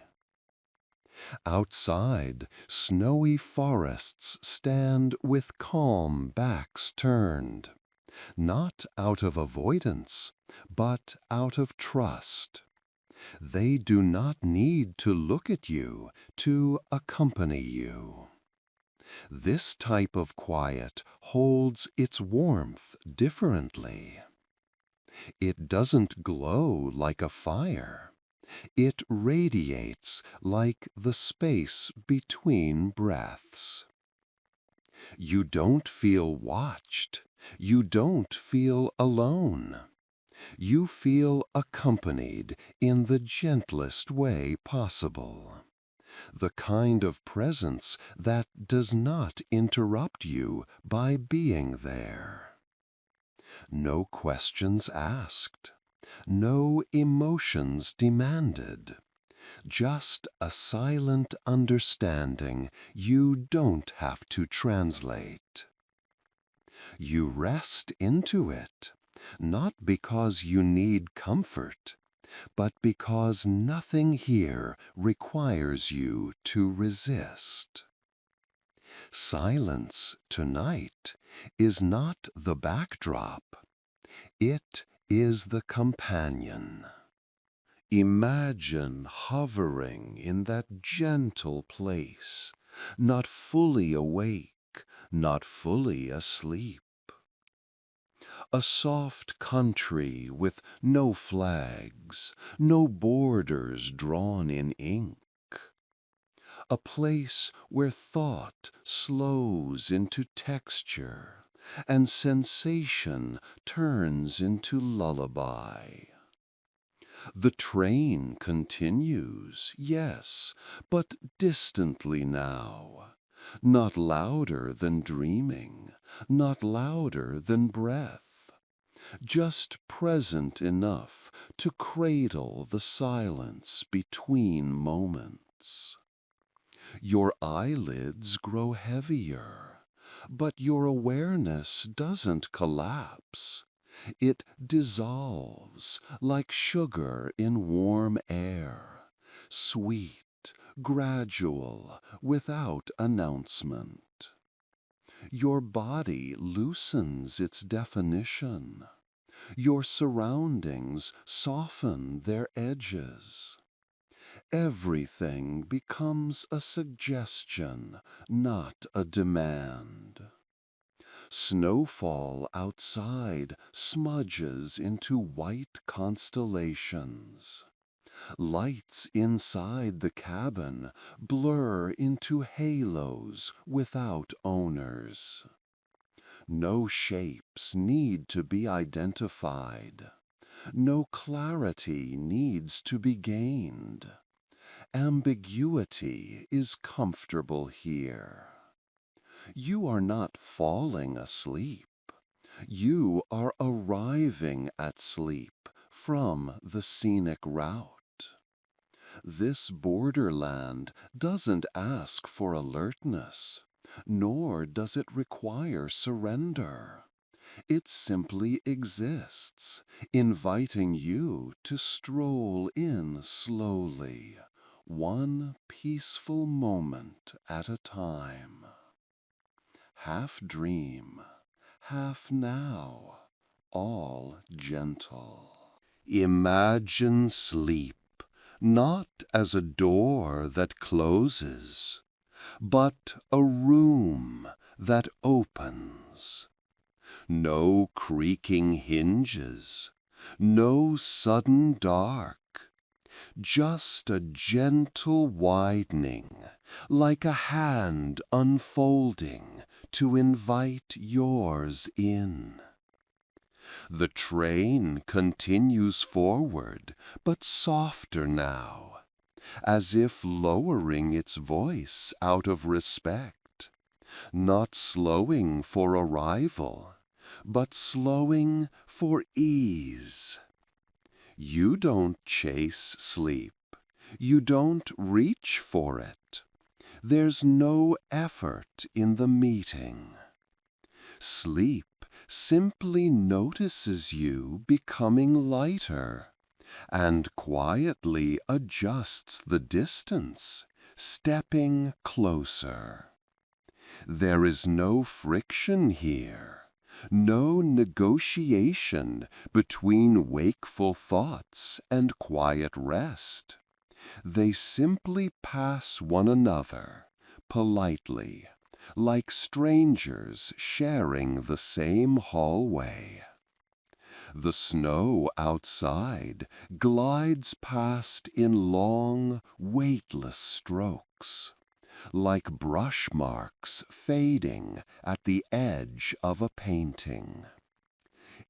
Outside, snowy forests stand with calm backs turned, not out of avoidance, but out of trust. They do not need to look at you to accompany you. This type of quiet holds its warmth differently. It doesn't glow like a fire. It radiates like the space between breaths. You don't feel watched. You don't feel alone. You feel accompanied in the gentlest way possible. The kind of presence that does not interrupt you by being there. No questions asked. No emotions demanded. Just a silent understanding you don't have to translate. You rest into it, not because you need comfort, but because nothing here requires you to resist. Silence tonight is not the backdrop. It is the companion. Imagine hovering in that gentle place, not fully awake, not fully asleep. A soft country with no flags, no borders drawn in ink. A place where thought slows into texture and sensation turns into lullaby. The train continues, yes, but distantly now, not louder than dreaming, not louder than breath, just present enough to cradle the silence between moments. Your eyelids grow heavier, but your awareness doesn't collapse. It dissolves like sugar in warm air, sweet, gradual, without announcement. Your body loosens its definition. Your surroundings soften their edges. Everything becomes a suggestion, not a demand. Snowfall outside smudges into white constellations. Lights inside the cabin blur into halos without owners. No shapes need to be identified. No clarity needs to be gained. Ambiguity is comfortable here. You are not falling asleep. You are arriving at sleep from the scenic route. This borderland doesn't ask for alertness, nor does it require surrender. It simply exists, inviting you to stroll in slowly, one peaceful moment at a time. Half dream, half now, all gentle. Imagine sleep not as a door that closes, but a room that opens. No creaking hinges, no sudden dark, just a gentle widening, like a hand unfolding to invite yours in. The train continues forward, but softer now, as if lowering its voice out of respect, not slowing for arrival, but slowing for ease. You don't chase sleep. You don't reach for it. There's no effort in the meeting. Sleep simply notices you becoming lighter and quietly adjusts the distance, stepping closer. There is no friction here, no negotiation between wakeful thoughts and quiet rest. They simply pass one another, politely, like strangers sharing the same hallway. The snow outside glides past in long, weightless strokes, like brush marks fading at the edge of a painting.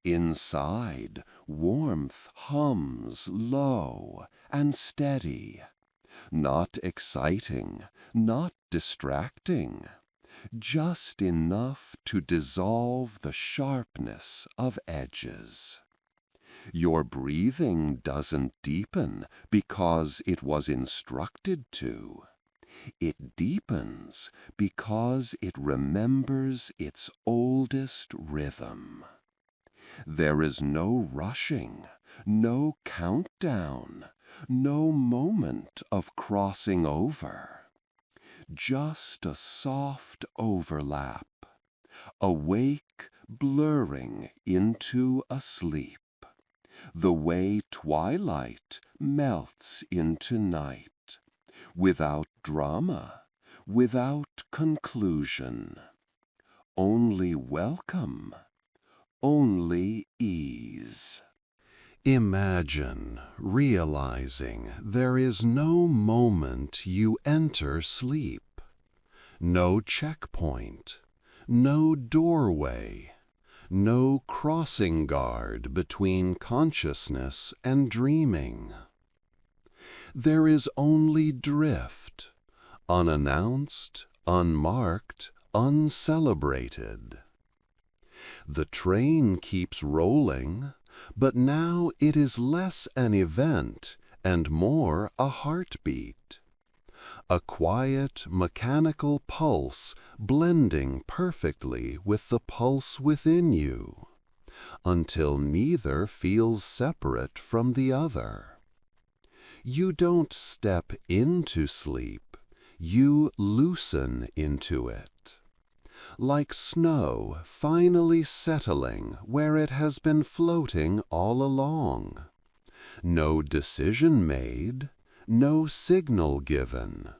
Inside, warmth hums low and steady, not exciting, not distracting, just enough to dissolve the sharpness of edges. Your breathing doesn't deepen because it was instructed to. It deepens because it remembers its oldest rhythm. There is no rushing, no countdown, no moment of crossing over. Just a soft overlap, awake blurring into a sleep, the way twilight melts into night, without drama, without conclusion. Only welcome, only ease. Imagine realizing there is no moment you enter sleep, no checkpoint, no doorway, no crossing guard between consciousness and dreaming. There is only drift, unannounced, unmarked, uncelebrated. The train keeps rolling, but now it is less an event and more a heartbeat. A quiet, mechanical pulse blending perfectly with the pulse within you, until neither feels separate from the other. You don't step into sleep, you loosen into it. like snow finally settling where it has been floating all along. No decision made, no signal given.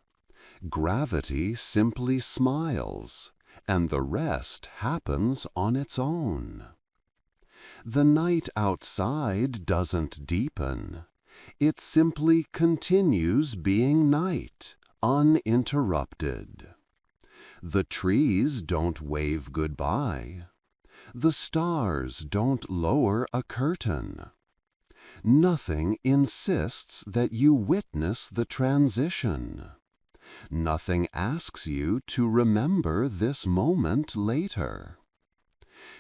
Gravity simply smiles, and the rest happens on its own. The night outside doesn't deepen. It simply continues being night, uninterrupted. The trees don't wave goodbye. The stars don't lower a curtain. Nothing insists that you witness the transition. Nothing asks you to remember this moment later.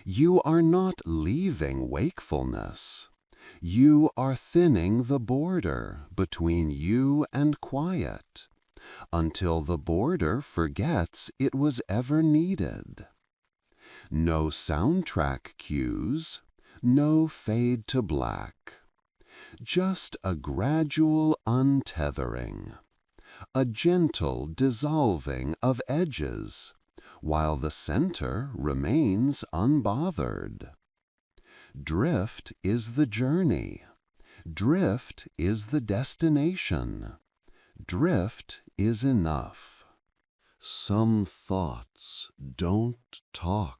You are not leaving wakefulness. You are thinning the border between you and quiet, until the border forgets it was ever needed. No soundtrack cues, no fade to black. Just a gradual untethering, a gentle dissolving of edges, while the center remains unbothered. Drift is the journey. Drift is the destination. Drift is enough. Some thoughts don't talk.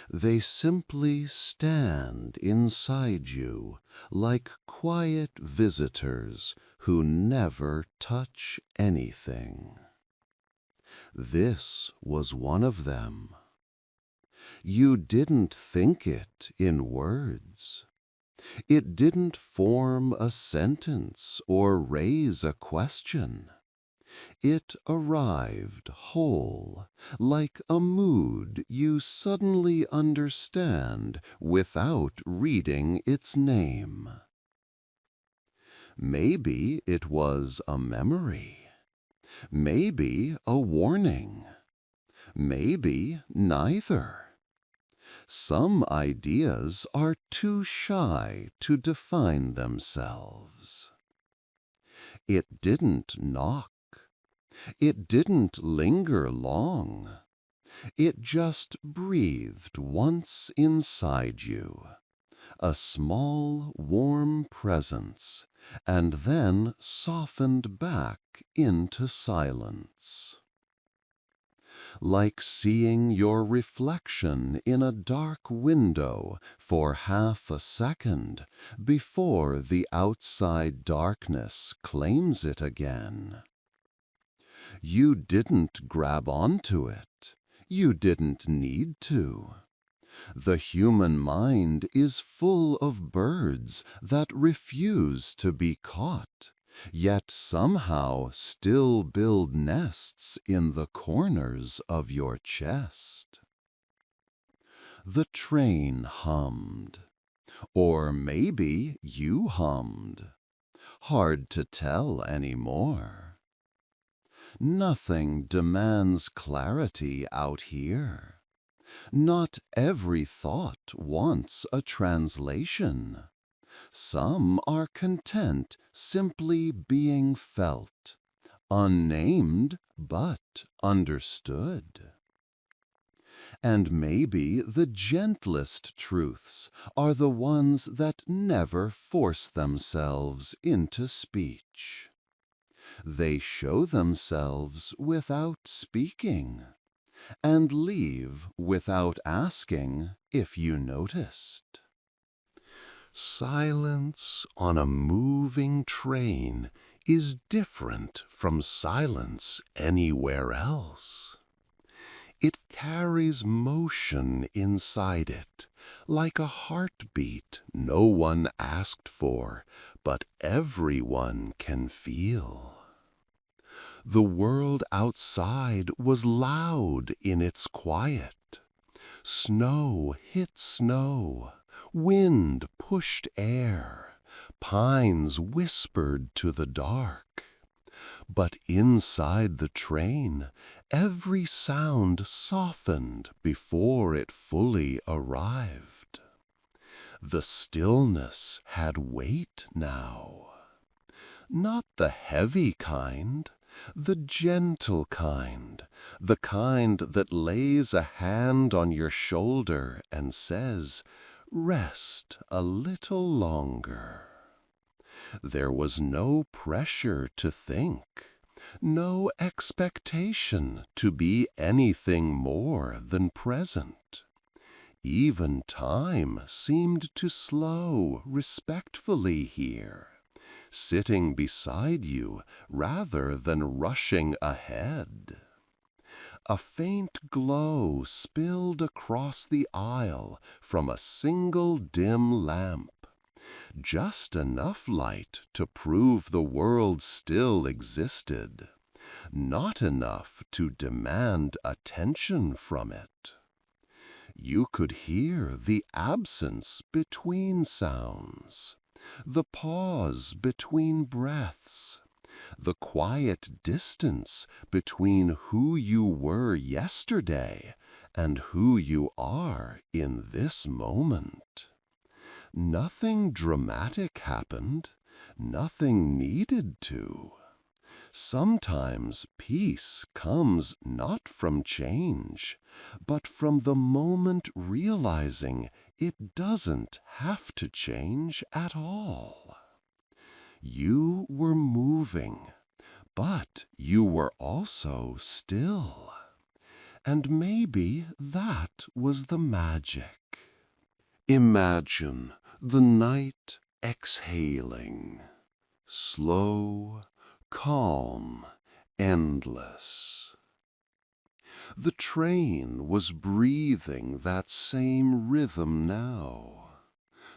They simply stand inside you like quiet visitors who never touch anything. This was one of them. You didn't think it in words. It didn't form a sentence or raise a question. It arrived whole, like a mood you suddenly understand without reading its name. Maybe it was a memory. Maybe a warning. Maybe neither. Some ideas are too shy to define themselves. It didn't knock. It didn't linger long. It just breathed once inside you, a small, warm presence, and then softened back into silence. Like seeing your reflection in a dark window for half a second before the outside darkness claims it again. You didn't grab onto it. You didn't need to. The human mind is full of birds that refuse to be caught, yet somehow still build nests in the corners of your chest. The train hummed. Or maybe you hummed. Hard to tell anymore. Nothing demands clarity out here. Not every thought wants a translation. Some are content simply being felt, unnamed but understood. And maybe the gentlest truths are the ones that never force themselves into speech. They show themselves without speaking, and leave without asking if you noticed. Silence on a moving train is different from silence anywhere else. It carries motion inside it, like a heartbeat no one asked for, but everyone can feel. The world outside was loud in its quiet. Snow hit snow, wind pushed air, pines whispered to the dark. But inside the train, every sound softened before it fully arrived. The stillness had weight now. Not the heavy kind, The gentle kind, the kind that lays a hand on your shoulder and says, "Rest a little longer." There was no pressure to think, no expectation to be anything more than present. Even time seemed to slow respectfully here, sitting beside you rather than rushing ahead. A faint glow spilled across the aisle from a single dim lamp, just enough light to prove the world still existed, not enough to demand attention from it. You could hear the absence between sounds, the pause between breaths, the quiet distance between who you were yesterday and who you are in this moment. Nothing dramatic happened, nothing needed to. Sometimes peace comes not from change, but from the moment realizing it doesn't have to change at all. You were moving, but you were also still. And maybe that was the magic. Imagine the night exhaling, slow, calm, endless. The train was breathing that same rhythm now.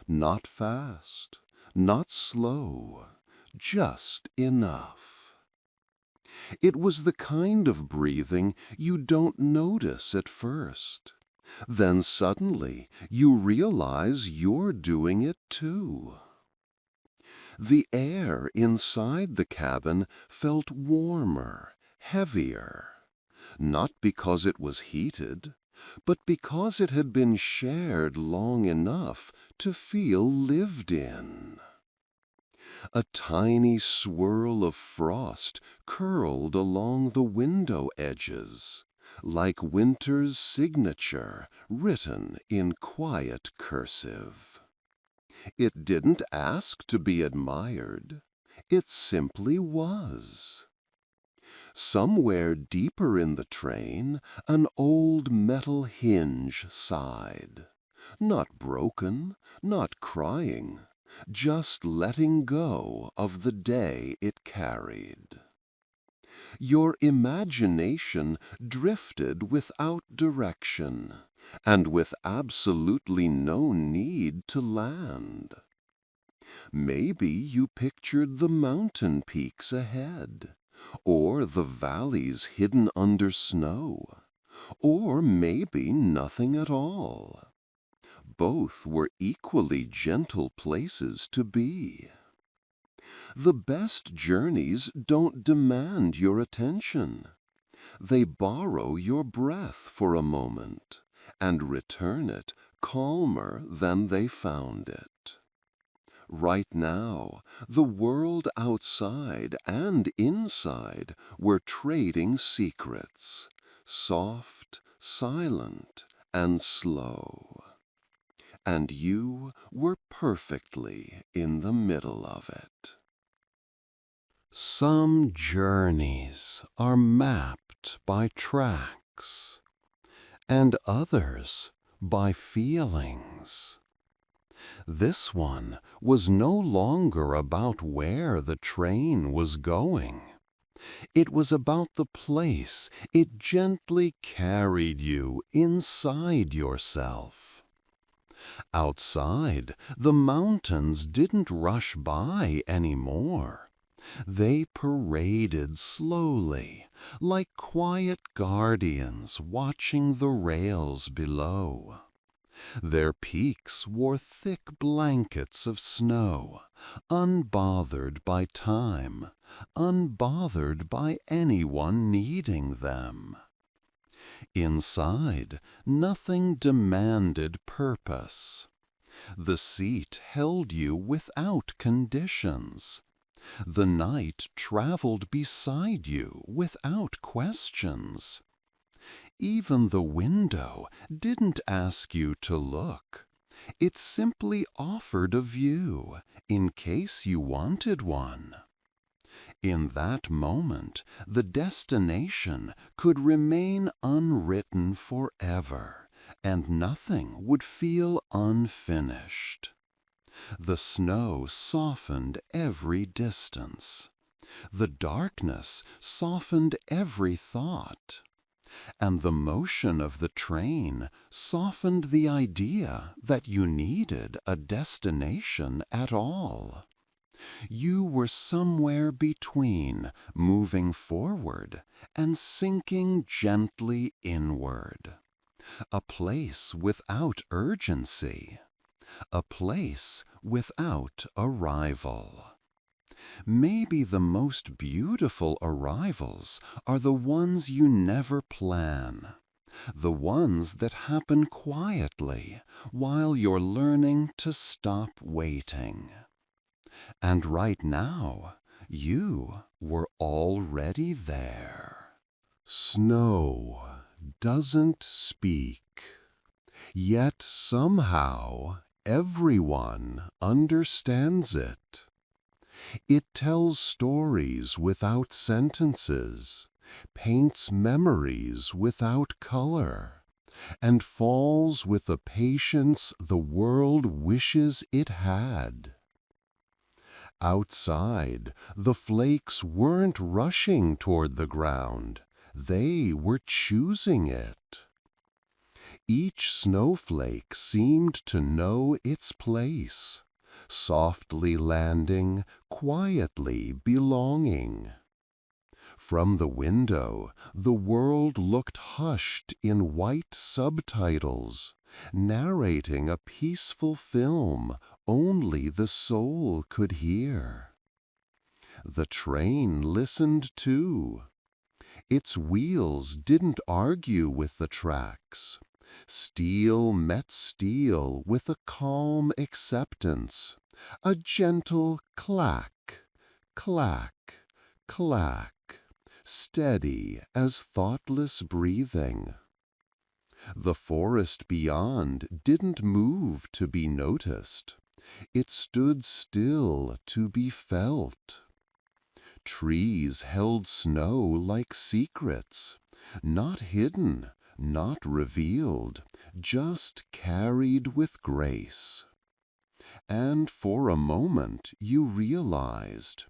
Not fast, not slow, just enough. It was the kind of breathing you don't notice at first. Then suddenly you realize you're doing it too. The air inside the cabin felt warmer, heavier, not because it was heated, but because it had been shared long enough to feel lived in. A tiny swirl of frost curled along the window edges, like winter's signature written in quiet cursive. It didn't ask to be admired. It simply was. Somewhere deeper in the train, an old metal hinge sighed. Not broken, not crying, just letting go of the day it carried. Your imagination drifted without direction, and with absolutely no need to land. Maybe you pictured the mountain peaks ahead, or the valleys hidden under snow, or maybe nothing at all. Both were equally gentle places to be. The best journeys don't demand your attention. They borrow your breath for a moment and return it calmer than they found it. Right now, the world outside and inside were trading secrets, soft, silent, and slow. And you were perfectly in the middle of it. Some journeys are mapped by tracks, and others by feelings. This one was no longer about where the train was going. It was about the place it gently carried you inside yourself. Outside, the mountains didn't rush by anymore. They paraded slowly, like quiet guardians watching the rails below. Their peaks wore thick blankets of snow, unbothered by time, unbothered by anyone needing them. Inside, nothing demanded purpose. The seat held you without conditions. The night traveled beside you without questions. Even the window didn't ask you to look. It simply offered a view in case you wanted one. In that moment, the destination could remain unwritten forever, and nothing would feel unfinished. The snow softened every distance. The darkness softened every thought. And the motion of the train softened the idea that you needed a destination at all. You were somewhere between moving forward and sinking gently inward. A place without urgency. A place without arrival. Maybe the most beautiful arrivals are the ones you never plan. The ones that happen quietly while you're learning to stop waiting. And right now, you were already there. Snow doesn't speak, yet somehow everyone understands it. It tells stories without sentences, paints memories without color, and falls with a patience the world wishes it had. Outside, the flakes weren't rushing toward the ground. They were choosing it. Each snowflake seemed to know its place, softly landing, quietly belonging. From the window, the world looked hushed in white subtitles, narrating a peaceful film only the soul could hear. The train listened too. Its wheels didn't argue with the tracks. Steel met steel with a calm acceptance, a gentle clack, clack, clack, steady as thoughtless breathing. The forest beyond didn't move to be noticed. It stood still to be felt. Trees held snow like secrets, not hidden, not revealed, just carried with grace. And for a moment you realized,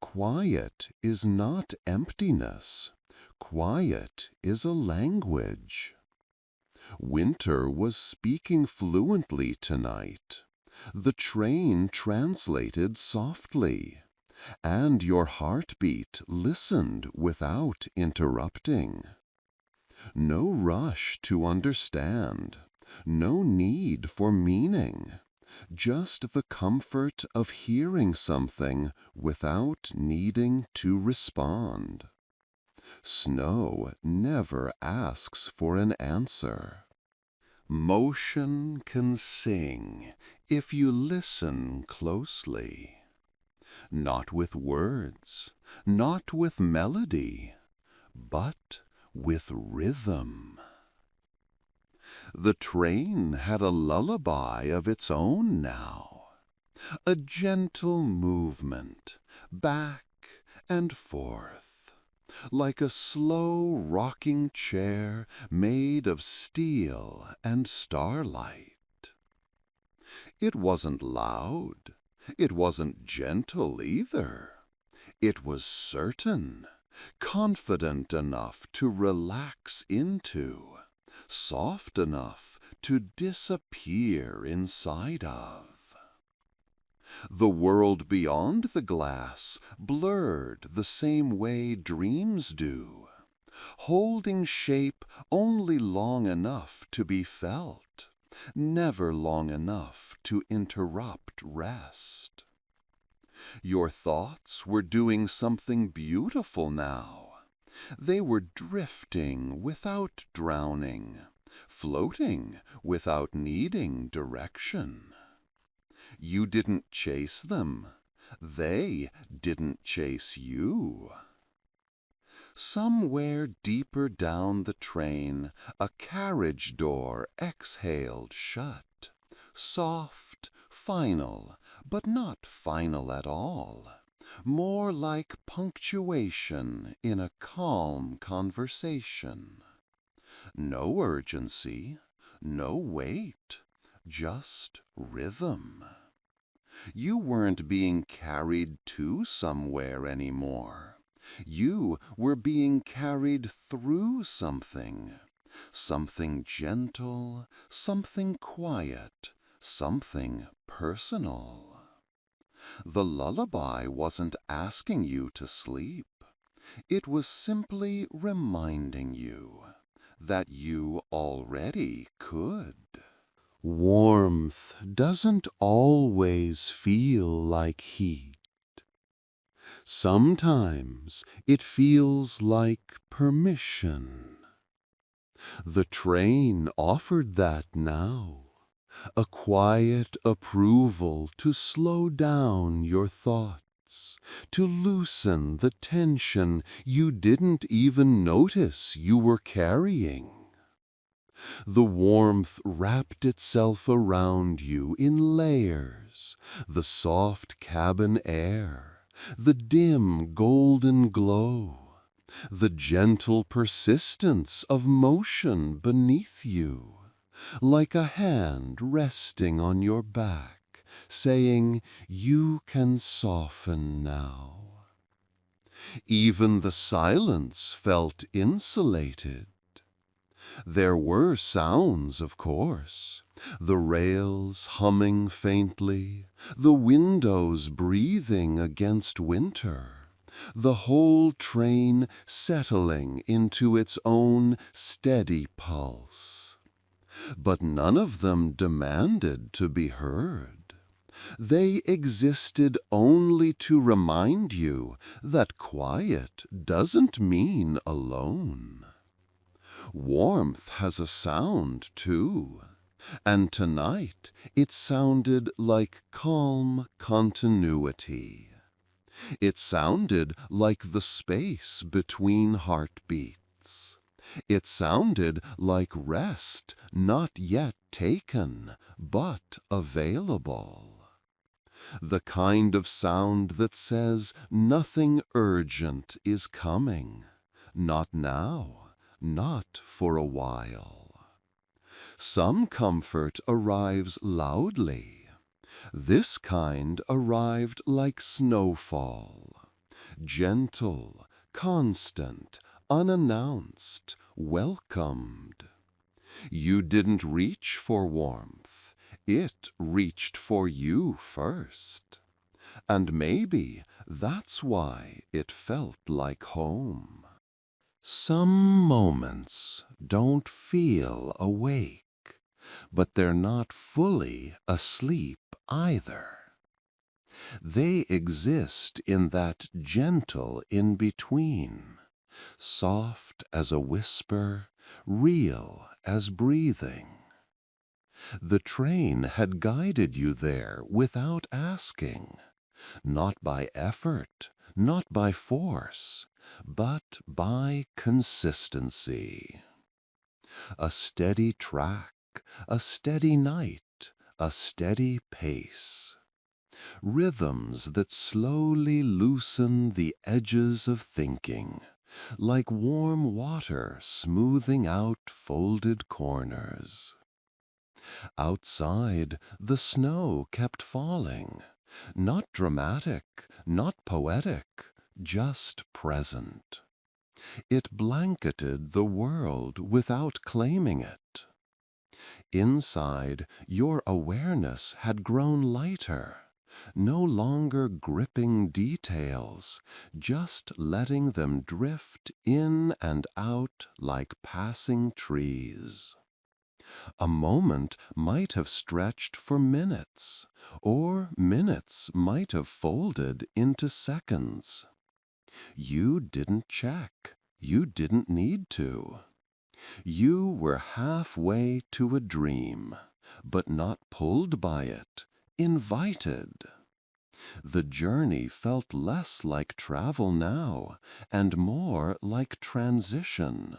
quiet is not emptiness. Quiet is a language. Winter was speaking fluently tonight. The train translated softly, and your heartbeat listened without interrupting. No rush to understand, no need for meaning, just the comfort of hearing something without needing to respond. Snow never asks for an answer. Motion can sing if you listen closely. Not with words, not with melody, but with rhythm. The train had a lullaby of its own now, a gentle movement, back and forth, like a slow rocking chair made of steel and starlight. It wasn't loud. It wasn't gentle either. It was certain, confident enough to relax into, soft enough to disappear inside of. The world beyond the glass blurred the same way dreams do, holding shape only long enough to be felt, never long enough to interrupt rest. Your thoughts were doing something beautiful now. They were drifting without drowning, floating without needing direction. You didn't chase them. They didn't chase you. Somewhere deeper down the train, a carriage door exhaled shut, soft, final, but not final at all, more like punctuation in a calm conversation. No urgency, no weight, just rhythm. You weren't being carried to somewhere anymore. You were being carried through something. Something gentle, something quiet, something personal. The lullaby wasn't asking you to sleep. It was simply reminding you that you already could. Warmth doesn't always feel like heat. Sometimes it feels like permission. The train offered that now, a quiet approval to slow down your thoughts, to loosen the tension you didn't even notice you were carrying. The warmth wrapped itself around you in layers, the soft cabin air, the dim golden glow, the gentle persistence of motion beneath you, like a hand resting on your back, saying, "You can soften now." Even the silence felt insulated. There were sounds, of course, the rails humming faintly, the windows breathing against winter, the whole train settling into its own steady pulse. But none of them demanded to be heard. They existed only to remind you that quiet doesn't mean alone. Warmth has a sound, too, and tonight it sounded like calm continuity. It sounded like the space between heartbeats. It sounded like rest not yet taken, but available. The kind of sound that says nothing urgent is coming, not now. Not for a while. Some comfort arrives loudly. This kind arrived like snowfall. Gentle, constant, unannounced, welcomed. You didn't reach for warmth. It reached for you first. And maybe that's why it felt like home. Some moments don't feel awake, but they're not fully asleep either. They exist in that gentle in-between, soft as a whisper, real as breathing. The train had guided you there without asking, not by effort, not by force, but by consistency. A steady track, a steady night, a steady pace. Rhythms that slowly loosen the edges of thinking, like warm water smoothing out folded corners. Outside, the snow kept falling, not dramatic, not poetic, just present. It blanketed the world without claiming it. Inside, your awareness had grown lighter, no longer gripping details, just letting them drift in and out like passing trees. A moment might have stretched for minutes, or minutes might have folded into seconds. You didn't check. You didn't need to. You were halfway to a dream, but not pulled by it, invited. The journey felt less like travel now and more like transition,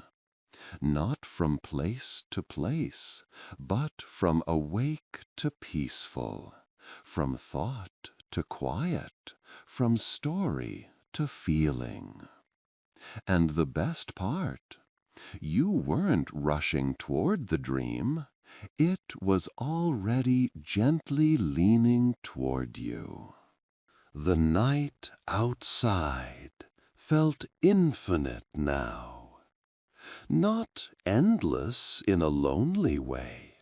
not from place to place, but from awake to peaceful, from thought to quiet, from story to feeling. And the best part, you weren't rushing toward the dream. It was already gently leaning toward you. The night outside felt infinite now, not endless in a lonely way,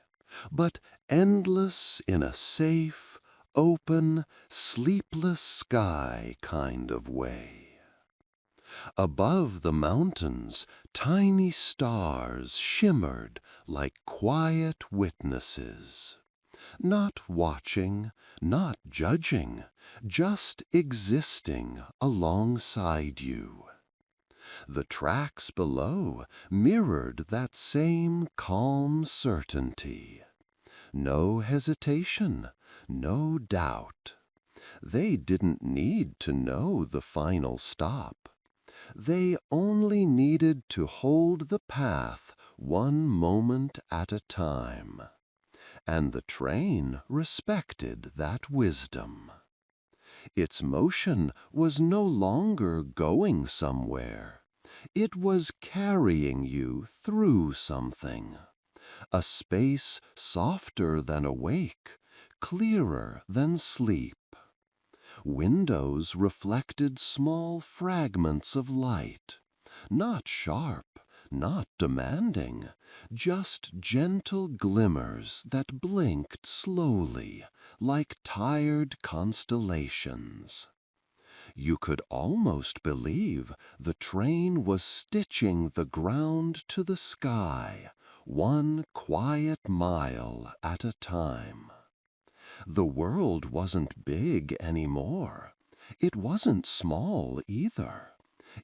but endless in a safe, open, sleepless sky kind of way. Above the mountains, tiny stars shimmered like quiet witnesses, not watching, not judging, just existing alongside you. The tracks below mirrored that same calm certainty. No hesitation, no doubt. They didn't need to know the final stop. They only needed to hold the path one moment at a time. And the train respected that wisdom. Its motion was no longer going somewhere. It was carrying you through something. A space softer than awake, clearer than sleep. Windows reflected small fragments of light, not sharp, not demanding, just gentle glimmers that blinked slowly, like tired constellations. You could almost believe the train was stitching the ground to the sky, one quiet mile at a time. The world wasn't big anymore. It wasn't small either.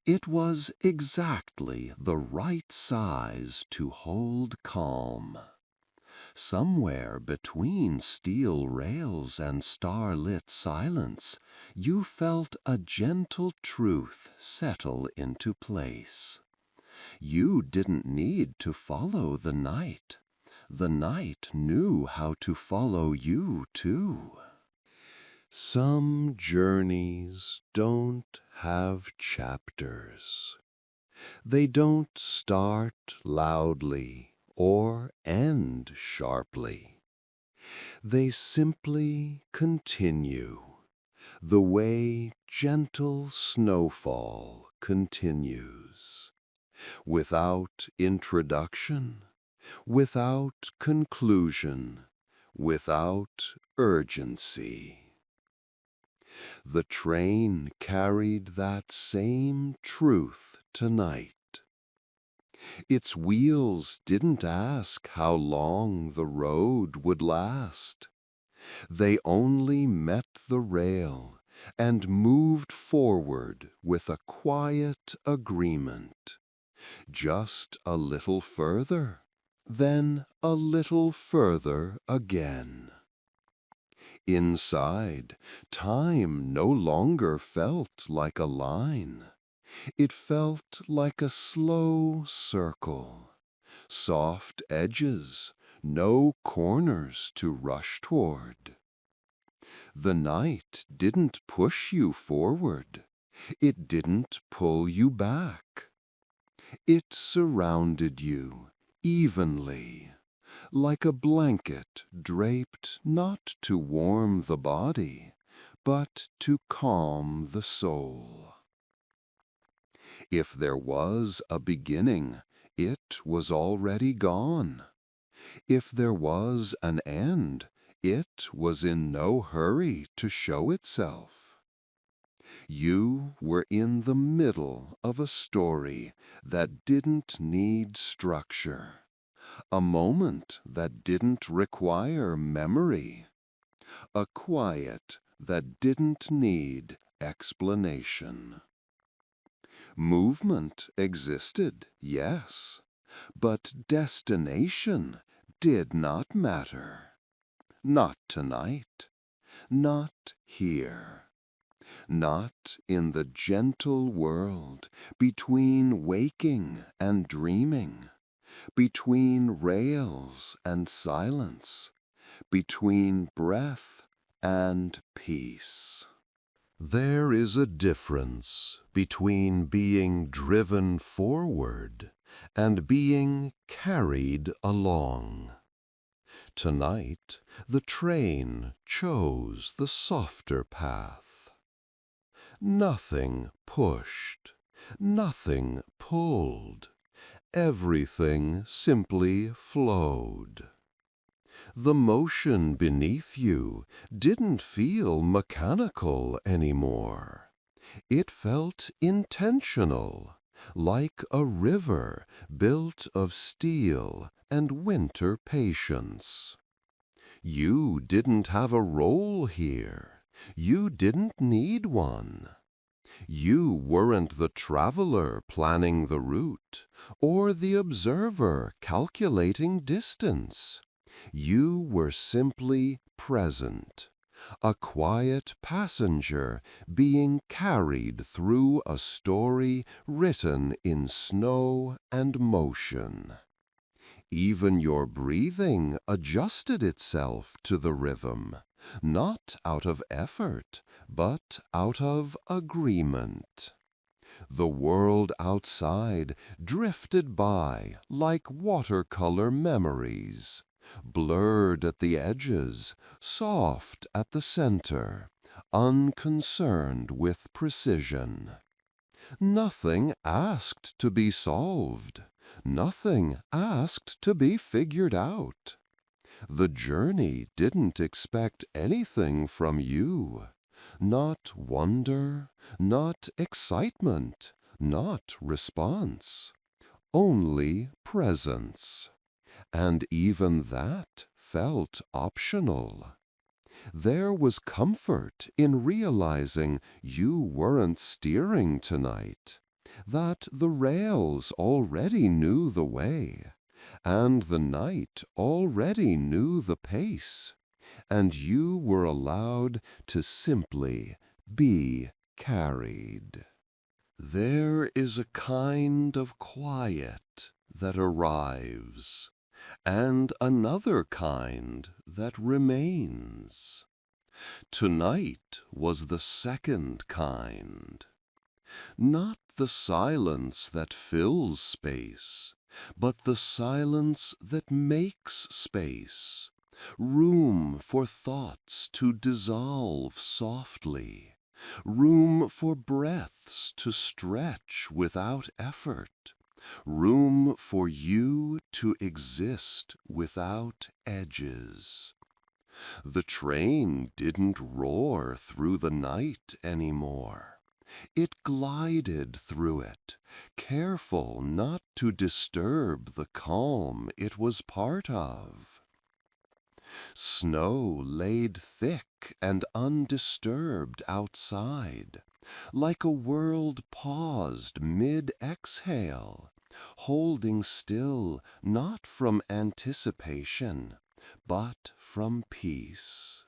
It was exactly the right size to hold calm. Somewhere between steel rails and starlit silence, you felt a gentle truth settle into place. You didn't need to follow the night. The night knew how to follow you, too. Some journeys don't have chapters. They don't start loudly or end sharply. They simply continue, the way gentle snowfall continues, without introduction, without conclusion, without urgency. The train carried that same truth tonight. Its wheels didn't ask how long the road would last. They only met the rail and moved forward with a quiet agreement. Just a little further, then a little further again. Inside, time no longer felt like a line. It felt like a slow circle. Soft edges, no corners to rush toward. The night didn't push you forward. It didn't pull you back. It surrounded you evenly, like a blanket draped not to warm the body, but to calm the soul. If there was a beginning, it was already gone. If there was an end, it was in no hurry to show itself. You were in the middle of a story that didn't need structure, a moment that didn't require memory, a quiet that didn't need explanation. Movement existed, yes, but destination did not matter. Not tonight, not here. not in the gentle world between waking and dreaming, between rails and silence, between breath and peace. There is a difference between being driven forward and being carried along. Tonight, the train chose the softer path. Nothing pushed, nothing pulled. Everything simply flowed. The motion beneath you didn't feel mechanical anymore. It felt intentional, like a river built of steel and winter patience. You didn't have a role here. You didn't need one. You weren't the traveler planning the route, or the observer calculating distance. You were simply present, a quiet passenger being carried through a story written in snow and motion. Even your breathing adjusted itself to the rhythm, not out of effort, but out of agreement. The world outside drifted by like watercolor memories, blurred at the edges, soft at the center, unconcerned with precision. Nothing asked to be solved. Nothing asked to be figured out. The journey didn't expect anything from you. Not wonder, not excitement, not response. Only presence. And even that felt optional. There was comfort in realizing you weren't steering tonight, that the rails already knew the way, and the night already knew the pace, and you were allowed to simply be carried. There is a kind of quiet that arrives, and another kind that remains. Tonight was the second kind. Not the silence that fills space, but the silence that makes space. Room for thoughts to dissolve softly. Room for breaths to stretch without effort. Room for you to exist without edges. The train didn't roar through the night anymore. It glided through it, careful not to disturb the calm it was part of. Snow laid thick and undisturbed outside, like a world paused mid-exhale, holding still not from anticipation, but from peace.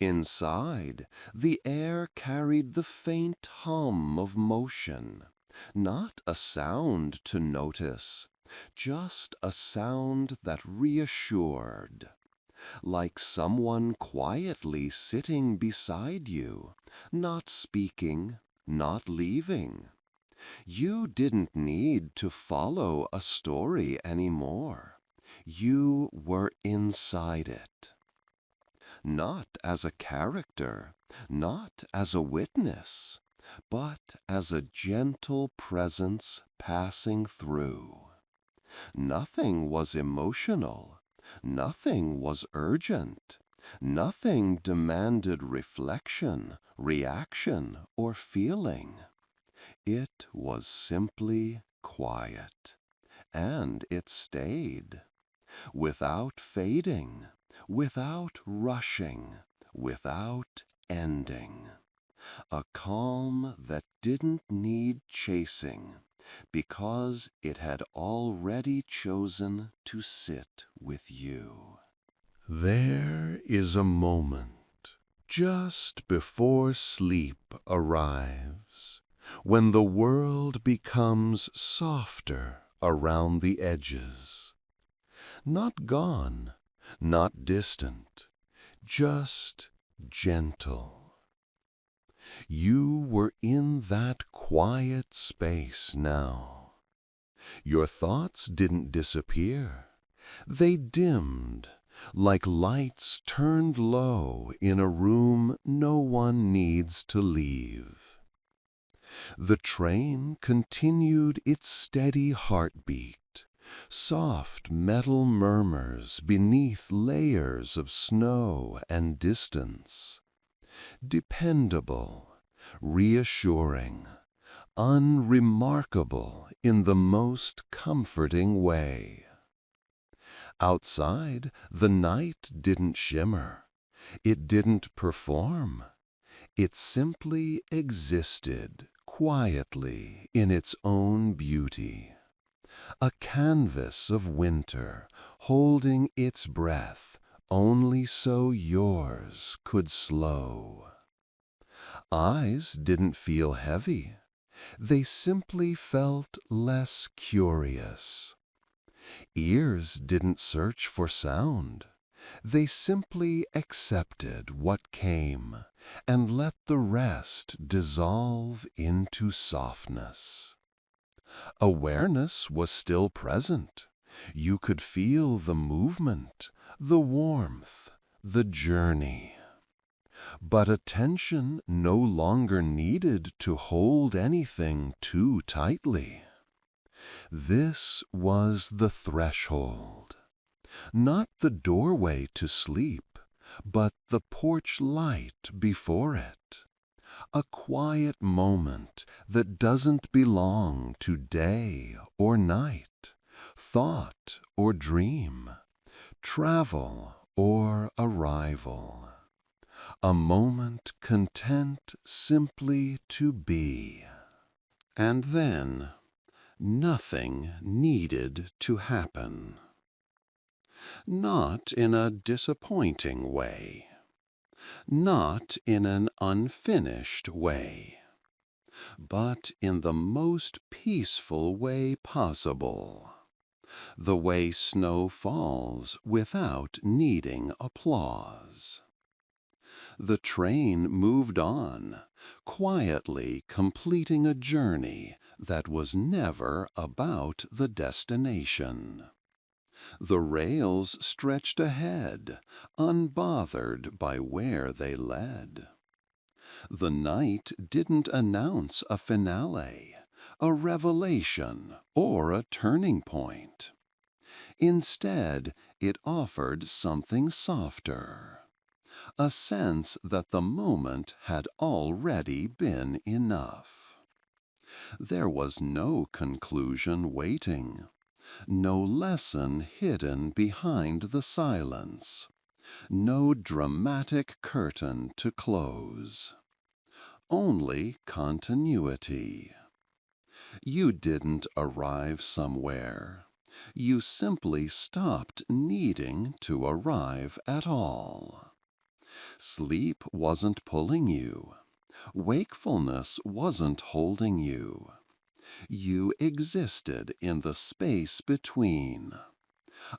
Inside, the air carried the faint hum of motion, not a sound to notice, just a sound that reassured. Like someone quietly sitting beside you, not speaking, not leaving. You didn't need to follow a story anymore. You were inside it. Not as a character, not as a witness, but as a gentle presence passing through. Nothing was emotional. Nothing was urgent. Nothing demanded reflection, reaction, or feeling. It was simply quiet, and it stayed, without fading, without rushing, without ending. A calm that didn't need chasing, because it had already chosen to sit with you. There is a moment Just before sleep arrives, when the world becomes softer around the edges. Not gone, not distant, just gentle. You were in that quiet space now. Your thoughts didn't disappear. They dimmed, like lights turned low in a room no one needs to leave. The train continued its steady heartbeat, soft metal murmurs beneath layers of snow and distance. Dependable, reassuring, unremarkable in the most comforting way. Outside, the night didn't shimmer. It didn't perform. It simply existed quietly in its own beauty. A canvas of winter holding its breath only so yours could slow. Eyes didn't feel heavy. They simply felt less curious. Ears didn't search for sound. They simply accepted what came and let the rest dissolve into softness. Awareness was still present. You could feel the movement, the warmth, the journey. But attention no longer needed to hold anything too tightly. This was the threshold, not the doorway to sleep, but the porch light before it. A quiet moment that doesn't belong to day or night, thought or dream, travel or arrival. A moment content simply to be. And then, nothing needed to happen. Not in a disappointing way. Not in an unfinished way. But in the most peaceful way possible. The way snow falls without needing applause. The train moved on, quietly completing a journey that was never about the destination. The rails stretched ahead, unbothered by where they led. The night didn't announce a finale, a revelation, or a turning point. Instead, it offered something softer. A sense that the moment had already been enough. There was no conclusion waiting, no lesson hidden behind the silence, no dramatic curtain to close. Only continuity. You didn't arrive somewhere. You simply stopped needing to arrive at all. Sleep wasn't pulling you. Wakefulness wasn't holding you. You existed in the space between.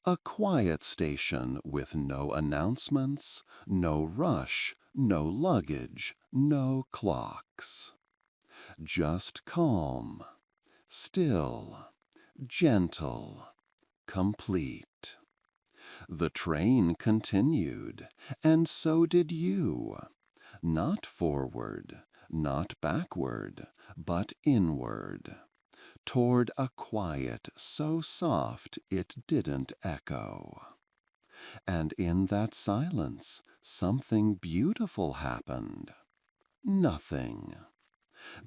A quiet station with no announcements, no rush, no luggage, no clocks. Just calm, still, gentle, complete. The train continued, and so did you. Not forward, not backward, but inward, toward a quiet so soft it didn't echo. And in that silence, something beautiful happened. Nothing.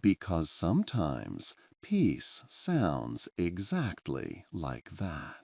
Because sometimes peace sounds exactly like that.